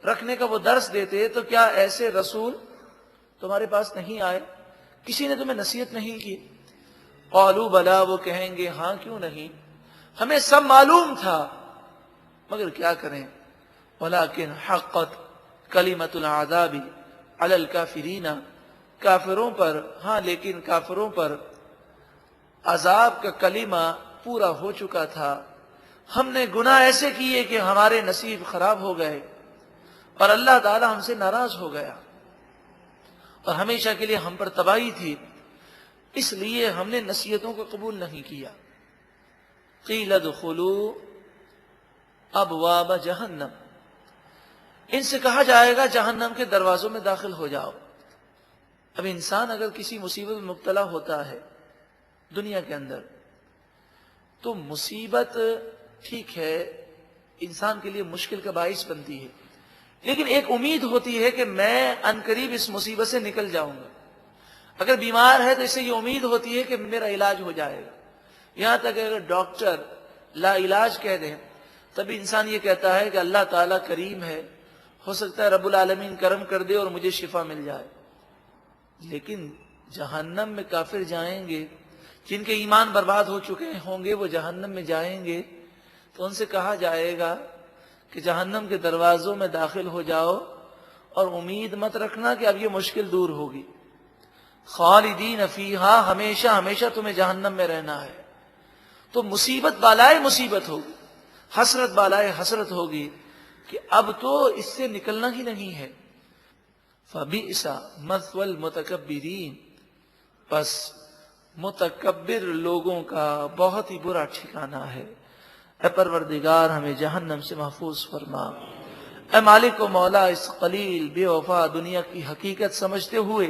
رکھنے کا وہ درس دیتے، تو کیا ایسے رسول تمہارے پاس نہیں آئے؟ کسی نے تمہیں نصیحت نہیں کی؟ قالوا بلا، وہ کہیں گے ہاں کیوں نہیں، ہمیں سب معلوم تھا، مگر کیا کریں۔ ولكن حقت کلمۃ العذاب علی الکافرین، کافروں پر، ہاں لیکن کافروں پر عذاب کا کلمہ پورا ہو چکا تھا۔ ہم نے گناہ ایسے کیے کہ ہمارے نصیب خراب ہو گئے اور اللہ تعالی ہم سے ناراض ہو گیا اور ہمیشہ کے لیے ہم پر تباہی تھی، اس لیے ہم نے نصیحتوں کو قبول نہیں کیا۔ قیل ادخلوا ابواب جہنم، ان سے کہا جائے گا جہنم کے دروازوں میں داخل ہو جاؤ۔ اب انسان اگر کسی مصیبت میں مبتلا ہوتا ہے دنیا کے اندر تو مصیبت ٹھیک ہے انسان کے لیے مشکل کا باعث بنتی ہے، لیکن ایک امید ہوتی ہے کہ میں عنقریب اس مصیبت سے نکل جاؤں گا. اگر بیمار ہے تو اسے یہ امید ہوتی ہے کہ میرا علاج ہو جائے گا. یہاں تک اگر ڈاکٹر لا علاج کہہ دیں تب انسان یہ کہتا ہے کہ اللہ تعالیٰ کریم ہے، ہو سکتا ہے رب العالمین کرم کر دے اور مجھے شفا مل جائے. لیکن جہنم میں کافر جائیں گے، جن کے ایمان برباد ہو چکے ہوں گے وہ جہنم میں جائیں گے تو ان سے کہا جائے گا کہ جہنم کے دروازوں میں داخل ہو جاؤ اور امید مت رکھنا کہ اب یہ مشکل دور ہوگی. خالدین فیہا، ہمیشہ ہمیشہ تمہیں جہنم میں رہنا ہے. تو مصیبت بالائے مصیبت ہوگی، حسرت بالائے حسرت ہوگی کہ اب تو اس سے نکلنا ہی نہیں ہے. فبئس مثوى المتکبرین، پس متکبر لوگوں کا بہت ہی برا ٹھکانہ ہے. اے پروردگار ہمیں جہنم سے محفوظ فرما. اے مالک و مولا، اس قلیل بے وفا دنیا کی حقیقت سمجھتے ہوئے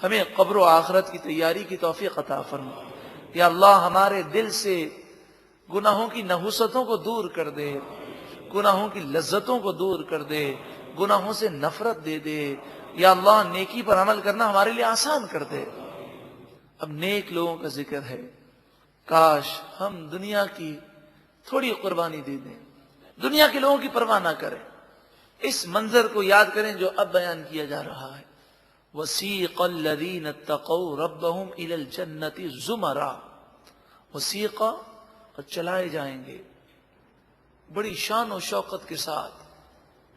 ہمیں قبر و آخرت کی تیاری کی توفیق عطا فرما. یا اللہ ہمارے دل سے گناہوں کی نحوستوں کو دور کر دے، گناہوں کی لذتوں کو دور کر دے، گناہوں سے نفرت دے دے. یا اللہ نیکی پر عمل کرنا ہمارے لیے آسان کر دے. اب نیک لوگوں کا ذکر ہے. کاش ہم دنیا کی تھوڑی قربانی دے دیں، دنیا کے لوگوں کی پرواہ نہ کریں. اس منظر کو یاد کریں جو اب بیان کیا جا رہا ہے. وسیق الذین اتقوا ربهم الی الجنۃ زمرا، وسیق اور چلائے جائیں گے بڑی شان و شوقت کے ساتھ.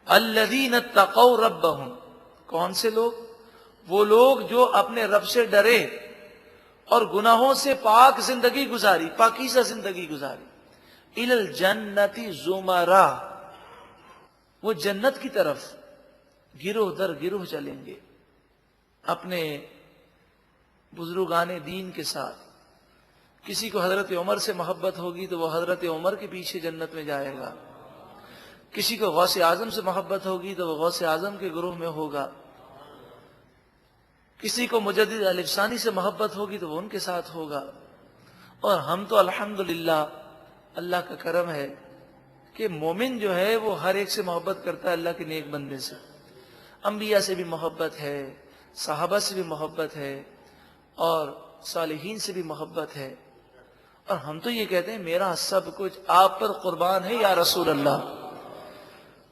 الذین اتقوا ربهم، کون سے لوگ؟ وہ لوگ جو اپنے رب سے ڈرے اور گناہوں سے پاک زندگی گزاری، پاکیزہ زندگی گزاری. الی الجنۃ زمرا، وہ جنت کی طرف گروہ در گروہ چلیں گے اپنے بزرگان دین کے ساتھ. کسی کو حضرت عمر سے محبت ہوگی تو وہ حضرت عمر کے پیچھے جنت میں جائے گا. کسی کو غوث اعظم سے محبت ہوگی تو وہ غوث اعظم کے گروہ میں ہوگا. کسی کو مجدد الف ثانی سے محبت ہوگی تو وہ ان کے ساتھ ہوگا. اور ہم تو الحمدللہ اللہ کا کرم ہے کہ مومن جو ہے وہ ہر ایک سے محبت کرتا ہے، اللہ کے نیک بندے سے. انبیاء سے بھی محبت ہے، صحابہ سے بھی محبت ہے، اور صالحین سے بھی محبت ہے. اور ہم تو یہ کہتے ہیں میرا سب کچھ آپ پر قربان ہے یا رسول اللہ.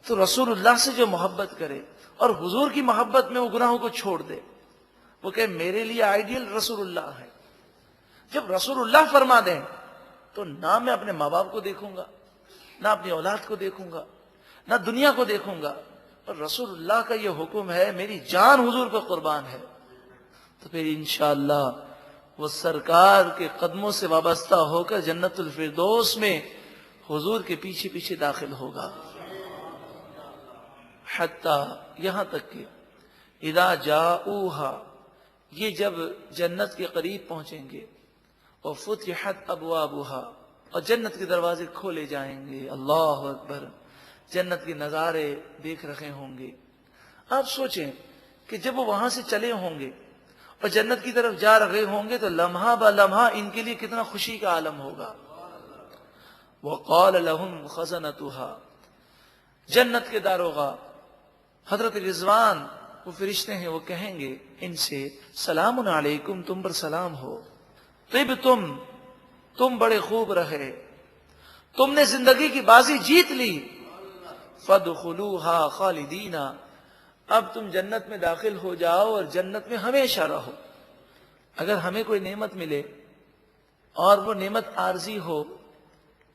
تو رسول اللہ سے جو محبت کرے اور حضور کی محبت میں وہ گناہوں کو چھوڑ دے، وہ کہ میرے لیے آئیڈیل رسول اللہ ہے. جب رسول اللہ فرما دیں تو نہ میں اپنے ماں باپ کو دیکھوں گا، نہ اپنی اولاد کو دیکھوں گا، نہ دنیا کو دیکھوں گا. اور رسول اللہ کا یہ حکم ہے، میری جان حضور پر قربان ہے، تو پھر انشاءاللہ وہ سرکار کے قدموں سے وابستہ ہو کر جنت الفردوس میں حضور کے پیچھے پیچھے داخل ہوگا. حتیٰ یہاں تک کہ اذا جاؤہا، یہ جب جنت کے قریب پہنچیں گے، وفتحت ابوابہا، اور جنت کے دروازے کھولے جائیں گے. اللہ اکبر، جنت کے نظارے دیکھ رہے ہوں گے. آپ سوچیں کہ جب وہ وہاں سے چلے ہوں گے اور جنت کی طرف جا رہے ہوں گے تو لمحہ با لمحہ ان کے لیے کتنا خوشی کا عالم ہوگا. وقال لهم خزنتها، جنت کے داروغہ حضرت رضوان وہ فرشتے ہیں، وہ کہیں گے ان سے سلام علیکم، تم پر سلام ہو، طب تم بڑے خوب رہے، تم نے زندگی کی بازی جیت لی. فادخلوها خالدین، اب تم جنت میں داخل ہو جاؤ اور جنت میں ہمیشہ رہو. اگر ہمیں کوئی نعمت ملے اور وہ نعمت عارضی ہو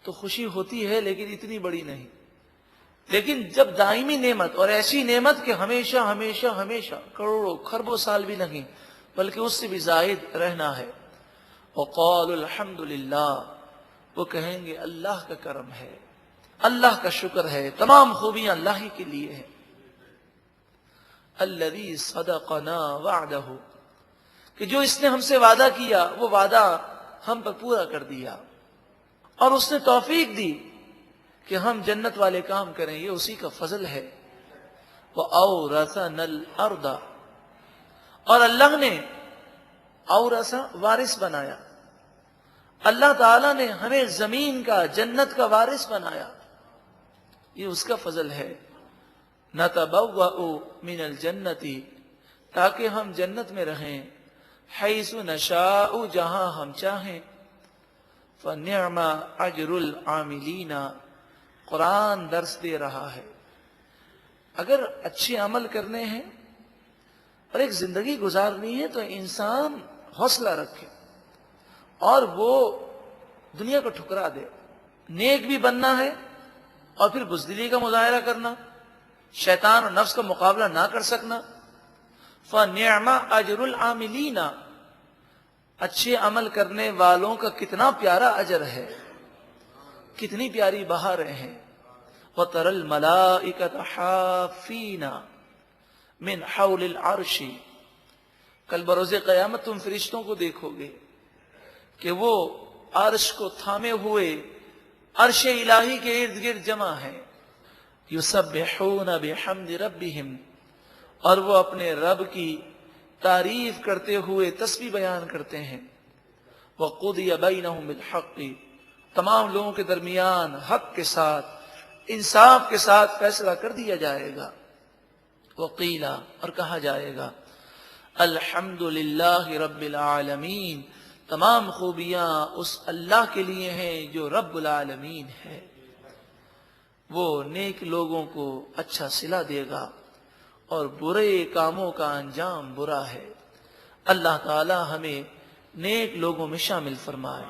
تو خوشی ہوتی ہے، لیکن اتنی بڑی نہیں. لیکن جب دائمی نعمت اور ایسی نعمت کہ ہمیشہ ہمیشہ ہمیشہ کروڑوں خربوں سال بھی نہیں بلکہ اس سے بھی زائد رہنا ہے. وقال الحمدللہ، وہ کہیں گے اللہ کا کرم ہے، اللہ کا شکر ہے، تمام خوبیاں اللہ ہی کے لیے ہیں. الذی صدقنا وعدہ، کہ جو اس نے ہم سے وعدہ کیا وہ وعدہ ہم پر پورا کر دیا، اور اس نے توفیق دی کہ ہم جنت والے کام کریں، یہ اسی کا فضل ہے. وَأَوْرَثَنَا الْأَرْضَ، اور اللہ نے اورث وارث بنایا، اللہ تعالیٰ نے ہمیں زمین کا، جنت کا وارث بنایا، یہ اس کا فضل ہے. نتبوأ من الجنتی، تاکہ ہم جنت میں رہیں، حیث نشاء، جہاں ہم چاہیں، فنعم اجر العاملین، قرآن درس دے رہا ہے اگر اچھے عمل کرنے ہیں اور ایک زندگی گزارنی ہے تو انسان حوصلہ رکھے اور وہ دنیا کو ٹھکرا دے. نیک بھی بننا ہے اور پھر بزدلی کا مظاہرہ کرنا، شیطان اور نفس کا مقابلہ نہ کر سکنا. فَنِعْمَ أَجْرُ الْعَامِلِينَ، اچھے عمل کرنے والوں کا کتنا پیارا اجر ہے، کتنی پیاری بہاریں ہیں. وَتَرَى الْمَلَائِكَةَ حَافِّينَ مِنْ حَوْلِ الْعَرْشِ، کل بروز قیامت تم فرشتوں کو دیکھو گے کہ وہ عرش کو تھامے ہوئے عرش الہی کے ارد گرد جمع ہیں. یسبحون بحمد ربہم، اور وہ اپنے رب کی تعریف کرتے ہوئے تسبیح بیان کرتے ہیں. وقضی بینہم بالحق، تمام لوگوں کے درمیان حق کے ساتھ، انصاف کے ساتھ فیصلہ کر دیا جائے گا. وقیل، اور کہا جائے گا، الحمد للہ رب العالمین، تمام خوبیاں اس اللہ کے لیے ہیں جو رب العالمین ہے. وہ نیک لوگوں کو اچھا صلہ دے گا اور برے کاموں کا انجام برا ہے. اللہ تعالی ہمیں نیک لوگوں میں شامل فرمائے.